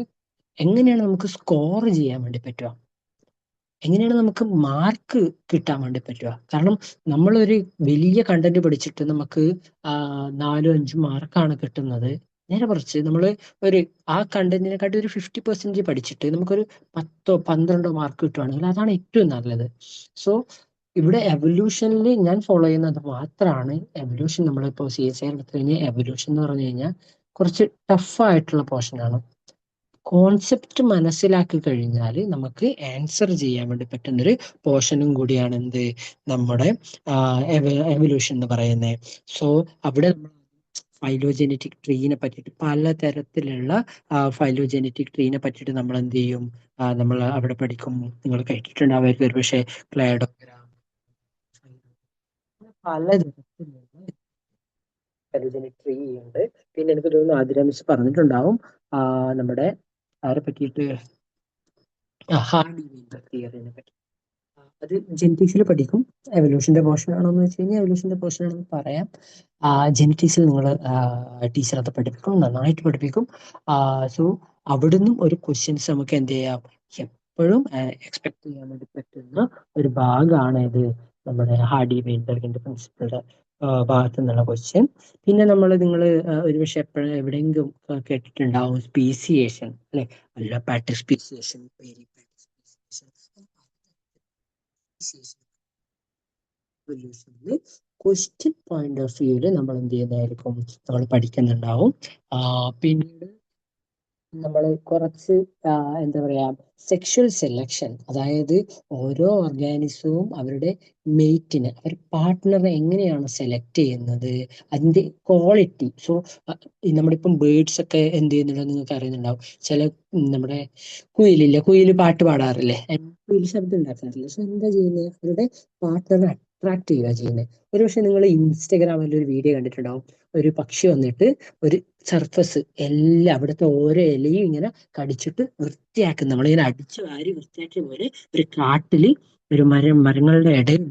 എങ്ങനെയാണ് നമുക്ക് സ്കോർ ചെയ്യാൻ വേണ്ടി പറ്റുക, എങ്ങനെയാണ് നമുക്ക് മാർക്ക് കിട്ടാൻ വേണ്ടി പറ്റുക. കാരണം നമ്മളൊരു വലിയ കണ്ടന്റ് പഠിച്ചിട്ട് നമുക്ക് 4 5 മാർക്കാണ് കിട്ടുന്നത്. നേരെ മറിച്ച് നമ്മൾ ഒരു ആ കണ്ടന്റിനെക്കാട്ടി ഒരു 50% പഠിച്ചിട്ട് നമുക്കൊരു 10 12 മാർക്ക് കിട്ടുവാണെങ്കിൽ അതാണ് ഏറ്റവും നല്ലത്. സോ ഇവിടെ എവല്യൂഷനിൽ ഞാൻ ഫോളോ ചെയ്യുന്നത് മാത്രമാണ്. എവല്യൂഷൻ നമ്മളിപ്പോൾ CSI എടുത്തു കഴിഞ്ഞാൽ എവല്യൂഷൻ എന്ന് പറഞ്ഞു കഴിഞ്ഞാൽ കുറച്ച് ടഫായിട്ടുള്ള പോർഷനാണ്. കോൺസെപ്റ്റ് മനസ്സിലാക്കി കഴിഞ്ഞാൽ നമുക്ക് ആൻസർ ചെയ്യാൻ വേണ്ടി പറ്റുന്നൊരു പോർഷനും കൂടിയാണ് എന്ത്, നമ്മുടെ എവല്യൂഷൻ എന്ന് പറയുന്നത്. സോ അവിടെ നമ്മൾ ഫൈലോജെനറ്റിക് ട്രീനെ പറ്റിയിട്ട്, പലതരത്തിലുള്ള ഫൈലോജെനറ്റിക് ട്രീനെ പറ്റിയിട്ട് നമ്മൾ എന്ത് ചെയ്യും, നമ്മൾ അവിടെ പഠിക്കും. നിങ്ങൾ കേട്ടിട്ടുണ്ടാവുമായിരിക്കും ഒരു പക്ഷേ ക്ലാഡോഗ്രാം, പലതരത്തിലുള്ള ഫൈലോജെനിക് ട്രീ ഉണ്ട്. പിന്നെ എനിക്ക് തോന്നുന്നു ആതിര മിസ് പറഞ്ഞിട്ടുണ്ടാവും നമ്മുടെ അവരെ പറ്റിയിട്ട്, ഹാർഡി വീൻബർഗ് തിയറിനെ പറ്റി. അത് ജെനറ്റിക്സിൽ പഠിക്കും. എവല്യൂഷന്റെ പോർഷൻ ആണോ എന്ന് വെച്ച് കഴിഞ്ഞാൽ എവല്യൂഷന്റെ പോർഷൻ ആണെന്ന് പറയാം. ജെനറ്റിക്സിൽ നിങ്ങൾ ടീച്ചർ അത് പഠിപ്പിക്കും, നന്നായിട്ട് പഠിപ്പിക്കും. സോ അവിടുന്ന് ഒരു ക്വസ്റ്റ്യൻസ് നമുക്ക് എന്ത് ചെയ്യാം, എപ്പോഴും എക്സ്പെക്ട് ചെയ്യാൻ വേണ്ടി പറ്റുന്ന ഒരു ഭാഗമാണ് ഇത്, നമ്മുടെ ഹാർഡി വെയിൻബർഗിന്റെ പ്രിൻസിപ്പിളുടെ ഭാഗത്തു നിന്നുള്ള ക്വസ്റ്റ്യൻ. പിന്നെ നിങ്ങൾ ഒരുപക്ഷെ എപ്പോഴും എവിടെയെങ്കിലും കേട്ടിട്ടുണ്ടാവും സ്പീസിയേഷൻ, അല്ലെ, allopatric speciation, peripatric speciation. Question point of വ്യൂല് നമ്മൾ എന്ത് ചെയ്യുന്നതായിരിക്കും, നമ്മൾ പഠിക്കുന്നുണ്ടാവും. പിന്നീട് നമ്മൾ കുറച്ച് എന്താ പറയാ, സെക്ഷൽ സെലക്ഷൻ, അതായത് ഓരോ ഓർഗാനിസവും അവരുടെ മെയ്റ്റിനെ, അവർ പാർട്ട്ണറെ എങ്ങനെയാണ് സെലക്ട് ചെയ്യുന്നത്, അതിന്റെ ക്വാളിറ്റി. സോ നമ്മളിപ്പം ബേർഡ്സ് ഒക്കെ എന്ത് ചെയ്യുന്നുണ്ടോ നിങ്ങൾക്ക് അറിയുന്നുണ്ടാവും. ചില നമ്മുടെ കുയില് പാട്ട് പാടാറില്ലേ, കുയിൽ ശബ്ദം ഉണ്ടാക്കാറില്ല. സോ എന്താ ചെയ്യുന്നത്, അവരുടെ പാർട്ട്ണറെ അട്രാക്ട് ചെയ്യുക ചെയ്യുന്നത്. ഒരുപക്ഷെ നിങ്ങൾ ഇൻസ്റ്റഗ്രാമിൽ ഒരു വീഡിയോ കണ്ടിട്ടുണ്ടാവും. ഒരു പക്ഷി വന്നിട്ട് ഒരു സർഫസ് എല്ലാം, അവിടുത്തെ ഓരോ ഇലയും ഇങ്ങനെ കടിച്ചിട്ട് വൃത്തിയാക്കും. നമ്മളിങ്ങനെ അടിച്ചു വാരി വൃത്തിയാക്കിയ പോലെ ഒരു കാട്ടില് ഒരു മരങ്ങളുടെ ഇടയിൽ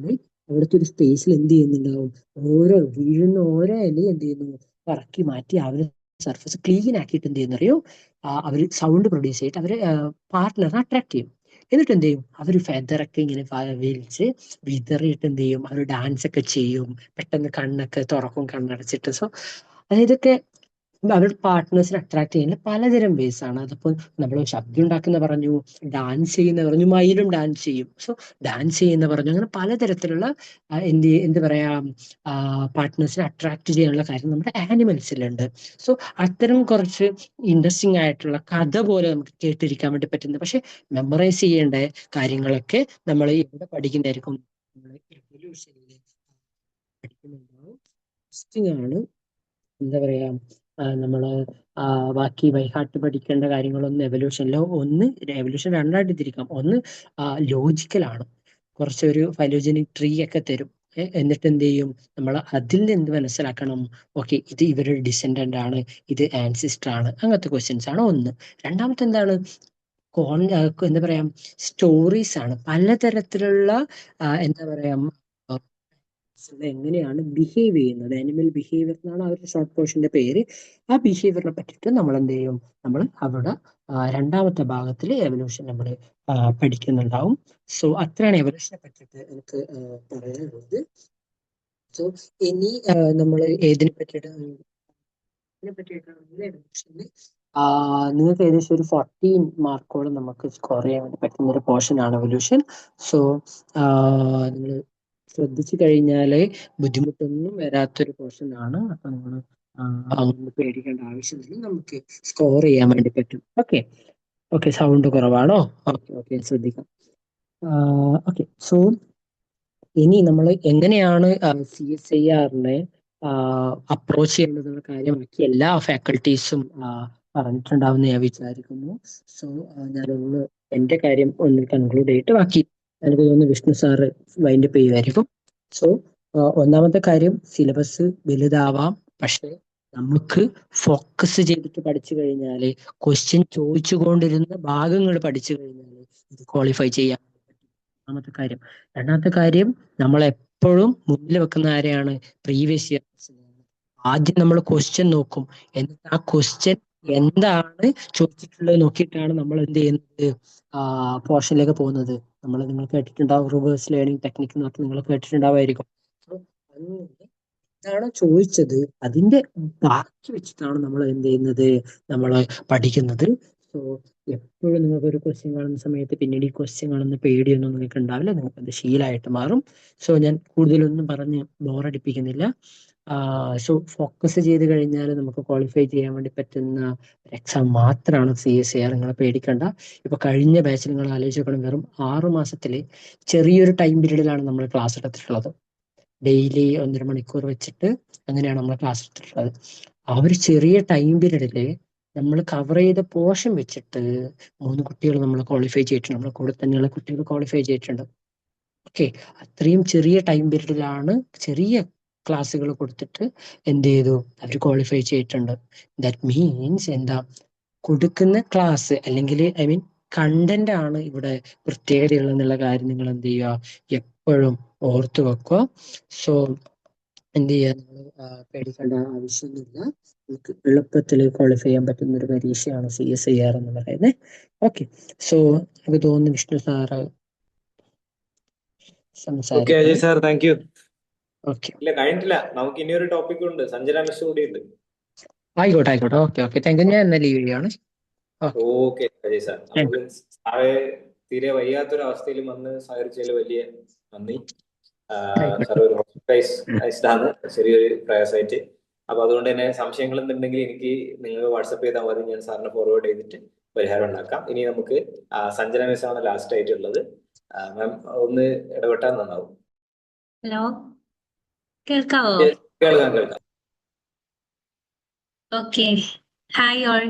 അവിടുത്തെ ഒരു സ്പേസിൽ എന്ത് ചെയ്യുന്നുണ്ടാവും, വീഴുന്ന ഓരോ ഇലയും എന്ത് ചെയ്യുന്നു, പറക്കി മാറ്റി അവര് സർഫസ് ക്ലീൻ ആക്കിയിട്ട് എന്ത് ചെയ്യുന്നറിയോ, അവർ സൗണ്ട് പ്രൊഡ്യൂസ് ചെയ്തിട്ട് അവര് പാർട്ട്ണറിനെ അട്രാക്ട് ചെയ്യും. എന്നിട്ട് എന്ത് ചെയ്യും, അവർ ഫെദറൊക്കെ ഇങ്ങനെ വലിച്ച് വിതറിയിട്ട് എന്ത് ചെയ്യും, അവർ ഡാൻസ് ഒക്കെ ചെയ്യും, പെട്ടെന്ന് കണ്ണൊക്കെ തുറക്കും, കണ്ണടച്ചിട്ട്. സോ ഇതൊക്കെ അവരുടെ പാർട്ട്നേഴ്സിനെ അട്രാക്ട് ചെയ്യുന്ന പലതരം വേസ് ആണ്. അതിപ്പോൾ നമ്മൾ ശബ്ദം ഉണ്ടാക്കുന്ന പറഞ്ഞു, ഡാൻസ് ചെയ്യുന്ന പറഞ്ഞു, മയിലും ഡാൻസ് ചെയ്യും. സോ ഡാൻസ് ചെയ്യുന്ന പറഞ്ഞു, അങ്ങനെ പലതരത്തിലുള്ള എന്ത് പറയാ, പാർട്ട്നേഴ്സിനെ അട്രാക്ട് ചെയ്യാനുള്ള കാര്യം നമ്മുടെ ആനിമൽസിലുണ്ട്. സോ അത്തരം കുറച്ച് ഇൻട്രസ്റ്റിംഗ് ആയിട്ടുള്ള കഥ പോലെ നമുക്ക് കേട്ടിരിക്കാൻ വേണ്ടി പറ്റുന്നത്, പക്ഷെ മെമ്മറൈസ് ചെയ്യേണ്ട കാര്യങ്ങളൊക്കെ നമ്മൾ ഇവിടെ പഠിക്കുന്നതായിരിക്കും. നമ്മൾ എവല്യൂഷനിൽ പഠിക്കുന്നുണ്ടാവും. ഇൻട്രസ്റ്റിംഗ് ആണ്. എന്താ പറയാ, നമ്മള് ബാക്കി ബൈഹാർട്ട് പഠിക്കേണ്ട കാര്യങ്ങളൊന്നും എവല്യൂഷനിലോ, എവല്യൂഷൻ രണ്ടായിട്ട് തിരിക്കാം. ഒന്ന് ലോജിക്കലാണ്, കുറച്ചൊരു ഫൈലോജനിക് ട്രീ ഒക്കെ തരും. എന്നിട്ട് എന്ത് ചെയ്യും, നമ്മൾ അതിൽ നിന്ന് മനസ്സിലാക്കണം, ഓക്കെ ഇത് ഇവരുടെ ഡിസെൻഡന്റ് ആണ്, ഇത് ആൻസിസ്റ്റർ ആണ്, അങ്ങനത്തെ ക്വസ്റ്റ്യൻസ് ആണ് ഒന്ന്. രണ്ടാമത്തെ എന്താണ്, എന്താ പറയാ, സ്റ്റോറീസ് ആണ്. പലതരത്തിലുള്ള എന്താ പറയാ, എങ്ങനെയാണ് ബിഹേവ് ചെയ്യുന്നത്, ആനിമൽ ബിഹേവിയർ എന്നാണ് ആ ഒരു ഷോർട്ട് പോർഷന്റെ പേര്. ആ ബിഹേവിയറിനെ പറ്റിയിട്ട് നമ്മൾ എന്ത് ചെയ്യും, നമ്മൾ അവിടെ രണ്ടാമത്തെ ഭാഗത്തിൽ എവല്യൂഷൻ നമ്മൾ പഠിക്കുന്നുണ്ടാവും. സോ അത്രയാണ് എവല്യൂഷനെ പറ്റിയിട്ട് എനിക്ക് പറയാനുള്ളത്. സോ ഇനി നമ്മൾ ഏതിനെ പറ്റിയിട്ടാണെങ്കിൽ എവല്യൂഷനിൽ നിങ്ങൾക്ക് ഏകദേശം ഒരു 14 മാർക്കോളം നമുക്ക് സ്കോർ ചെയ്യാൻ വേണ്ടി പറ്റുന്ന ഒരു പോർഷൻ ആണ് എവല്യൂഷൻ. സോ നിങ്ങൾ ശ്രദ്ധിച്ചു കഴിഞ്ഞാല് ബുദ്ധിമുട്ടൊന്നും വരാത്തൊരു പോർഷൻ ആണ്. അപ്പൊ നിങ്ങൾ ഒന്നും പേടിക്കേണ്ട ആവശ്യമില്ല, നമുക്ക് സ്കോർ ചെയ്യാൻ വേണ്ടി പറ്റും. ഓക്കെ ഓക്കെ, സൗണ്ട് കുറവാണോ? ഓക്കെ ഓക്കെ, ശ്രദ്ധിക്കാം. ഓക്കെ, സോ ഇനി നമ്മൾ എങ്ങനെയാണ് CSIR-നെ അപ്രോച്ച് ചെയ്യുന്നതെന്ന കാര്യമാക്കി എല്ലാ ഫാക്കൽറ്റീസും പറഞ്ഞിട്ടുണ്ടാവുമെന്ന് ഞാൻ വിചാരിക്കുന്നു. സോ ഞാനൊന്ന് എന്റെ കാര്യം ഒന്ന് കൺക്ലൂഡ് ചെയ്തിട്ട് ബാക്കി എനിക്ക് തോന്നുന്നു വിഷ്ണു സാറ് വൈൻഡപ്പ് ചെയ്യുമായിരിക്കും. സോ ഒന്നാമത്തെ കാര്യം, സിലബസ് വലുതാവാം, പക്ഷെ നമുക്ക് ഫോക്കസ് ചെയ്തിട്ട് പഠിച്ചു കഴിഞ്ഞാല്, ക്വസ്റ്റ്യൻ ചോദിച്ചുകൊണ്ടിരുന്ന ഭാഗങ്ങൾ പഠിച്ചു കഴിഞ്ഞാല് ഇത് ക്വാളിഫൈ ചെയ്യാൻ പറ്റും. ഒന്നാമത്തെ കാര്യം. രണ്ടാമത്തെ കാര്യം, നമ്മൾ എപ്പോഴും മുന്നിൽ വെക്കുന്ന ആരെയാണ്? Previous year. ആദ്യം നമ്മൾ ക്വസ്റ്റ്യൻ നോക്കും, എന്നിട്ട് ആ ക്വസ്റ്റ്യൻ എന്താണ് ചോദിച്ചിട്ടുള്ളത് നോക്കിയിട്ടാണ് നമ്മൾ എന്ത് ചെയ്യുന്നത്, പോർഷനിലേക്ക് പോകുന്നത്. നിങ്ങൾ കേട്ടിട്ടുണ്ടാവും റിവേഴ്സ് ലേണിംഗ് ടെക്നിക്ക് എന്നൊക്കെ നിങ്ങൾ കേട്ടിട്ടുണ്ടാവുമായിരിക്കും. അങ്ങനെ എന്താണ് ചോദിച്ചത് അതിന്റെ ബാക്കി വെച്ചിട്ടാണ് നമ്മൾ എന്ത് ചെയ്യുന്നത്, നമ്മൾ പഠിക്കുന്നത്. സോ എപ്പോഴും നിങ്ങൾക്ക് ഒരു ക്വസ്റ്റ്യൻ കാണുന്ന സമയത്ത് പിന്നീട് ഈ ക്വസ്റ്റ്യൻ കാണുന്ന പേടിയൊന്നും നിങ്ങൾക്ക് ഉണ്ടാവില്ല, നിങ്ങൾക്ക് അത് ശീലമായിട്ട് മാറും. സോ ഞാൻ കൂടുതലൊന്നും പറഞ്ഞ് ബോറടിപ്പിക്കുന്നില്ല. സോ ഫോക്കസ് ചെയ്ത് കഴിഞ്ഞാൽ നമുക്ക് ക്വാളിഫൈ ചെയ്യാൻ വേണ്ടി പറ്റുന്ന ഒരു എക്സാം മാത്രമാണ് CSIR. നിങ്ങളെ പേടിക്കണ്ട. ഇപ്പൊ കഴിഞ്ഞ ബാച്ചിൽ നിങ്ങൾ ആലോചിച്ച് നോക്കണം, വെറും 6 മാസത്തില് ചെറിയൊരു ടൈം പീരീഡിലാണ് നമ്മൾ ക്ലാസ് എടുത്തിട്ടുള്ളത്. ഡെയിലി 1.5 മണിക്കൂർ വെച്ചിട്ട് അങ്ങനെയാണ് നമ്മൾ ക്ലാസ് എടുത്തിട്ടുള്ളത്. ആ ഒരു ചെറിയ ടൈം പീരീഡില് നമ്മൾ കവർ ചെയ്ത പോർഷൻ വെച്ചിട്ട് 3 കുട്ടികൾ നമ്മൾ ക്വാളിഫൈ ചെയ്തിട്ടുണ്ട്. നമ്മുടെ കൂടെ തന്നെയുള്ള കുട്ടികൾ ക്വാളിഫൈ ചെയ്തിട്ടുണ്ട്. ഓക്കെ, അത്രയും ചെറിയ ടൈം പീരീഡിലാണ് ചെറിയ ക്ലാസ്സുകൾ കൊടുത്തിട്ട് എന്ത് ചെയ്തു, അവർ ക്വാളിഫൈ ചെയ്തിട്ടുണ്ട്. ദാറ്റ് മീൻസ് എന്താ, കൊടുക്കുന്ന ക്ലാസ് അല്ലെങ്കിൽ കണ്ടന്റ് ആണ് ഇവിടെ പ്രത്യേകതയുള്ളതെന്നുള്ള കാര്യം നിങ്ങൾ എന്ത് ചെയ്യുക, എപ്പോഴും ഓർത്തു വെക്കുക. സോ എന്ത് ചെയ്യുക, നിങ്ങൾ പേടിക്കേണ്ട ആവശ്യമൊന്നുമില്ല. നമുക്ക് എളുപ്പത്തിൽ ക്വാളിഫൈ ചെയ്യാൻ പറ്റുന്ന ഒരു പരീക്ഷയാണ് CSIR എന്ന് പറയുന്നത്. ഓക്കെ, സോ എനിക്ക് തോന്നുന്നു Vishnu sir Ajay sir, thank you. Okay, ഇല്ല, കഴിഞ്ഞിട്ടില്ല, നമുക്ക് ഇനിയൊരു ടോപ്പിക് ഉണ്ട്. സഞ്ജന മിസ് കൂടി ഉണ്ട്. ആയിക്കോട്ടെ ആയിക്കോട്ടെ. Okay okay, thank U. ഞാൻ എന്നാ ലീവ് ചെയ്യാണ്. ഓക്കെ അജയ് സാർ, നമുക്ക് സാറെ തീരെ വയ്യാത്തൊരു അവസ്ഥയിലും വന്ന് സഹകരിച്ചതിൽ വലിയ നന്ദി. സാർ ഒരു ഹോസ്പിറ്റലൈസ്ഡ് ആണ്, ചെറിയൊരു പ്രയാസമായിട്ട്. അപ്പൊ അതുകൊണ്ട് തന്നെ സംശയങ്ങൾ എന്തുണ്ടെങ്കിൽ എനിക്ക് നിങ്ങൾ വാട്സപ്പ് ചെയ്താൽ മതി, ഞാൻ സാറിന് ഫോർവേഡ് ചെയ്തിട്ട് പരിഹാരം ഉണ്ടാക്കാം. ഇനി നമുക്ക് സഞ്ജന മിസ് ആണ് ലാസ്റ്റ് ആയിട്ടുള്ളത്. മാം ഒന്ന് ഇടപെട്ടാൽ നന്നാവും. ഹലോ, കേൾക്കാവോ? കേൾക്കാം. ഓക്കെ, ഹായ് ഓൾ,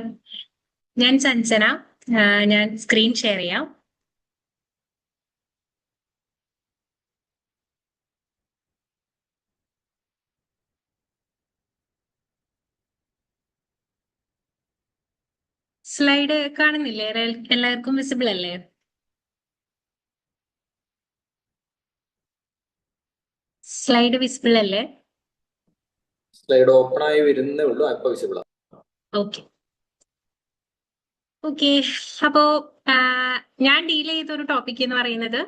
ഞാൻ സഞ്ജന. ഞാൻ സ്ക്രീൻ ഷെയർ ചെയ്യാം. സ്ലൈഡ് കാണുന്നില്ലേ? എല്ലാവർക്കും വിസിബിൾ അല്ലേ? സ്ലൈഡ് വിസിബിൾ അല്ലേ? സ്ലൈഡ് ഓപ്പൺ ആയി വരുന്നേ ഉള്ളൂ, അപ്പൊ വിസിബിൾ. ഓക്കെ ഓക്കെ, അപ്പോ ഞാൻ ഡീൽ ചെയ്ത ഒരു ടോപ്പിക് എന്ന് പറയുന്നത്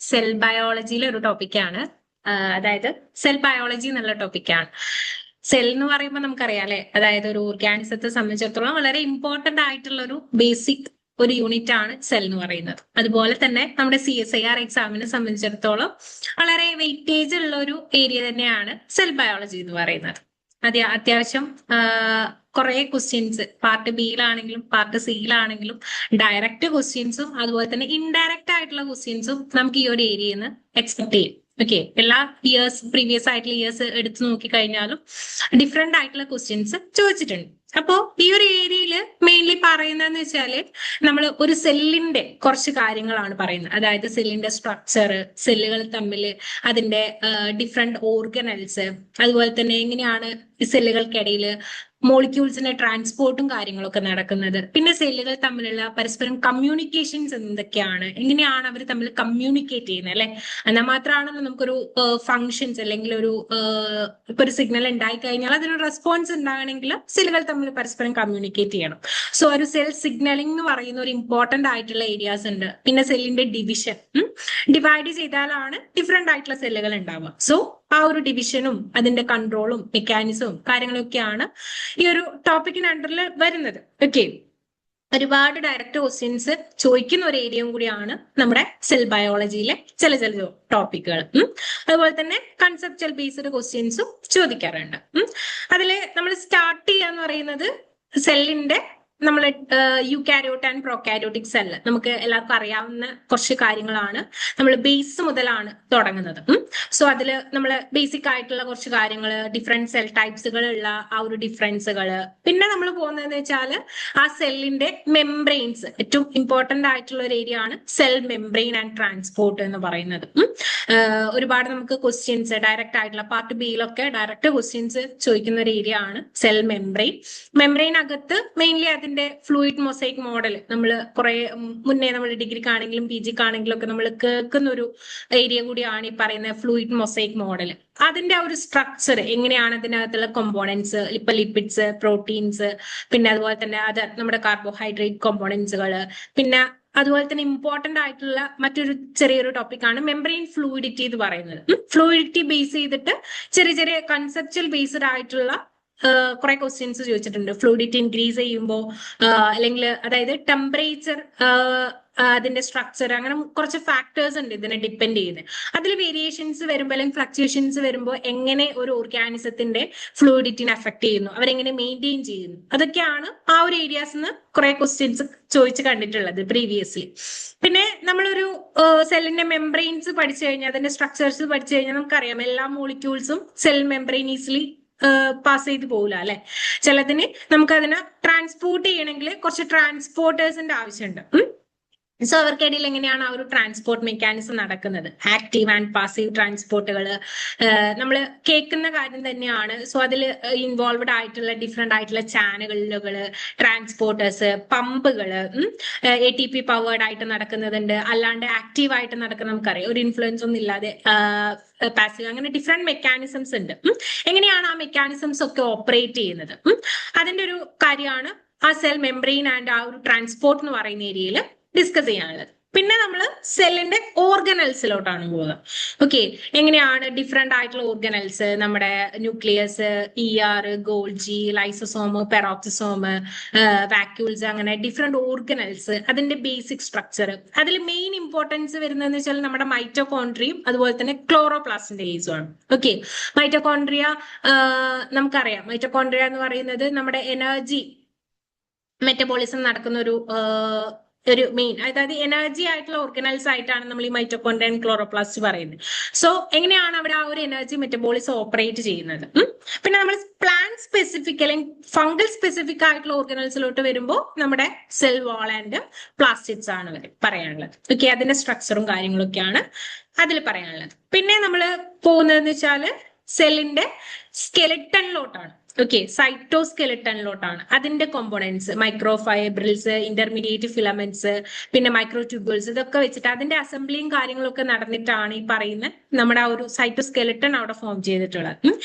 സെൽ ബയോളജിയിലെ ഒരു ടോപ്പിക്കാണ്. അതായത് സെൽ ബയോളജി എന്നുള്ള ടോപ്പിക്കാണ്. സെൽ എന്ന് പറയുമ്പോൾ നമുക്കറിയാം അല്ലെ, അതായത് ഒരു ഓർഗാനിസത്തെ സംബന്ധിച്ചിടത്തോളം വളരെ ഇമ്പോർട്ടന്റ് ആയിട്ടുള്ള ഒരു ബേസിക് ഒരു യൂണിറ്റ് ആണ് സെൽ എന്ന് പറയുന്നത്. അതുപോലെ തന്നെ നമ്മുടെ CSIR എക്സാമിനെ സംബന്ധിച്ചിടത്തോളം വളരെ വെയിറ്റേജ് ഉള്ള ഒരു ഏരിയ തന്നെയാണ് സെൽ ബയോളജി എന്ന് പറയുന്നത്. അത്യാവശ്യം കുറെ ക്വസ്റ്റ്യൻസ് പാർട്ട് ബിയിലാണെങ്കിലും പാർട്ട് സിയിലാണെങ്കിലും ഡയറക്റ്റ് ക്വസ്റ്റ്യൻസും അതുപോലെ തന്നെ ഇൻഡയറക്റ്റ് ആയിട്ടുള്ള ക്വസ്റ്റ്യൻസും നമുക്ക് ഈ ഒരു ഏരിയയിൽ നിന്ന് എക്സ്പെക്ട് ചെയ്യും. ഓക്കെ, എല്ലാ പ്രീവിയസ് ആയിട്ടുള്ള ഇയേഴ്സ് എടുത്തു നോക്കി കഴിഞ്ഞാലും ഡിഫറെന്റ് ആയിട്ടുള്ള ക്വസ്റ്റ്യൻസ് ചോദിച്ചിട്ടുണ്ട്. അപ്പോ ഈ ഒരു ഏരിയയിൽ മെയിൻലി പറയുന്നതെന്ന് വെച്ചാല് നമ്മൾ ഒരു സെല്ലിന്റെ കുറച്ച് കാര്യങ്ങളാണ് പറയുന്നത്. അതായത് സെല്ലിന്റെ സ്ട്രക്ചർ, സെല്ലുകൾ തമ്മിൽ അതിന്റെ ഡിഫറെന്റ് ഓർഗനൽസ്, അതുപോലെ തന്നെ എങ്ങനെയാണ് ഈ സെല്ലുകൾക്കിടയിൽ മോളിക്യൂൾസിന്റെ ട്രാൻസ്പോർട്ടും കാര്യങ്ങളൊക്കെ നടക്കുന്നത്, പിന്നെ സെല്ലുകൾ തമ്മിലുള്ള പരസ്പരം കമ്മ്യൂണിക്കേഷൻസ് എന്തൊക്കെയാണ്, എങ്ങനെയാണ് അവർ തമ്മിൽ കമ്മ്യൂണിക്കേറ്റ് ചെയ്യുന്നത് അല്ലെ. എന്നാൽ മാത്രമാണല്ലോ നമുക്കൊരു ഫങ്ഷൻസ് അല്ലെങ്കിൽ ഇപ്പൊ ഒരു സിഗ്നൽ ഉണ്ടായി കഴിഞ്ഞാൽ അതിനൊരു റെസ്പോൺസ് ഉണ്ടാകണമെങ്കിൽ സെല്ലുകൾ തമ്മിൽ പരസ്പരം കമ്മ്യൂണിക്കേറ്റ് ചെയ്യണം. സോ ഒരു സെൽ സിഗ്നലിംഗ് എന്ന് പറയുന്ന ഒരു ഇമ്പോർട്ടന്റ് ആയിട്ടുള്ള ഏരിയാസ് ഉണ്ട്. പിന്നെ സെല്ലിന്റെ ഡിവിഷൻ, ഡിവൈഡ് ചെയ്താലാണ് ഡിഫറെന്റ് ആയിട്ടുള്ള സെല്ലുകൾ ഉണ്ടാവുക. സോ ആ ഒരു ഡിവിഷനും അതിന്റെ കൺട്രോളും മെക്കാനിസവും കാര്യങ്ങളൊക്കെയാണ് ഈ ഒരു ടോപ്പിക്കിന് അണ്ടറിൽ വരുന്നത്. ഓക്കെ, ഒരുപാട് ഡയറക്റ്റ് ക്വസ്റ്റ്യൻസ് ചോദിക്കുന്ന ഒരു ഏരിയയും കൂടിയാണ് നമ്മുടെ സെൽ ബയോളജിയിലെ ചില ടോപ്പിക്കുകൾ. അതുപോലെ തന്നെ കൺസെപ്ച്വൽ ബേസ്ഡ് ക്വസ്റ്റ്യൻസും ചോദിക്കാറുണ്ട്. അതിൽ നമ്മൾ സ്റ്റാർട്ട് ചെയ്യാന്ന് പറയുന്നത് സെല്ലിന്റെ നമ്മൾ യൂകാരിയോട്ട് ആൻഡ് പ്രോകാരിയോട്ടിക് സെല്ല് നമുക്ക് എല്ലാവർക്കും അറിയാവുന്ന കുറച്ച് കാര്യങ്ങളാണ്. നമ്മൾ ബേസ് മുതലാണ് തുടങ്ങുന്നത്. സോ അതിൽ നമ്മൾ ബേസിക് ആയിട്ടുള്ള കുറച്ച് കാര്യങ്ങൾ, ഡിഫറെന്റ് സെൽ ടൈപ്സുകളുള്ള ആ ഒരു ഡിഫറൻസുകൾ, പിന്നെ നമ്മൾ പോകുന്നതെന്ന് വെച്ചാൽ ആ സെല്ലിന്റെ മെംബ്രെയിൻസ്, ഏറ്റവും ഇമ്പോർട്ടന്റ് ആയിട്ടുള്ള ഒരു ഏരിയ ആണ് സെൽ മെംബ്രെയിൻ ആൻഡ് ട്രാൻസ്പോർട്ട് എന്ന് പറയുന്നത്. ഒരുപാട് നമുക്ക് ക്വസ്റ്റ്യൻസ് ഡയറക്റ്റ് ആയിട്ടുള്ള പാർട്ട് ബിയിലൊക്കെ ഡയറക്റ്റ് ക്വസ്റ്റ്യൻസ് ചോദിക്കുന്ന ഒരു ഏരിയ ആണ് സെൽ മെംബ്രെയിൻ. മെംബ്രെയിനകത്ത് മെയിൻലി അതിന്റെ ഫ്ലൂയിഡ് മൊസൈക് മോഡൽ നമ്മൾ കുറെ മുന്നേ നമ്മൾ ഡിഗ്രിക്കാണെങ്കിലും പി ജിക്കാണെങ്കിലും ഒക്കെ നമ്മൾ കേൾക്കുന്ന ഒരു ഏരിയ കൂടിയാണ് ഈ പറയുന്ന ഫ്ലൂയിഡ് മൊസൈക് മോഡൽ. അതിന്റെ ആ ഒരു സ്ട്രക്ചർ എങ്ങനെയാണ്, അതിനകത്തുള്ള കോമ്പോണൻസ്, ഇപ്പൊ ലിപ്പിഡ്സ്, പ്രോട്ടീൻസ്, പിന്നെ അതുപോലെ തന്നെ അത് നമ്മുടെ കാർബോഹൈഡ്രേറ്റ് കോമ്പോണൻസുകൾ, പിന്നെ അതുപോലെ തന്നെ ഇമ്പോർട്ടന്റ് ആയിട്ടുള്ള മറ്റൊരു ചെറിയൊരു ടോപ്പിക്കാണ് മെംബ്രെയിൻ ഫ്ലൂയിഡിറ്റി എന്ന് പറയുന്നത്. ഫ്ലൂയിഡിറ്റി ബേസ് ചെയ്തിട്ട് ചെറിയ ചെറിയ കൺസെപ്ച്വൽ ബേസ്ഡ് ആയിട്ടുള്ള കുറെ ക്വസ്റ്റ്യൻസ് ചോദിച്ചിട്ടുണ്ട്. ഫ്ലൂയിഡിറ്റി ഇൻക്രീസ് ചെയ്യുമ്പോൾ അല്ലെങ്കിൽ അതായത് ടെമ്പറേച്ചർ, അതിന്റെ സ്ട്രക്ചർ, അങ്ങനെ കുറച്ച് ഫാക്ടേഴ്സ് ഉണ്ട് ഇതിനെ ഡിപ്പെൻഡ് ചെയ്യുന്നത്. അതിൽ വേരിയേഷൻസ് വരുമ്പോൾ അല്ലെങ്കിൽ ഫ്ലക്ച്വേഷൻസ് വരുമ്പോൾ എങ്ങനെ ഒരു ഓർഗാനിസത്തിന്റെ ഫ്ലൂയിഡിറ്റിനെ അഫക്ട് ചെയ്യുന്നു, അവരെങ്ങനെ മെയിൻറ്റെയിൻ ചെയ്യുന്നു, അതൊക്കെയാണ് ആ ഒരു ഏരിയാസിന്ന് കുറെ ക്വസ്റ്റ്യൻസ് ചോദിച്ച് കണ്ടിട്ടുള്ളത് പ്രീവിയസ്ലി. പിന്നെ നമ്മളൊരു സെല്ലിന്റെ മെംബ്രെയിൻസ് പഠിച്ചു കഴിഞ്ഞാൽ, അതിന്റെ സ്ട്രക്ചേഴ്സ് പഠിച്ചു കഴിഞ്ഞാൽ നമുക്കറിയാം എല്ലാ മോളിക്യൂൾസും സെൽ മെംബ്രെയിൻ ഈസിലി പാസ് ചെയ്ത് പോകില്ല അല്ലെ. ചിലതിന് നമുക്ക് അതിനെ ട്രാൻസ്പോർട്ട് ചെയ്യണമെങ്കിൽ കുറച്ച് ട്രാൻസ്പോർട്ടേഴ്സിന്റെ ആവശ്യമുണ്ട്. സോ അവർക്കിടയിൽ എങ്ങനെയാണ് ആ ഒരു ട്രാൻസ്പോർട്ട് മെക്കാനിസം നടക്കുന്നത്, ആക്റ്റീവ് ആൻഡ് പാസീവ് ട്രാൻസ്പോർട്ടുകൾ നമ്മൾ കേൾക്കുന്ന കാര്യം തന്നെയാണ്. സോ അതിൽ ഇൻവോൾവഡ് ആയിട്ടുള്ള ഡിഫറെന്റ് ആയിട്ടുള്ള ചാനലുകൾ, ട്രാൻസ്പോർട്ടേഴ്സ്, പമ്പുകൾ, ATP പവേർഡ് ആയിട്ട് നടക്കുന്നതുണ്ട്, അല്ലാണ്ട് ആക്റ്റീവ് ആയിട്ട് നടക്കുന്ന നമുക്കറിയാം, ഒരു ഇൻഫ്ലുവൻസ് ഒന്നും ഇല്ലാതെ പാസീവ്, അങ്ങനെ ഡിഫറെന്റ് മെക്കാനിസംസ് ഉണ്ട്. എങ്ങനെയാണ് ആ മെക്കാനിസംസ് ഒക്കെ ഓപ്പറേറ്റ് ചെയ്യുന്നത്, അതിന്റെ ഒരു കാര്യമാണ് ആ സെൽ മെംബ്രെയിൻ ആൻഡ് ആ ഒരു ട്രാൻസ്പോർട്ട് എന്ന് പറയുന്ന ഏരിയയിൽ ഡിസ്കസ് ചെയ്യാനുള്ളത്. പിന്നെ നമ്മൾ സെല്ലിന്റെ ഓർഗനൽസിലോട്ടാണ് പോകുന്നത്. ഓക്കെ, എങ്ങനെയാണ് ഡിഫറെന്റ് ആയിട്ടുള്ള ഓർഗനൽസ്, നമ്മുടെ nucleus, ER, Golgi, lysosome, peroxisome, vacuoles, അങ്ങനെ ഡിഫറെന്റ് ഓർഗനൽസ്, അതിന്റെ ബേസിക് സ്ട്രക്ചർ. അതിൽ മെയിൻ ഇമ്പോർട്ടൻസ് വരുന്നതെന്ന് വെച്ചാൽ നമ്മുടെ മൈറ്റോകോൺട്രിയും അതുപോലെ തന്നെ ക്ലോറോപ്ലാസ്റ്റിന്റെ ഏസും ആണ്. ഓക്കെ, മൈറ്റോകോൺട്രിയ നമുക്കറിയാം, മൈറ്റോകോൺട്രിയ എന്ന് പറയുന്നത് നമ്മുടെ എനർജി മെറ്റബോളിസം നടക്കുന്ന ഒരു മെയിൻ, അതായത് എനർജി ആയിട്ടുള്ള ഓർഗനൽസ് ആയിട്ടാണ് നമ്മൾ ഈ മൈറ്റോകോൺട്രിയ ആൻഡ് ക്ലോറോപ്ലാസ്റ്റ് പറയുന്നത്. സോ എങ്ങനെയാണ് അവിടെ ആ ഒരു എനർജി മെറ്റബോളിസം ഓപ്പറേറ്റ് ചെയ്യുന്നത്. പിന്നെ നമ്മൾ പ്ലാന്റ് സ്പെസിഫിക് അല്ലെങ്കിൽ ഫംഗൽ സ്പെസിഫിക് ആയിട്ടുള്ള ഓർഗനൽസിലോട്ട് വരുമ്പോൾ നമ്മുടെ സെൽ വാൾ ആൻഡ് പ്ലാസ്റ്റിഡ്സ് ആണ് പറയാനുള്ളത്. ഓക്കെ, അതിന്റെ സ്ട്രക്ചറും കാര്യങ്ങളൊക്കെയാണ് അതിൽ പറയാനുള്ളത്. പിന്നെ നമ്മൾ പോകുന്നതെന്ന് വെച്ചാല് സെല്ലിന്റെ സ്കെലറ്റണിലോട്ടാണ്. ഓക്കെ, സൈറ്റോസ്കെലറ്റണിലോട്ടാണ്. അതിന്റെ കോമ്പോണൻസ്, മൈക്രോഫൈബ്രിൽസ്, ഇന്റർമീഡിയറ്റ് ഫിലമെന്റ്സ്, പിന്നെ മൈക്രോട്യൂബ്യൂൾസ്, ഇതൊക്കെ വെച്ചിട്ട് അതിന്റെ അസംബ്ലിയും കാര്യങ്ങളൊക്കെ നടന്നിട്ടാണ് ഈ പറയുന്ന നമ്മുടെ ആ ഒരു സൈറ്റോസ്കെലറ്റൺ അവിടെ ഫോം ചെയ്തിട്ടുള്ളത്.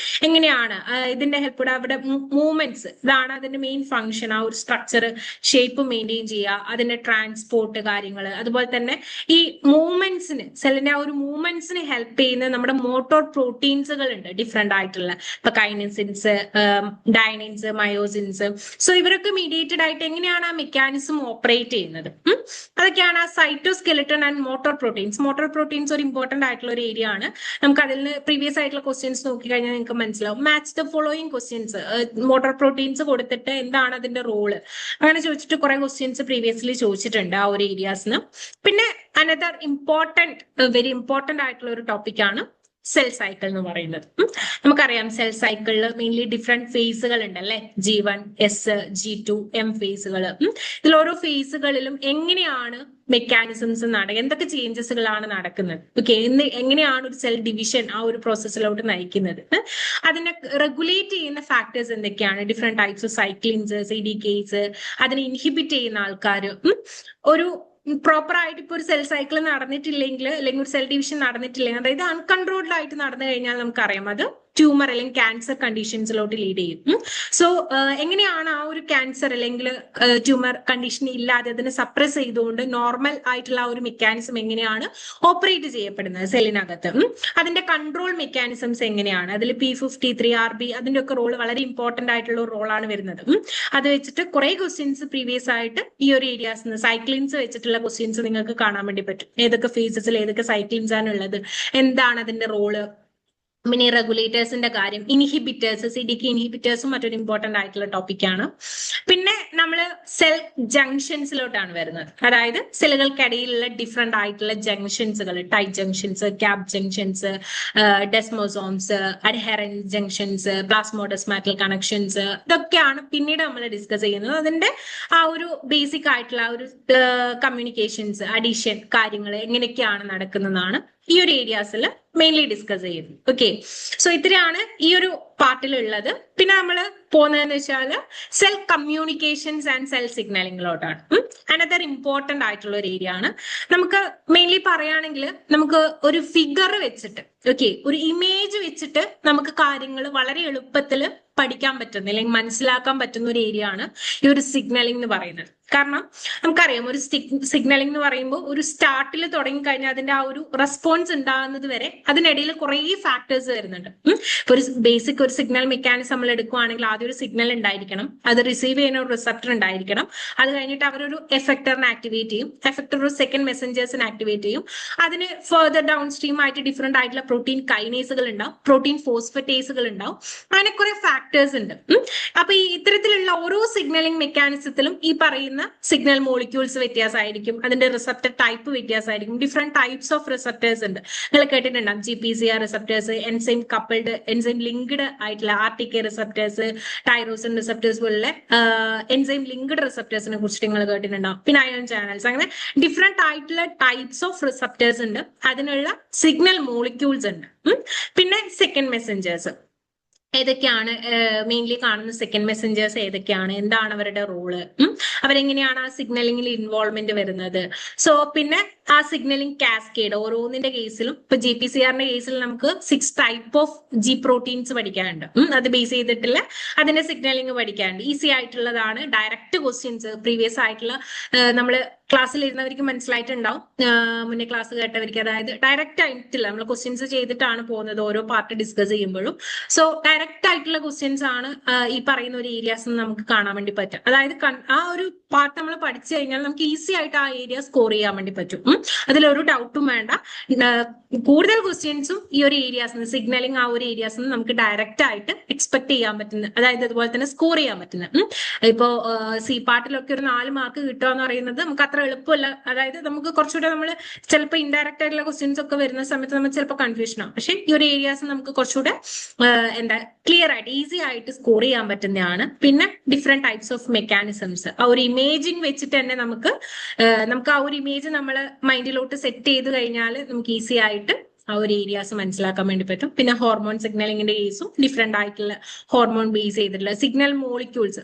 എങ്ങനെയാണ് ഇതിന്റെ ഹെൽപ്പോടെ അവിടെ മൂവ്മെന്റ്സ്, ഇതാണ് അതിന്റെ മെയിൻ ഫംഗ്ഷൻ. ആ ഒരു സ്ട്രക്ചർ, ഷേപ്പ് മെയിൻറ്റെയിൻ ചെയ്യുക, അതിന്റെ ട്രാൻസ്പോർട്ട് കാര്യങ്ങൾ, അതുപോലെ തന്നെ ഈ മൂവ്മെന്റ്സിന്, സെല്ലിന്റെ ആ ഒരു മൂവ്മെന്റ്സിന് ഹെൽപ്പ് ചെയ്യുന്ന നമ്മുടെ മോട്ടോർ പ്രോട്ടീൻസുകൾ ഉണ്ട് ഡിഫറെന്റ് ആയിട്ടുള്ള, ഇപ്പൊ കൈനസിൻസ്, ഡൈനിൻസ്, മയോസിൻസ്. സോ ഇവരൊക്കെ മീഡിയേറ്റഡ് ആയിട്ട് എങ്ങനെയാണ് ആ മെക്കാനിസം ഓപ്പറേറ്റ് ചെയ്യുന്നത്, അതൊക്കെയാണ് ആ cytoskeleton and motor proteins. Motor proteins ഒരു ഇമ്പോർട്ടന്റ് ആയിട്ടുള്ള ഒരു ഏരിയ ആണ്. നമുക്ക് അതിൽ നിന്ന് പ്രീവിയസ് ആയിട്ടുള്ള ക്വസ്റ്റ്യൻസ് നോക്കി കഴിഞ്ഞാൽ നിങ്ങൾക്ക് മനസ്സിലാവും. Match the following questions, motor proteins കൊടുത്തിട്ട് എന്താണ് അതിന്റെ റോള്, അങ്ങനെ ചോദിച്ചിട്ട് കുറെ ക്വസ്റ്റ്യൻസ് പ്രീവിയസ്ലി ചോദിച്ചിട്ടുണ്ട് ആ ഒരു ഏരിയാസിന്. പിന്നെ അനദർ വെരി ഇമ്പോർട്ടന്റ് ആയിട്ടുള്ള ഒരു ടോപ്പിക്കാണ് സെൽ സൈക്കിൾ എന്ന് പറയുന്നത്. നമുക്കറിയാം സെൽ സൈക്കിളിൽ മെയിൻലി ഡിഫറെന്റ് ഫേസുകൾ ഉണ്ടല്ലേ, G1, S, G2, M ഫേസുകൾ. ഇതിൽ ഓരോ ഫേസുകളിലും എങ്ങനെയാണ് മെക്കാനിസംസ് എന്തൊക്കെ ചേഞ്ചസുകളാണ് നടക്കുന്നത്, ഓക്കെ, എങ്ങനെയാണ് ഒരു സെൽ ഡിവിഷൻ ആ ഒരു പ്രോസസ്സിലോട്ട് നയിക്കുന്നത്, അതിനെ റെഗുലേറ്റ് ചെയ്യുന്ന ഫാക്ടേഴ്സ് എന്തൊക്കെയാണ്, ഡിഫറെന്റ് ടൈപ്സ് ഓഫ് സൈക്ലിൻസ്, CDKs, അതിനെ ഇൻഹിബിറ്റ് ചെയ്യുന്ന ആൾക്കാർ. ഒരു പ്രോപ്പർ ആയിട്ട് ഇപ്പൊ ഒരു സെൽ സൈക്കിൾ നടന്നിട്ടില്ലെങ്കിൽ അല്ലെങ്കിൽ ഒരു സെൽ ഡിവിഷൻ നടന്നിട്ടില്ലെങ്കിൽ, അതായത് അൺകൺട്രോൾഡ് ആയിട്ട് നടന്നു കഴിഞ്ഞാൽ നമുക്കറിയാം അത് ട്യൂമർ അല്ലെങ്കിൽ ക്യാൻസർ കണ്ടീഷൻസിലോട്ട് ലീഡ് ചെയ്യും. സോ എങ്ങനെയാണ് ആ ഒരു ക്യാൻസർ അല്ലെങ്കിൽ ട്യൂമർ കണ്ടീഷൻ ഇല്ലാതെ അതിനെ സപ്രസ് ചെയ്തുകൊണ്ട് നോർമൽ ആയിട്ടുള്ള ആ ഒരു മെക്കാനിസം എങ്ങനെയാണ് ഓപ്പറേറ്റ് ചെയ്യപ്പെടുന്നത് സെല്ലിനകത്ത്, അതിന്റെ കൺട്രോൾ മെക്കാനിസംസ് എങ്ങനെയാണ്, അതിൽ P53 RB അതിന്റെ ഒക്കെ റോൾ വളരെ ഇമ്പോർട്ടന്റ് ആയിട്ടുള്ള ഒരു റോളാണ് വരുന്നത്. അത് വെച്ചിട്ട് കുറെ ക്വസ്റ്റ്യൻസ് പ്രീവിയസ് ആയിട്ട് ഈ ഒരു ഏരിയാസ് സൈക്ലിൻസ് വെച്ചിട്ടുള്ള ക്വസ്റ്റ്യൻസ് നിങ്ങൾക്ക് കാണാൻ വേണ്ടി പറ്റും. ഏതൊക്കെ ഫേസസിൽ ഏതൊക്കെ സൈക്ലിൻസ് ആണ് ഉള്ളത്, എന്താണ് അതിന്റെ റോള്, പിന്നെ റെഗുലേറ്റേഴ്സിന്റെ കാര്യം, ഇൻഹിബിറ്റേഴ്സ്, CDK ഇൻഹിബിറ്റേഴ്സും മറ്റൊരു ഇമ്പോർട്ടന്റ് ആയിട്ടുള്ള ടോപ്പിക്കാണ്. പിന്നെ നമ്മൾ സെൽ ജംഗ്ഷൻസിലോട്ടാണ് വരുന്നത്. അതായത് സെല്ലുകൾക്കിടയിലുള്ള ഡിഫറെന്റ് ആയിട്ടുള്ള ജംഗ്ഷൻസുകൾ, tight junctions, gap junctions, desmosomes, adherens junctions, plasmodesmatal connections, ഇതൊക്കെയാണ് പിന്നീട് നമ്മൾ ഡിസ്കസ് ചെയ്യുന്നത്. അതിന്റെ ആ ഒരു ബേസിക് ആയിട്ടുള്ള ആ ഒരു കമ്മ്യൂണിക്കേഷൻസ്, അഡീഷൻ കാര്യങ്ങൾ എങ്ങനെയൊക്കെയാണ് നടക്കുന്നതാണ് ഈ ഒരു ഏരിയാസിൽ മെയിൻലി ഡിസ്കസ് ചെയ്യുന്നത്. ഓക്കെ, സോ ഇത്രയാണ് ഈ ഒരു പാർട്ടിലുള്ളത്. പിന്നെ നമ്മൾ പോകുന്നതെന്ന് വെച്ചാൽ സെൽ കമ്മ്യൂണിക്കേഷൻസ് ആൻഡ് സെൽ സിഗ്നലിങ്ങിലോട്ടാണ്. അനദർ ഇമ്പോർട്ടന്റ് ആയിട്ടുള്ള ഒരു ഏരിയ ആണ്. നമുക്ക് മെയിൻലി പറയുകയാണെങ്കിൽ നമുക്ക് ഒരു ഫിഗർ വെച്ചിട്ട്, ഓക്കെ, ഒരു ഇമേജ് വെച്ചിട്ട് നമുക്ക് കാര്യങ്ങൾ വളരെ എളുപ്പത്തിൽ പഠിക്കാൻ പറ്റുന്ന അല്ലെങ്കിൽ മനസ്സിലാക്കാൻ പറ്റുന്ന ഒരു ഏരിയ ആണ് ഈ ഒരു സിഗ്നലിംഗ് എന്ന് പറയുന്നത്. കാരണം നമുക്കറിയാം ഒരു സിഗ്നലിംഗ് എന്ന് പറയുമ്പോൾ ഒരു സ്റ്റാർട്ടിൽ തുടങ്ങി കഴിഞ്ഞാൽ അതിന്റെ ആ ഒരു റെസ്പോൺസ് ഉണ്ടാകുന്നത് വരെ അതിനിടയിൽ കുറെ ഫാക്ടേഴ്സ് വരുന്നുണ്ട്. ഇപ്പൊ ഒരു ബേസിക് ഒരു സിഗ്നൽ മെക്കാനിസം നമ്മൾ എടുക്കുകയാണെങ്കിൽ ആദ്യം ഒരു സിഗ്നൽ ഉണ്ടായിരിക്കണം, അത് റിസീവ് ചെയ്യുന്ന ഒരു റിസപ്റ്റർ ഉണ്ടായിരിക്കണം, അത് കഴിഞ്ഞിട്ട് അവരൊരു എഫക്ടറിനെ ആക്ടിവേറ്റ് ചെയ്യും, എഫക്ടർ ഒരു സെക്കൻഡ് മെസ്സഞ്ചേഴ്സിനെ ആക്ടിവേറ്റ് ചെയ്യും, അതിന് ഫർദർ ഡൗൺ സ്ട്രീം ആയിട്ട് ഡിഫറെന്റ് ആയിട്ടുള്ള പ്രോട്ടീൻ കൈനേസുകൾ ഉണ്ടാവും, പ്രോട്ടീൻ ഫോസ്ഫറ്റേസുകൾ ഉണ്ടാവും, അങ്ങനെ കുറെ ഫാക്ടേഴ്സ് ഉണ്ട്. അപ്പൊ ഈ ഇത്തരത്തിലുള്ള ഓരോ സിഗ്നലിംഗ് മെക്കാനിസത്തിലും ഈ പറയുന്ന സിഗ്നൽ മോളിക്യൂൾസ് വ്യത്യാസമായിരിക്കും, അതിന്റെ റിസപ്റ്റർ ടൈപ്പ് വ്യത്യാസമായിരിക്കും, ഡിഫറെന്റ് ടൈപ്സ് ഓഫ് റിസപ്റ്റേഴ്സ് ഉണ്ട്. നിങ്ങൾ കേട്ടിട്ടുണ്ടാകും GPCR receptors, enzyme coupled, enzyme linked ആയിട്ടുള്ള RTK റിസപ്റ്റേഴ്സ്, ടൈറോസിൻ റിസപ്റ്റേഴ്സ് പോലുള്ള എൻസൈം ലിങ്ക്ഡ് റിസപ്റ്റേഴ്സിനെ കുറിച്ച് നിങ്ങൾ കേട്ടിട്ടുണ്ടാവും. പിന്നെ അയോൺ ചാനൽസ്, അങ്ങനെ ഡിഫറെന്റ് ആയിട്ടുള്ള ടൈപ്സ് ഓഫ് റിസപ്റ്റേഴ്സ് ഉണ്ട്, അതിനുള്ള സിഗ്നൽ മോളിക്യൂൾസ് ഉണ്ട്. പിന്നെ സെക്കൻഡ് മെസ്സഞ്ചേഴ്സ് ഏതൊക്കെയാണ് മെയിൻലി കാണുന്ന സെക്കൻഡ് മെസ്സഞ്ചേഴ്സ് ഏതൊക്കെയാണ്, എന്താണ് അവരുടെ റോള്, അവരെങ്ങനെയാണ് ആ സിഗ്നലിംഗിൽ ഇൻവോൾവ്മെന്റ് വരുന്നത്. സോ പിന്നെ ആ സിഗ്നലിംഗ് കാസ്കേഡ് ഓരോന്നിന്റെ കേസിലും ഇപ്പൊ GPCRന്റെ കേസിൽ നമുക്ക് 6 ടൈപ്പ് ഓഫ് G പ്രോട്ടീൻസ് പഠിക്കാനുണ്ട്. അത് ബേസ് ചെയ്തിട്ടുള്ള അതിന്റെ സിഗ്നലിംഗ് പഠിക്കാനുണ്ട്. ഈസി ആയിട്ടുള്ളതാണ്, ഡയറക്റ്റ് ക്വസ്റ്റ്യൻസ് പ്രീവിയസ് ആയിട്ടുള്ള നമ്മള് ക്ലാസ്സിൽ ഇരുന്നവർക്ക് മനസ്സിലായിട്ടുണ്ടാവും, മുന്നേ ക്ലാസ് കേട്ടവർക്ക്. അതായത് ഡയറക്റ്റ് ആയിട്ടില്ല, നമ്മൾ ക്വസ്റ്റ്യൻസ് ചെയ്തിട്ടാണ് പോകുന്നത് ഓരോ പാർട്ട് ഡിസ്കസ് ചെയ്യുമ്പോഴും. സോ ഡയറക്റ്റ് ആയിട്ടുള്ള ക്വസ്റ്റ്യൻസ് ആണ് ഈ പറയുന്ന ഒരു ഏരിയാസ് നമുക്ക് കാണാൻ വേണ്ടി പറ്റും. അതായത് ആ ഒരു പാർട്ട് നമ്മൾ പഠിച്ചു കഴിഞ്ഞാൽ നമുക്ക് ഈസി ആയിട്ട് ആ ഏരിയ സ്കോർ ചെയ്യാൻ വേണ്ടി പറ്റും. അതിലൊരു ഡൗട്ടും വേണ്ട. കൂടുതൽ ക്വസ്റ്റ്യൻസും ഈ ഒരു ഏരിയാസ് സിഗ്നലിംഗ് ആ ഒരു ഏരിയാസ് നമുക്ക് ഡയറക്റ്റ് ആയിട്ട് എക്സ്പെക്ട് ചെയ്യാൻ പറ്റുന്ന, അതായത് അതുപോലെ തന്നെ സ്കോർ ചെയ്യാൻ പറ്റുന്ന. ഇപ്പോ സി പാർട്ടിലൊക്കെ ഒരു 4 മാർക്ക് കിട്ടുക എന്ന് പറയുന്നത് നമുക്ക് അത്ര എളുപ്പമല്ല. അതായത് നമുക്ക് കുറച്ചുകൂടെ നമ്മൾ ചിലപ്പോൾ ഇൻഡയറക്റ്റ് ആയിട്ടുള്ള ക്വസ്റ്റ്യൻസ് ഒക്കെ വരുന്ന സമയത്ത് നമ്മൾ ചിലപ്പോൾ കൺഫ്യൂഷൻ ആവും. പക്ഷെ ഈ ഒരു ഏരിയാസ് നമുക്ക് കുറച്ചുകൂടെ എന്താ ക്ലിയർ ആയിട്ട് ഈസി ആയിട്ട് സ്കോർ ചെയ്യാൻ പറ്റുന്നതാണ്. പിന്നെ ഡിഫറെന്റ് ടൈപ്സ് ഓഫ് മെക്കാനിസംസ്, ആ ഒരു ഇമേജിങ് വെച്ചിട്ട് തന്നെ നമുക്ക് ആ ഒരു ഇമേജ് നമ്മൾ മൈൻഡിലോട്ട് സെറ്റ് ചെയ്ത് കഴിഞ്ഞാൽ നമുക്ക് ഈസി ആയിട്ട് ആ ഒരു ഏരിയാസ് മനസ്സിലാക്കാൻ വേണ്ടി പറ്റും. പിന്നെ ഹോർമോൺ സിഗ്നലിംഗിന്റെ കേസും ഡിഫറെന്റ് ആയിട്ടുള്ള ഹോർമോൺ ബേസ് ചെയ്തിട്ടുള്ള സിഗ്നൽ മോളിക്യൂൾസ്,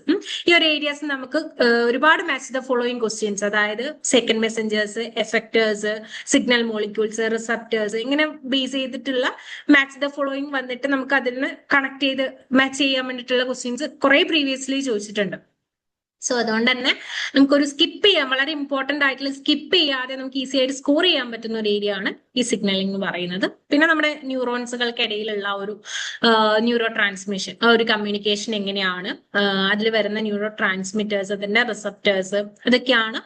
ഈ ഒരു ഏരിയാസ് നമുക്ക് ഒരുപാട് മാച്ച് ദ ഫോളോയിങ് ക്വസ്റ്റ്യൻസ്, അതായത് second messengers, effectors, signal molecules, receptors, ഇങ്ങനെ ബേസ് ചെയ്തിട്ടുള്ള മാച്ച് ദ ഫോളോയിങ് വന്നിട്ട് നമുക്ക് അതിന് കണക്ട് ചെയ്ത് മാച്ച് ചെയ്യാൻ വേണ്ടിയിട്ടുള്ള ക്വസ്റ്റ്യൻസ് കുറെ പ്രീവിയസ്ലി ചോദിച്ചിട്ടുണ്ട്. സോ അതുകൊണ്ട് തന്നെ നമുക്കൊരു സ്കിപ്പ് ചെയ്യാം, വളരെ ഇമ്പോർട്ടന്റ് ആയിട്ടുള്ള സ്കിപ്പ് ചെയ്യാതെ നമുക്ക് ഈസി ആയിട്ട് സ്കോർ ചെയ്യാൻ പറ്റുന്ന ഒരു ഏരിയ ആണ് ഈ സിഗ്നലിംഗ് എന്ന് പറയുന്നത്. പിന്നെ നമ്മുടെ ന്യൂറോൺസുകൾക്കിടയിലുള്ള ഒരു ന്യൂറോ ട്രാൻസ്മിഷൻ, ആ ഒരു കമ്മ്യൂണിക്കേഷൻ എങ്ങനെയാണ്, അതിൽ വരുന്ന ന്യൂറോ ട്രാൻസ്മിറ്റേഴ്സ്, അതിന്റെ റിസപ്റ്റേഴ്സ്, അതൊക്കെയാണ്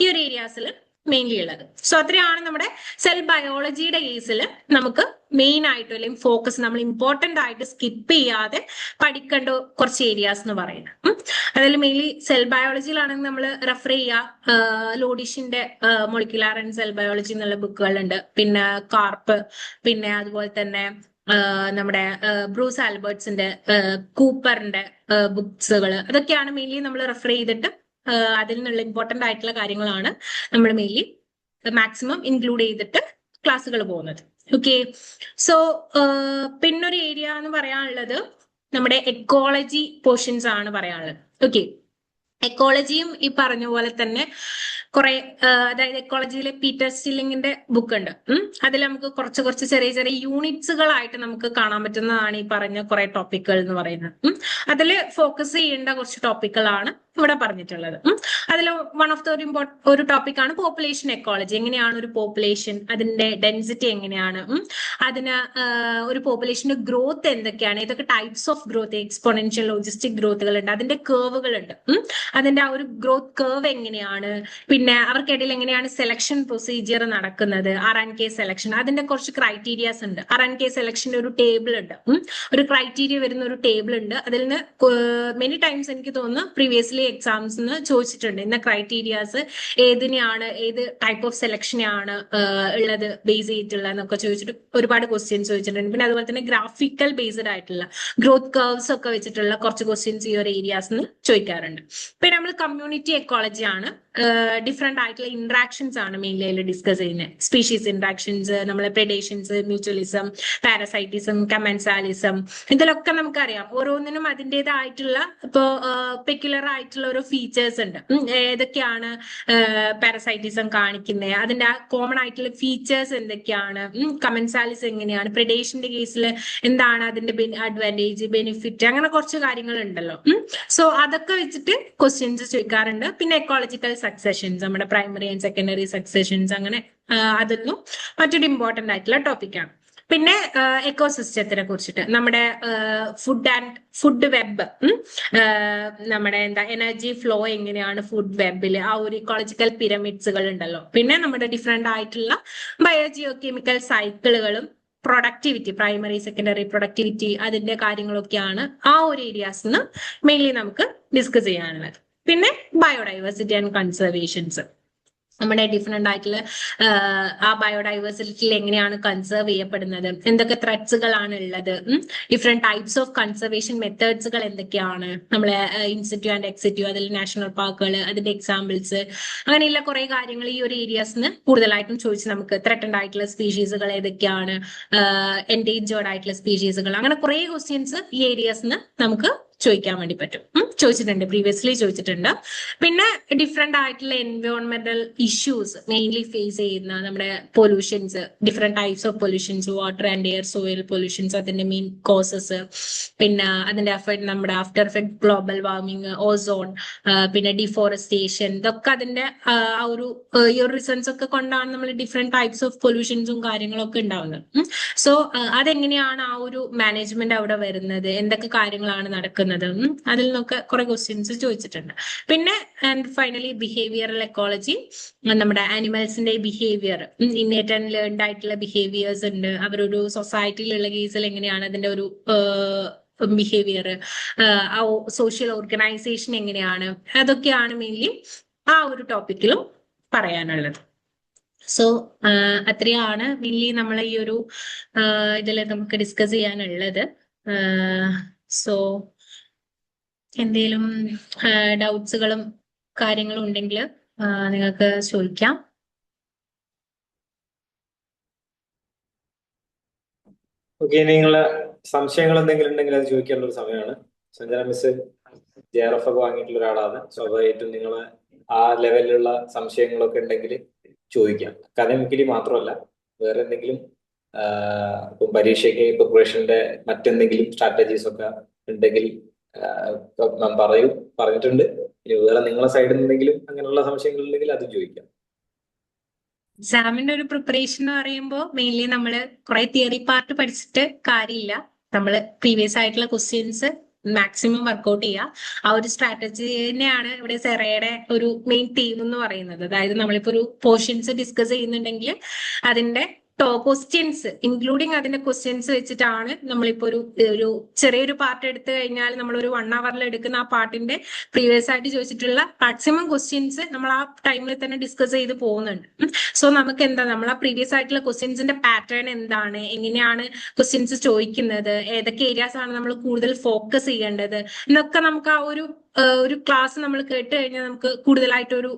ഈ ഒരു ഏരിയാസിൽ മെയിൻലി ഉള്ളത്. സോ അത്രയാണ് നമ്മുടെ സെൽ ബയോളജിയുടെ കേസിൽ നമുക്ക് മെയിൻ ആയിട്ട് അല്ലെങ്കിൽ ഫോക്കസ് നമ്മൾ ഇമ്പോർട്ടന്റ് ആയിട്ട് സ്കിപ്പ് ചെയ്യാതെ പഠിക്കേണ്ട കുറച്ച് ഏരിയാസ് എന്ന് പറയുന്നത്. അതിൽ മെയിൻലി സെൽ ബയോളജിയിലാണെങ്കിൽ നമ്മൾ റെഫർ ചെയ്യുക ലോഡിഷിന്റെ മൊളിക്യുലാർ ആൻഡ് സെൽ ബയോളജി എന്നുള്ള ബുക്കുകളുണ്ട്. പിന്നെ കാർപ്പ്, പിന്നെ അതുപോലെ തന്നെ നമ്മുടെ ബ്രൂസ് ആൽബർട്ട്സിന്റെ, കൂപ്പറിന്റെ ബുക്സുകൾ, അതൊക്കെയാണ് മെയിൻലി നമ്മൾ റെഫർ ചെയ്തിട്ട് അതിൽ നിന്നുള്ള ഇമ്പോർട്ടന്റ് ആയിട്ടുള്ള കാര്യങ്ങളാണ് നമ്മൾ മെയിൻലി മാക്സിമം ഇൻക്ലൂഡ് ചെയ്തിട്ട് ക്ലാസ്സുകൾ പോകുന്നത്. ഓക്കെ, സോ പിന്നൊരു ഏരിയ എന്ന് പറയാനുള്ളത് നമ്മുടെ എക്കോളജി പോർഷൻസ് ആണ് പറയാനുള്ളത്. ഓക്കെ, എക്കോളജിയും ഈ പറഞ്ഞ പോലെ തന്നെ കുറെ അതായത് എക്കോളജിയിലെ പീറ്റർ സ്റ്റില്ലിങ്ങിന്റെ ബുക്ക് ഉണ്ട്. അതിൽ നമുക്ക് കുറച്ച് ചെറിയ ചെറിയ യൂണിറ്റ്സുകളായിട്ട് നമുക്ക് കാണാൻ പറ്റുന്നതാണ് ഈ പറഞ്ഞ കുറെ ടോപ്പിക്കുകൾ എന്ന് പറയുന്നത്. അതിൽ ഫോക്കസ് ചെയ്യേണ്ട കുറച്ച് ടോപ്പിക്കുകളാണ് ഇവിടെ പറഞ്ഞിട്ടുള്ളത്. അതിൽ വൺ ഓഫ് ദ ഒരു ടോപ്പിക്കാണ് പോപ്പുലേഷൻ എക്കോളജി. എങ്ങനെയാണ് ഒരു പോപ്പുലേഷൻ, അതിന്റെ ഡെൻസിറ്റി എങ്ങനെയാണ്, അതിന് ഒരു പോപ്പുലേഷന്റെ ഗ്രോത്ത് എന്തൊക്കെയാണ്, ഇതൊക്കെ types of growth, exponential, logistic ഗ്രോത്തുകൾ ഉണ്ട്, അതിന്റെ കേർവുകൾ ഉണ്ട്. അതിന്റെ ആ ഒരു ഗ്രോത്ത് കേർവ് എങ്ങനെയാണ്, പിന്നെ അവർക്കിടയിൽ എങ്ങനെയാണ് സെലക്ഷൻ പ്രൊസീജിയർ നടക്കുന്നത്, R&K സെലക്ഷൻ, അതിന്റെ കുറച്ച് ക്രൈറ്റീരിയാസ് ഉണ്ട്. R&K സെലക്ഷന്റെ ഒരു ടേബിൾ ഉണ്ട്, ഒരു ക്രൈറ്റീരിയ വരുന്ന ഒരു ടേബിൾ ഉണ്ട്. അതിൽ നിന്ന് മെനി ടൈംസ് എനിക്ക് തോന്നുന്നു പ്രീവിയസ്ലി എക്സാംസിന് ചോദിച്ചിട്ടുണ്ട്, ഇന്ന ക്രൈറ്റീരിയാസ് ഏതിനെയാണ്, ഏത് ടൈപ്പ് ഓഫ് സെലക്ഷനെയാണ് ഉള്ളത് ബേസ് ചെയ്തിട്ടുള്ള എന്നൊക്കെ ചോദിച്ചിട്ട് ഒരുപാട് ക്വസ്റ്റ്യൻസ് ചോദിച്ചിട്ടുണ്ട്. പിന്നെ അതുപോലെ തന്നെ ഗ്രാഫിക്കൽ ബേസ്ഡ് ആയിട്ടുള്ള ഗ്രോത്ത് കർവ്സ് ഒക്കെ വെച്ചിട്ടുള്ള കുറച്ച് ക്വസ്റ്റ്യൻസ് ഈ ഒരു ഏരിയാസ് ചോദിക്കാറുണ്ട്. പിന്നെ നമ്മൾ കമ്മ്യൂണിറ്റി എക്കോളജി ആണ്, ഡിഫറെന്റ് ആയിട്ടുള്ള ഇന്ററാക്ഷൻസ് ആണ് മെയിൻലി അതിൽ ഡിസ്കസ് ചെയ്യുന്നത്. സ്പീഷീസ് ഇന്ററാക്ഷൻസ്, നമ്മളെ പ്രെഡേഷൻസ്, മ്യൂച്വലിസം, പാരസൈറ്റിസം, കമൻസാലിസം, ഇതിലൊക്കെ നമുക്കറിയാം ഓരോന്നിനും അതിൻ്റെതായിട്ടുള്ള ഇപ്പോ പെക്യുലർ ആയിട്ടുള്ള ഓരോ ഫീച്ചേഴ്സ് ഉണ്ട്. ഏതൊക്കെയാണ് പാരസൈറ്റിസം കാണിക്കുന്നത്, അതിന്റെ കോമൺ ആയിട്ടുള്ള ഫീച്ചേഴ്സ് എന്തൊക്കെയാണ്, കമൻസാലിസം എങ്ങനെയാണ്, പ്രെഡേഷന്റെ കേസിൽ എന്താണ് അതിന്റെ അഡ്വാൻറ്റേജ്, ബെനിഫിറ്റ്, അങ്ങനെ കുറച്ച് കാര്യങ്ങൾ ഉണ്ടല്ലോ. സോ അതൊക്കെ വെച്ചിട്ട് ക്വസ്റ്റ്യൻസ് ചോദിക്കാറുണ്ട്. പിന്നെ എക്കോളജിക്കൽ സക്സഷൻസ്, നമ്മുടെ പ്രൈമറി ആൻഡ് സെക്കൻഡറി സക്സഷൻസ്, അങ്ങനെ അതൊന്നും മറ്റൊരു ഇമ്പോർട്ടന്റ് ആയിട്ടുള്ള ടോപ്പിക്കാണ്. പിന്നെ എക്കോസിസ്റ്റത്തിനെ കുറിച്ചിട്ട് നമ്മുടെ ഫുഡ് വെബ്, നമ്മുടെ എനർജി ഫ്ലോ എങ്ങനെയാണ് ഫുഡ് വെബിൽ, ആ ഒരു ഇക്കോളജിക്കൽ പിരമിഡ്സുകൾ ഉണ്ടല്ലോ. പിന്നെ നമ്മുടെ ഡിഫറെന്റ് ആയിട്ടുള്ള ബയോജിയോ കെമിക്കൽ സൈക്കിളുകളും പ്രൊഡക്ടിവിറ്റി, പ്രൈമറി സെക്കൻഡറി പ്രൊഡക്ടിവിറ്റി, അതിന്റെ കാര്യങ്ങളൊക്കെയാണ് ആ ഒരു ഏരിയാസിന് മെയിൻലി നമുക്ക് ഡിസ്കസ് ചെയ്യാനുള്ളത്. പിന്നെ ബയോഡൈവേഴ്സിറ്റി ആൻഡ് കൺസർവേഷൻസ്, നമ്മുടെ ഡിഫറെന്റ് ആയിട്ടുള്ള ആ ബയോഡൈവേഴ്സിറ്റിയിൽ എങ്ങനെയാണ് കൺസേർവ് ചെയ്യപ്പെടുന്നത്, എന്തൊക്കെ ത്രെഡ്സുകളാണ് ഉള്ളത്, ഡിഫറെന്റ് ടൈപ്സ് ഓഫ് കൺസർവേഷൻ മെത്തേഡ്സുകൾ എന്തൊക്കെയാണ്, നമ്മളെ ഇൻസിറ്റ്യൂ ആൻഡ് എക്സിറ്റ്യൂ, അതിൽ നാഷണൽ പാർക്കുകൾ, അതിന്റെ എക്സാമ്പിൾസ്, അങ്ങനെയുള്ള കുറെ കാര്യങ്ങൾ ഈ ഒരു ഏരിയാസിന് കൂടുതലായിട്ടും ചോദിച്ച് നമുക്ക് ത്രെട്ടൻഡ് ആയിട്ടുള്ള സ്പീഷീസുകൾ ഏതൊക്കെയാണ്, എൻഡേഞ്ചേർഡ് ആയിട്ടുള്ള സ്പീഷീസുകൾ, അങ്ങനെ കുറെ ക്വസ്റ്റ്യൻസ് ഈ ഏരിയാസിന് നമുക്ക് ചോദിക്കാൻ വേണ്ടി പറ്റും. ചോദിച്ചിട്ടുണ്ട്, പ്രീവിയസ്ലി ചോദിച്ചിട്ടുണ്ട്. പിന്നെ ഡിഫറെന്റ് ആയിട്ടുള്ള എൻവയോൺമെന്റൽ ഇഷ്യൂസ് മെയിൻലി ഫേസ് ചെയ്യുന്ന നമ്മുടെ pollutions, different types of pollutions, water and air soil pollutions, അതിന്റെ മെയിൻ കോസസ്, പിന്നെ അതിന്റെ എഫക്ട്, നമ്മുടെ after effect, global warming, ozone, പിന്നെ ഡിഫോറസ്റ്റേഷൻ, ഇതൊക്കെ അതിന്റെ ആ ഒരു ഈ ഒരു റീസൺസ് ഒക്കെ കൊണ്ടാണ് നമ്മൾ ഡിഫറെന്റ് ടൈപ്സ് ഓഫ് പൊല്യൂഷൻസും കാര്യങ്ങളൊക്കെ ഉണ്ടാവുന്നത്. സോ അതെങ്ങനെയാണ് ആ ഒരു മാനേജ്മെന്റ് അവിടെ വരുന്നത്, എന്തൊക്കെ കാര്യങ്ങളാണ് നടക്കുന്നത്, അതിൽ നിന്നൊക്കെ കുറെ ക്വസ്റ്റ്യൻസ് ചോദിച്ചിട്ടുണ്ട്. പിന്നെ ആൻഡ് ഫൈനലി ബിഹേവിയറൽ എക്കോളജി, നമ്മുടെ ആനിമൽസിന്റെ ബിഹേവിയർ, ഇന്നേറ്റ് ആൻഡ് ലേൺഡ് ആയിട്ടുള്ള ബിഹേവിയേഴ്സ് ഉണ്ട്, അവരൊരു സൊസൈറ്റിയിലുള്ള കേസിൽ എങ്ങനെയാണ് അതിന്റെ ഒരു ബിഹേവിയർ, സോഷ്യൽ ഓർഗനൈസേഷൻ എങ്ങനെയാണ്, അതൊക്കെയാണ് മെയിൻലി ആ ഒരു ടോപ്പിക്കിലും പറയാനുള്ളത്. സോ അത്രയാണ് മെയിൻലി നമ്മൾ ഈ ഒരു ഇതിൽ നമുക്ക് ഡിസ്കസ് ചെയ്യാനുള്ളത്. സോ എന്തെങ്കിലും ഡൗട്ട്സുകളും കാര്യങ്ങളും ഉണ്ടെങ്കിൽ നിങ്ങൾക്ക് ചോദിക്കാം. ഓക്കെ, നിങ്ങളെ സംശയങ്ങൾ എന്തെങ്കിലും ഉണ്ടെങ്കിൽ അത് ചോദിക്കാനുള്ള ഒരു സമയമാണ്. സഞ്ജന മിസ് JRF ഒക്കെ വാങ്ങിയിട്ടുള്ള ഒരാളാണ്. സ്വാഭാവികമായിട്ടും നിങ്ങൾ ആ ലെവലിലുള്ള സംശയങ്ങളൊക്കെ ഉണ്ടെങ്കിൽ ചോദിക്കാം. അക്കാദമിക്കലി മാത്രമല്ല, വേറെ എന്തെങ്കിലും ഇപ്പം പരീക്ഷയ്ക്ക് പ്രിപ്പറേഷന്റെ മറ്റെന്തെങ്കിലും സ്ട്രാറ്റജീസ് ഒക്കെ ഉണ്ടെങ്കിൽ പറഞ്ഞിട്ടുണ്ട്. ഇനി വേറെ നിങ്ങളെ സൈഡിൽ നിന്നെങ്കിലും അങ്ങനെയുള്ള സംശയങ്ങൾ ഉണ്ടെങ്കിൽ അതും ചോദിക്കാം. എക്സാമിന്റെ ഒരു പ്രിപ്പറേഷൻ എന്ന് പറയുമ്പോൾ മെയിൻലി നമ്മൾ കുറെ തിയറി പാർട്ട് പഠിച്ചിട്ട് കാര്യമില്ല. നമ്മൾ പ്രീവിയസ് ആയിട്ടുള്ള ക്വസ്റ്റ്യൻസ് മാക്സിമം വർക്ക്ഔട്ട് ചെയ്യുക. ആ ഒരു സ്ട്രാറ്റജി തന്നെയാണ് ഇവിടെ സെറയുടെ ഒരു മെയിൻ തീം എന്ന് പറയുന്നത്. അതായത് നമ്മളിപ്പോ ഒരു പോർഷൻസ് ഡിസ്കസ് ചെയ്യുന്നുണ്ടെങ്കിൽ അതിന്റെ ക്വസ്റ്റ്യൻസ് ഇൻക്ലൂഡിങ് അതിന്റെ ക്വസ്റ്റ്യൻസ് വെച്ചിട്ടാണ് നമ്മളിപ്പോ ഒരു ചെറിയൊരു പാർട്ട് എടുത്തു കഴിഞ്ഞാൽ നമ്മളൊരു 1 hour എടുക്കുന്ന ആ പാർട്ടിന്റെ പ്രീവിയസ് ആയിട്ട് ചോദിച്ചിട്ടുള്ള മാക്സിമം ക്വസ്റ്റ്യൻസ് നമ്മൾ ആ ടൈമിൽ തന്നെ ഡിസ്കസ് ചെയ്ത് പോകുന്നുണ്ട്. സോ നമുക്ക് എന്താ, നമ്മൾ ആ പ്രീവിയസ് ആയിട്ടുള്ള ക്വസ്റ്റ്യൻസിന്റെ പാറ്റേൺ എന്താണ്, എങ്ങനെയാണ് ക്വസ്റ്റ്യൻസ് ചോദിക്കുന്നത്, ഏതൊക്കെ ഏരിയാസ് ആണ് നമ്മൾ കൂടുതൽ ഫോക്കസ് ചെയ്യേണ്ടത് എന്നൊക്കെ നമുക്ക് ആ ഒരു ക്ലാസ് നമ്മൾ കേട്ട് കഴിഞ്ഞാൽ നമുക്ക് കൂടുതലായിട്ടൊരു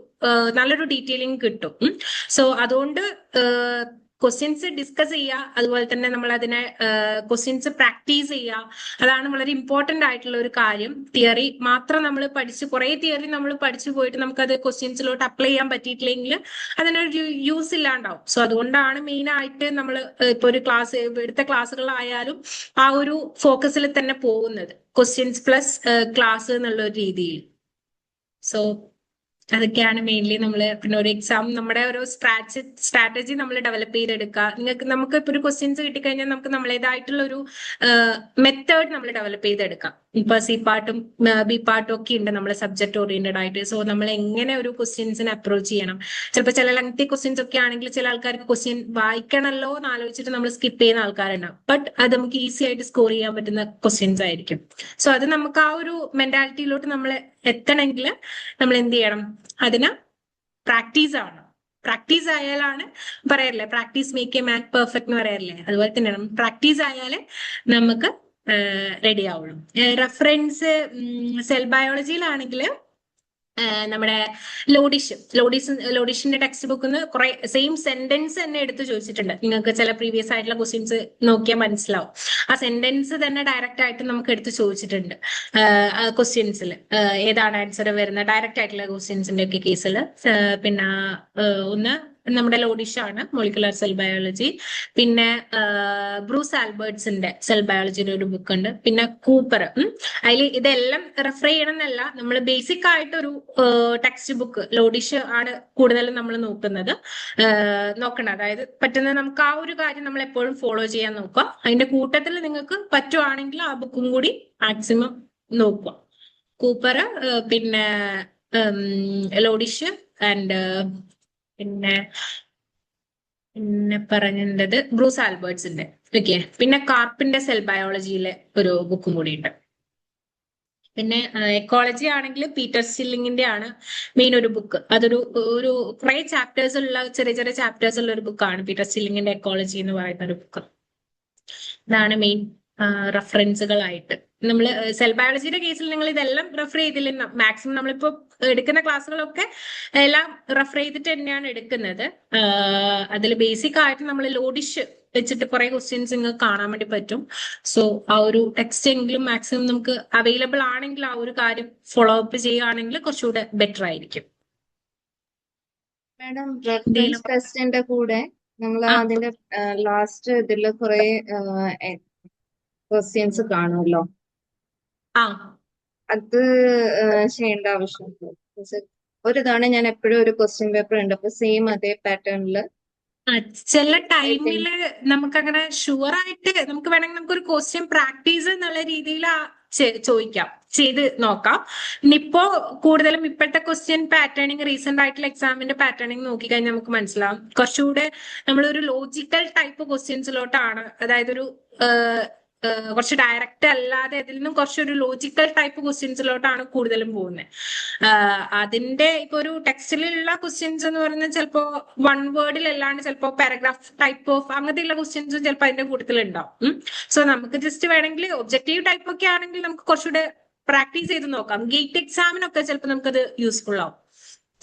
നല്ലൊരു ഡീറ്റെയിലിംഗ് കിട്ടും. സോ അതുകൊണ്ട് ക്വസ്റ്റ്യൻസ് ഡിസ്കസ് ചെയ്യുക, അതുപോലെ തന്നെ നമ്മൾ അതിനെ ക്വസ്റ്റ്യൻസ് പ്രാക്ടീസ് ചെയ്യുക. അതാണ് വളരെ ഇമ്പോർട്ടന്റ് ആയിട്ടുള്ള ഒരു കാര്യം. തിയറി മാത്രം നമ്മൾ പഠിച്ച് കുറേ തിയറി നമ്മൾ പഠിച്ചു പോയിട്ട് നമുക്കത് ക്വസ്റ്റ്യൻസിലോട്ട് അപ്ലൈ ചെയ്യാൻ പറ്റിയിട്ടില്ലെങ്കിൽ അതിനൊരു യൂസ് ഇല്ലാണ്ടാവും. സോ അതുകൊണ്ടാണ് മെയിൻ ആയിട്ട് നമ്മൾ ഇപ്പൊ ഒരു ക്ലാസ് എടുത്ത ക്ലാസ്സുകളായാലും ആ ഒരു ഫോക്കസിൽ തന്നെ പോകുന്നത്, ക്വസ്റ്റ്യൻസ് പ്ലസ് ക്ലാസ് എന്നുള്ള ഒരു രീതിയിൽ. സോ അതൊക്കെയാണ് മെയിൻലി നമ്മൾ പിന്നെ ഒരു എക്സാം നമ്മുടെ ഒരു സ്ട്രാറ്റജി നമ്മൾ ഡെവലപ്പ് ചെയ്തെടുക്കുക. നമുക്ക് ഇപ്പൊ ഒരു ക്വസ്റ്റ്യൻസ് കിട്ടിക്കഴിഞ്ഞാൽ നമുക്ക് നമ്മളേതായിട്ടുള്ള ഒരു മെത്തേഡ് നമ്മൾ ഡെവലപ്പ് ചെയ്തെടുക്കാം. ഇപ്പൊ സി പാർട്ടും ബി പാർട്ടും ഒക്കെ ഉണ്ട് നമ്മൾ സബ്ജക്ട് ഓറിയന്റഡ് ആയിട്ട്. സോ നമ്മൾ എങ്ങനെ ഒരു ക്വസ്റ്റ്യൻസിനെ അപ്രോച്ച് ചെയ്യണം. ചിലപ്പോൾ ചില ലെങ്തി ക്വസ്റ്റ്യൻസ് ഒക്കെ ആണെങ്കിൽ ചില ആൾക്കാർക്ക് ക്വസ്റ്റ്യൻ വായിക്കണമല്ലോ എന്ന് ആലോചിച്ചിട്ട് നമ്മൾ സ്കിപ്പ് ചെയ്യുന്ന ആൾക്കാരുണ്ടാവും. ബട്ട് അത് നമുക്ക് ഈസി ആയിട്ട് സ്കോർ ചെയ്യാൻ പറ്റുന്ന ക്വസ്റ്റ്യൻസ് ആയിരിക്കും. സോ അത് നമുക്ക് ആ ഒരു മെന്റാലിറ്റിയിലോട്ട് നമ്മൾ എത്തണമെങ്കിൽ നമ്മൾ എന്ത് ചെയ്യണം, അതിന് പ്രാക്ടീസ് ആവണം. പ്രാക്ടീസ് ആയാലാണ് പറയാറില്ലേ, practice make a man perfect എന്ന് പറയാറില്ലേ, അതുപോലെ തന്നെയാണ് പ്രാക്ടീസ് ആയാലേ നമുക്ക് റെഡി ആവുള്ളൂ. റെഫറൻസ് സെൽ ബയോളജിയിലാണെങ്കിൽ നമ്മുടെ ലോഡിഷിന്റെ ടെക്സ്റ്റ് ബുക്കിൽ നിന്ന് കുറെ സെയിം സെന്റൻസ് തന്നെ എടുത്ത് ചോദിച്ചിട്ടുണ്ട്. നിങ്ങൾക്ക് ചില പ്രീവിയസ് ആയിട്ടുള്ള ക്വസ്റ്റ്യൻസ് നോക്കിയാൽ മനസ്സിലാവും. ആ സെന്റൻസ് തന്നെ ഡയറക്റ്റ് ആയിട്ട് നമുക്ക് എടുത്ത് ചോദിച്ചിട്ടുണ്ട് ക്വസ്റ്റ്യൻസിൽ. ഏതാണ് ആൻസർ വരുന്നത് ഡയറക്റ്റ് ആയിട്ടുള്ള ക്വസ്റ്റ്യൻസിന്റെ ഒക്കെ കേസിൽ. പിന്നെ ഒന്ന് നമ്മുടെ ലോഡിഷ് ആണ്, മോളിക്കുലർ സെൽ ബയോളജി. പിന്നെ ബ്രൂസ് ആൽബർട്ട്സിന്റെ സെൽ ബയോളജിയുടെ ഒരു ബുക്ക് ഉണ്ട്. പിന്നെ കൂപ്പർ. അതിൽ ഇതെല്ലാം റെഫർ ചെയ്യണം എന്നല്ല, നമ്മൾ ബേസിക് ആയിട്ടൊരു ടെക്സ്റ്റ് ബുക്ക് ലോഡിഷ് ആണ് കൂടുതലും നമ്മൾ നോക്കണം. അതായത് പറ്റുന്ന നമുക്ക് ആ ഒരു കാര്യം നമ്മൾ എപ്പോഴും ഫോളോ ചെയ്യാൻ നോക്കുക. അതിന്റെ കൂട്ടത്തിൽ നിങ്ങൾക്ക് പറ്റുവാണെങ്കിൽ ആ ബുക്കും കൂടി മാക്സിമം നോക്കുക. കൂപ്പർ, പിന്നെ ലോഡിഷ് ആൻഡ് പിന്നെ പറഞ്ഞത് ബ്രൂസ് ആൽബർട്ട്സിന്റെ. ഓക്കെ. പിന്നെ കാർപ്പിന്റെ സെൽ ബയോളജിയിലെ ഒരു ബുക്കും കൂടി ഉണ്ട്. പിന്നെ എക്കോളജി ആണെങ്കിൽ പീറ്റർ സ്റ്റില്ലിങ്ങിന്റെ ആണ് മെയിൻ ഒരു ബുക്ക്. അതൊരു കുറെ ചാപ്റ്റേഴ്സ് ഉള്ള ചെറിയ ചെറിയ ചാപ്റ്റേഴ്സ് ഉള്ള ഒരു ബുക്കാണ് പീറ്റർ സ്റ്റില്ലിങ്ങിന്റെ എക്കോളജി എന്ന് പറയുന്ന ഒരു ബുക്ക്. ഇതാണ് മെയിൻ റെഫറൻസുകളായിട്ട്. നമ്മൾ സെൽ ബയോളജിയുടെ കേസിൽ നിങ്ങൾ ഇതെല്ലാം റെഫർ ചെയ്തില്ല. മാക്സിമം നമ്മളിപ്പോ എടുക്കുന്ന ക്ലാസ്സുകളൊക്കെ എല്ലാം റെഫർ ചെയ്തിട്ട് തന്നെയാണ് എടുക്കുന്നത്. അതിൽ ബേസിക് ആയിട്ട് നമ്മൾ ലോഡിഷ് വെച്ചിട്ട് കുറെ ക്വസ്റ്റ്യൻസ് നിങ്ങൾക്ക് കാണാൻ വേണ്ടി പറ്റും. സോ ആ ഒരു ടെക്സ്റ്റ് എങ്കിലും മാക്സിമം നമുക്ക് അവൈലബിൾ ആണെങ്കിൽ ആ ഒരു കാര്യം ഫോളോ അപ്പ് ചെയ്യുകയാണെങ്കിൽ കുറച്ചുകൂടെ ബെറ്റർ ആയിരിക്കും. മാഡം, റെഫറൻസ് ടെസ്റ്റിന്റെ കൂടെ നമ്മൾ അതിന്റെ ലാസ്റ്റ് ഇതിൽ കുറെ ക്വസ്റ്റ്യൻസ് കാണുമല്ലോ, അത് ചെയ്യേണ്ട ആവശ്യമുണ്ടോ? ഒരു തവണ ഞാൻ എപ്പോഴും ഒരു ക്വസ്റ്റ്യൻ പേപ്പർ ഉണ്ട്, അപ്പൊ സെയിം അതേ പാറ്റേണില് ചില ടൈമില് നമുക്ക് അങ്ങനെ ഷുവർ ആയിട്ട് നമുക്ക് വേണമെങ്കിൽ നമുക്കൊരു ക്വസ്റ്റ്യൻ പ്രാക്ടീസ് എന്നുള്ള രീതിയിൽ ചോദിക്കാം, ചെയ്ത് നോക്കാം. ഇനിയിപ്പോ കൂടുതലും ഇപ്പോഴത്തെ ക്വസ്റ്റ്യൻ പാറ്റേണിങ് റീസെന്റ് ആയിട്ടുള്ള എക്സാമിന്റെ പാറ്റേണിങ് നോക്കിക്കഴിഞ്ഞാൽ നമുക്ക് മനസ്സിലാവും കുറച്ചുകൂടെ നമ്മളൊരു ലോജിക്കൽ ടൈപ്പ് ക്വസ്റ്റ്യൻസിലോട്ടാണ്, അതായത് ഒരു കുറച്ച് ഡയറക്റ്റ് അല്ലാതെ അതിൽ നിന്നും കുറച്ചൊരു ലോജിക്കൽ ടൈപ്പ് ക്വസ്റ്റ്യൻസിലോട്ടാണ് കൂടുതലും പോകുന്നത്. അതിന്റെ ഇപ്പൊ ഒരു ടെക്സ്റ്റിലുള്ള ക്വസ്റ്റ്യൻസ് എന്ന് പറയുന്നത് ചിലപ്പോ വൺ വേർഡിൽ അല്ലാണ്ട് ചിലപ്പോ പാരഗ്രാഫ് ടൈപ്പ് ഓഫ് അങ്ങനത്തെയുള്ള ക്വസ്റ്റ്യൻസും ചിലപ്പോൾ അതിന്റെ കൂട്ടത്തിൽ ഉണ്ടാവും. സോ നമുക്ക് ജസ്റ്റ് വേണമെങ്കിൽ ഒബ്ജക്റ്റീവ് ടൈപ്പ് ഒക്കെ ആണെങ്കിൽ നമുക്ക് കുറച്ചുകൂടെ പ്രാക്ടീസ് ചെയ്ത് നോക്കാം. ഗേറ്റ് എക്സാമിനൊക്കെ ചിലപ്പോൾ നമുക്കത് യൂസ്ഫുൾ ആവും.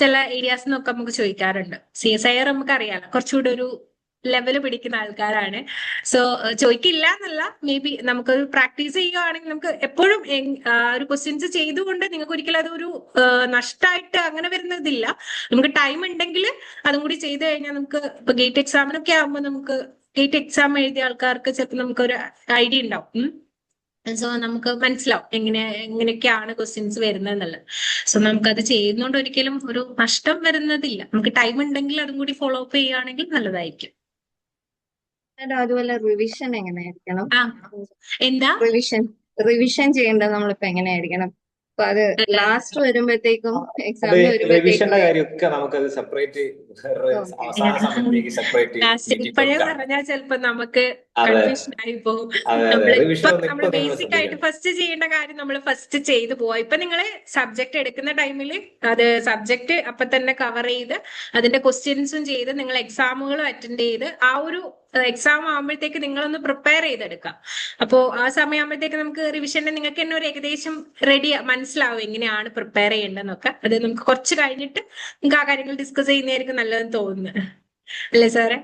ചില ഏരിയാസ് നിന്നൊക്കെ നമുക്ക് ചോദിക്കാറുണ്ട്. CSIR നമുക്ക് അറിയാലോ, കുറച്ചുകൂടെ ഒരു ലെവല് പിടിക്കുന്ന ആൾക്കാരാണ്. സോ ചോദിക്കില്ല എന്നല്ല, മേ ബി നമുക്കൊരു പ്രാക്ടീസ് ചെയ്യുകയാണെങ്കിൽ നമുക്ക് എപ്പോഴും ഒരു ക്വസ്റ്റ്യൻസ് ചെയ്തുകൊണ്ട് നിങ്ങൾക്ക് ഒരിക്കലും അതൊരു നഷ്ടമായിട്ട് അങ്ങനെ വരുന്നതില്ല. നമുക്ക് ടൈം ഉണ്ടെങ്കിൽ അതും കൂടി ചെയ്തു കഴിഞ്ഞാൽ നമുക്ക് ഇപ്പൊ ഗേറ്റ് എക്സാമിനൊക്കെ ആകുമ്പോൾ നമുക്ക് ഗേറ്റ് എക്സാം എഴുതിയ ആൾക്കാർക്ക് ചിലപ്പോൾ നമുക്കൊരു ഐഡിയ ഉണ്ടാവും. സോ നമുക്ക് മനസ്സിലാവും എങ്ങനെയൊക്കെയാണ് ക്വസ്റ്റ്യൻസ് വരുന്നത് എന്നുള്ളത്. സോ നമുക്കത് ചെയ്യുന്നതുകൊണ്ട് ഒരിക്കലും ഒരു നഷ്ടം വരുന്നതില്ല. നമുക്ക് ടൈം ഉണ്ടെങ്കിൽ അതും കൂടി ഫോളോ അപ്പ് ചെയ്യുകയാണെങ്കിൽ നല്ലതായിരിക്കും. അതുപോലെ റിവിഷൻ എങ്ങനെയായിരിക്കണം? എന്താ റിവിഷൻ ചെയ്യേണ്ടത് നമ്മളിപ്പോ എങ്ങനെയായിരിക്കണം? അപ്പൊ അത് ലാസ്റ്റ് വരുമ്പോഴത്തേക്കും റിവിഷന്റെ കാര്യമൊക്കെ നമുക്കത് സെപ്പറേറ്റ് അവസാന സമയത്തേക്ക് സെപ്പറേറ്റ് ഇപ്പോഴേ പറഞ്ഞാൽ ചിലപ്പോ നമുക്ക് കൺഫ്യൂഷൻ ആയി പോകും. നമ്മൾ ബേസിക് ആയിട്ട് ഫസ്റ്റ് ചെയ്യേണ്ട കാര്യം നമ്മൾ ഫസ്റ്റ് ചെയ്തു പോവാ. ഇപ്പൊ നിങ്ങള് സബ്ജക്ട് എടുക്കുന്ന ടൈമിൽ അത് സബ്ജക്ട് അപ്പൊ തന്നെ കവർ ചെയ്ത് അതിന്റെ ക്വസ്റ്റ്യൻസും ചെയ്ത് നിങ്ങൾ എക്സാമുകളും അറ്റൻഡ് ചെയ്ത് ആ ഒരു എക്സാം ആകുമ്പോഴത്തേക്ക് നിങ്ങളൊന്ന് പ്രിപ്പയർ ചെയ്തെടുക്കാം. അപ്പോ ആ സമയമാകുമ്പോഴത്തേക്ക് നമുക്ക് റിവിഷന്റെ നിങ്ങൾക്ക് തന്നെ ഒരു ഏകദേശം റെഡി മനസ്സിലാവും എങ്ങനെയാണ് പ്രിപ്പയർ ചെയ്യേണ്ടതെന്നൊക്കെ. അത് നമുക്ക് കുറച്ച് കഴിഞ്ഞിട്ട് നമുക്ക് ആ കാര്യങ്ങൾ ഡിസ്കസ് ചെയ്യുന്നതായിരിക്കും നല്ലതെന്ന് തോന്നുന്നു, അല്ലേ സാറേ?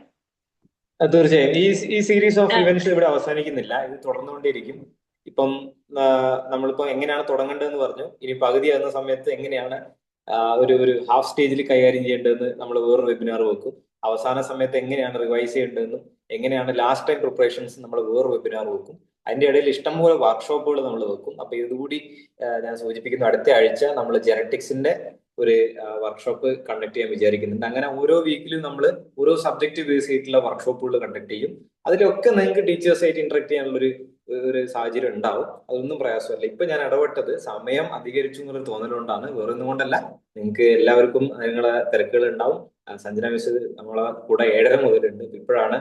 തീർച്ചയായും ഈ സീരീസ് ഓഫ് ഇവന്റ്സ് ഇവിടെ അവസാനിക്കുന്നില്ല, ഇത് തുടർന്നുകൊണ്ടേയിരിക്കും. ഇപ്പം നമ്മളിപ്പോ എങ്ങനെയാണ് തുടങ്ങേണ്ടതെന്ന് പറഞ്ഞു, ഇനി പകുതിയാകുന്ന സമയത്ത് എങ്ങനെയാണ് ഒരു ഹാഫ് സ്റ്റേജിൽ കൈകാര്യം ചെയ്യേണ്ടതെന്ന് നമ്മൾ വേറൊരു വെബിനാർ വെക്കും. അവസാന സമയത്ത് എങ്ങനെയാണ് റിവൈസ് ചെയ്യേണ്ടതെന്നും എങ്ങനെയാണ് ലാസ്റ്റ് ടൈം പ്രിപ്പറേഷൻസ് നമ്മൾ വേറൊരു വെബിനാർ വെക്കും. അതിന്റെ ഇടയിൽ ഇഷ്ടംപോലെ വർക്ക്ഷോപ്പുകൾ നമ്മൾ വെക്കും. അപ്പൊ ഇതുകൂടി ഞാൻ സൂചിപ്പിക്കുന്നു, അടുത്ത ആഴ്ച നമ്മൾ ജെനറ്റിക്സിന്റെ ഒരു വർക്ക്ഷോപ്പ് കണ്ടക്ട് ചെയ്യാൻ വിചാരിക്കുന്നുണ്ട്. അങ്ങനെ ഓരോ വീക്കിലും നമ്മൾ ഓരോ സബ്ജക്റ്റ് ബേസ് ചെയ്തിട്ടുള്ള വർക്ക്ഷോപ്പുകൾ കണ്ടക്ട് ചെയ്യും. അതിലൊക്കെ നിങ്ങൾക്ക് ടീച്ചേഴ്സായിട്ട് ഇന്ററാക്ട് ചെയ്യാനുള്ള ഒരു സാഹചര്യം ഉണ്ടാവും. അതൊന്നും പ്രയാസമല്ല. ഇപ്പൊ ഞാൻ ഇടപെട്ടത് സമയം അധികരിച്ചു എന്നൊരു തോന്നലുകൊണ്ടാണ്, വേറെ ഒന്നും കൊണ്ടല്ല. നിങ്ങൾക്ക് എല്ലാവർക്കും നിങ്ങളെ തിരക്കുകൾ ഉണ്ടാവും. സഞ്ജന മിസ് നമ്മളെ കൂടെ 7:30 മുതലുണ്ട്. ഇപ്പോഴാണ്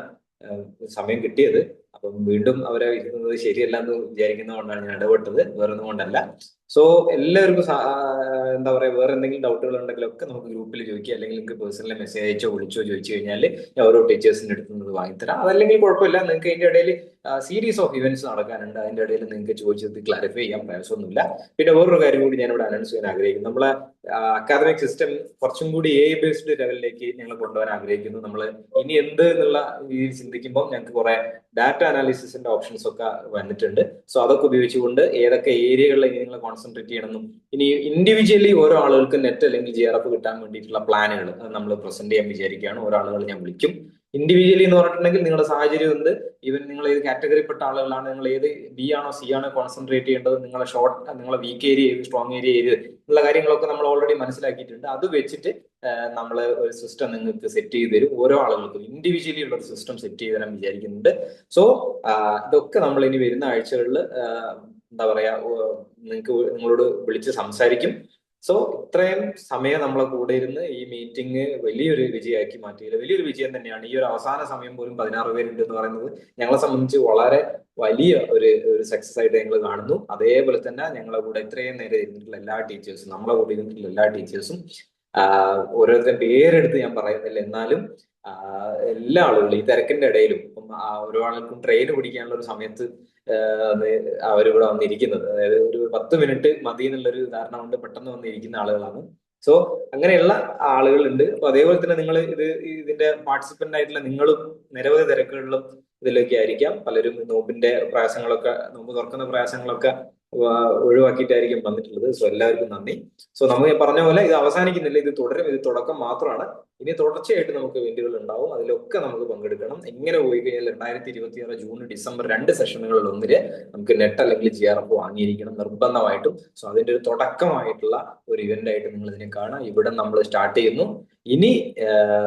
സമയം കിട്ടിയത്. അപ്പം വീണ്ടും അവരെ ഇരുന്നത് ശരിയല്ല എന്ന് വിചാരിക്കുന്നതുകൊണ്ടാണ് ഞാൻ ഇടപെട്ടത്, വേറെ ഒന്നും കൊണ്ടല്ല. സോ എല്ലാവർക്കും എന്താ പറയാ, വേറെ എന്തെങ്കിലും ഡൗട്ടുകൾ ഉണ്ടെങ്കിലൊക്കെ നമുക്ക് ഗ്രൂപ്പിൽ ചോദിക്കുക, അല്ലെങ്കിൽ നിങ്ങൾക്ക് പേഴ്സണലി മെസ്സേജ് അയച്ചോ വിളിച്ചോ ചോദിച്ചു കഴിഞ്ഞാൽ ഞാൻ ഓരോ ടീച്ചേഴ്സിന്റെ അടുത്തുനിന്ന് വാങ്ങിത്തരാം. അതല്ലെങ്കിൽ കുഴപ്പമില്ല, നിങ്ങൾക്ക് അതിന്റെ ഇടയിൽ സീരീസ് ഓഫ് ഇവന്റ്സ് നടക്കാനുണ്ട്. അതിന്റെ ഇടയിൽ നിങ്ങൾക്ക് ചോദിച്ചത് ക്ലാരിഫൈ ചെയ്യാൻ പ്രയാസമൊന്നുമില്ല. പിന്നെ വേറൊരു കാര്യം കൂടി ഞാൻ ഇവിടെ അനൗൺസ് ചെയ്യാൻ ആഗ്രഹിക്കുന്നു. നമ്മളെ അക്കാദമിക് സിസ്റ്റം കുറച്ചും കൂടി AI ബേസ്ഡ് ലെവലിലേക്ക് ഞങ്ങൾ കൊണ്ടുപോകാൻ ആഗ്രഹിക്കുന്നു. നമ്മൾ ഇനി എന്ത് എന്നുള്ള രീതിയിൽ ചിന്തിക്കുമ്പോൾ ഞങ്ങൾക്ക് കുറെ ഡാറ്റ അനാലിസിസിന്റെ ഓപ്ഷൻസ് ഒക്കെ വന്നിട്ടുണ്ട്. സോ അതൊക്കെ ഉപയോഗിച്ചുകൊണ്ട് ഏതൊക്കെ ഏരിയകളിൽ ഇനി നിങ്ങൾ കോൺസെൻട്രേറ്റ് ചെയ്യണമെന്നും, ഇനി ഇൻഡിവിജ്വലി ഓരോ ആളുകൾക്ക് നെറ്റ് അല്ലെങ്കിൽ GRF കിട്ടാൻ വേണ്ടിയിട്ടുള്ള പ്ലാനുകൾ നമ്മൾ പ്രസന്റ് ചെയ്യാൻ വിചാരിക്കുകയാണ്. ഓരോ ആളുകൾ ഞാൻ വിളിക്കും. ഇൻഡിവിജ്വലി എന്ന് പറഞ്ഞിട്ടുണ്ടെങ്കിൽ നിങ്ങളുടെ സാഹചര്യം എന്ത്, ഈവൻ നിങ്ങൾ ഏത് കാറ്റഗറിപ്പെട്ട ആളുകളാണ്, നിങ്ങൾ ഏത് B ആണോ C ആണോ കോൺസെൻട്രേറ്റ് ചെയ്യേണ്ടത്, നിങ്ങളെ നിങ്ങളെ വീക്ക് ഏരിയ ഏത്, സ്ട്രോങ് ഏരിയ ഏത് എന്നുള്ള കാര്യങ്ങളൊക്കെ നമ്മൾ ഓൾറെഡി മനസ്സിലാക്കിയിട്ടുണ്ട്. അത് വെച്ചിട്ട് നമ്മൾ ഒരു സിസ്റ്റം നിങ്ങൾക്ക് സെറ്റ് ചെയ്ത് തരും. ഓരോ ആളുകൾക്കും ഇൻഡിവിജ്വലി ഉള്ള ഒരു സിസ്റ്റം സെറ്റ് ചെയ്ത് തരാൻ വിചാരിക്കുന്നുണ്ട്. സോ ഇതൊക്കെ നമ്മൾ ഇനി വരുന്ന ആഴ്ചകളിൽ എന്താ പറയാ നിങ്ങളോട് വിളിച്ച് സംസാരിക്കും. സോ ഇത്രയും സമയം നമ്മളെ കൂടെ ഇരുന്ന് ഈ മീറ്റിംഗ് വലിയൊരു വിജയമാക്കി മാറ്റിയില്ല, വലിയൊരു വിജയം തന്നെയാണ്. ഈ ഒരു അവസാന സമയം പോലും 16 പേരുണ്ട് എന്ന് പറയുന്നത് ഞങ്ങളെ സംബന്ധിച്ച് വളരെ വലിയ ഒരു സക്സസ് ആയിട്ട് ഞങ്ങൾ കാണുന്നു. അതേപോലെ തന്നെ ഞങ്ങളെ കൂടെ ഇത്രയും നേരം ഇരുന്നിട്ടുള്ള എല്ലാ ടീച്ചേഴ്സും, നമ്മളെ കൂടെ ഇരുന്നിട്ടുള്ള എല്ലാ ടീച്ചേഴ്സും, ഓരോരുത്തരുടെ പേരെടുത്ത് ഞാൻ പറയുന്നില്ല, എന്നാലും എല്ലാ ആളുകളും ഈ തിരക്കിന്റെ ഇടയിലും ഇപ്പം ഓരോ ആൾക്കും ട്രെയിൻ പിടിക്കാനുള്ള ഒരു സമയത്ത് അവരിവിടെ വന്നിരിക്കുന്നത്, അതായത് ഒരു 10 മിനിറ്റ് മതി എന്നുള്ളൊരു ധാരണ കൊണ്ട് പെട്ടെന്ന് വന്നിരിക്കുന്ന ആളുകളാണ്. സോ അങ്ങനെയുള്ള ആളുകളുണ്ട്. അപ്പൊ അതേപോലെ തന്നെ നിങ്ങൾ ഇതിന്റെ പാർട്ടിസിപ്പന്റ് ആയിട്ടുള്ള നിങ്ങളും നിരവധി തിരക്കുകളിലും ഇതിലൊക്കെ ആയിരിക്കാം. പലരും നോമ്പ് തുറക്കുന്ന പ്രയാസങ്ങളൊക്കെ ഒഴിവാക്കിയിട്ടായിരിക്കും വന്നിട്ടുള്ളത്. സോ എല്ലാവർക്കും നന്ദി. സോ നമ്മൾ പറഞ്ഞ പോലെ ഇത് അവസാനിക്കുന്നില്ല, ഇത് തുടരും. ഇത് തുടക്കം മാത്രമാണ്. ഇനി തുടർച്ചയായിട്ട് നമുക്ക് ഇവന്റുകൾ ഉണ്ടാവും. അതിലൊക്കെ നമുക്ക് പങ്കെടുക്കണം. എങ്ങനെ പോയി കഴിഞ്ഞാൽ 2026 ജൂൺ ഡിസംബർ 2 സെഷനുകളിൽ ഒന്നില് നമുക്ക് നെറ്റ് അല്ലെങ്കിൽ GRF വാങ്ങിയിരിക്കണം നിർബന്ധമായിട്ടും. സോ അതിന്റെ ഒരു തുടക്കമായിട്ടുള്ള ഒരു ഇവന്റ് ആയിട്ട് നിങ്ങൾ ഇതിനെ കാണാം. ഇവിടെ നമ്മൾ സ്റ്റാർട്ട് ചെയ്യുന്നു. ഇനി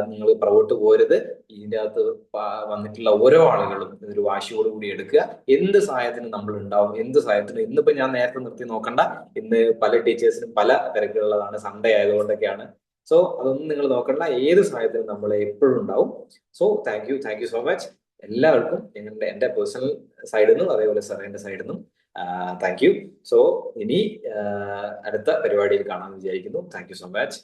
നിങ്ങൾ പുറകോട്ട് പോരുത്. ഇതിന്റെ അകത്ത് വന്നിട്ടുള്ള ഓരോ ആളുകളും ഇതൊരു വാശിയോടുകൂടി എടുക്കുക. എന്ത് സഹായത്തിനും നമ്മൾ ഉണ്ടാവും, എന്ത് സഹായത്തിനും. ഇന്നിപ്പോ ഞാൻ നേരത്തെ നിർത്തി നോക്കണ്ട, ഇന്ന് പല ടീച്ചേഴ്സിനും പല തിരക്കുള്ളതാണ്, സൺഡേ ആയതുകൊണ്ടൊക്കെയാണ്. സോ അതൊന്നും നിങ്ങൾ നോക്കണ്ട, ഏത് സഹായത്തിനും നമ്മൾ എപ്പോഴും ഉണ്ടാവും. So thank you so much എല്ലാവർക്കും. എന്റെ പേഴ്സണൽ സൈഡിൽ നിന്നും അതേപോലെ സാറിന്റെ സൈഡിൽ നിന്നും താങ്ക് യു. സോ ഇനി അടുത്ത പരിപാടിയിൽ കാണാമെന്ന് വിചാരിക്കുന്നു. Thank you so much.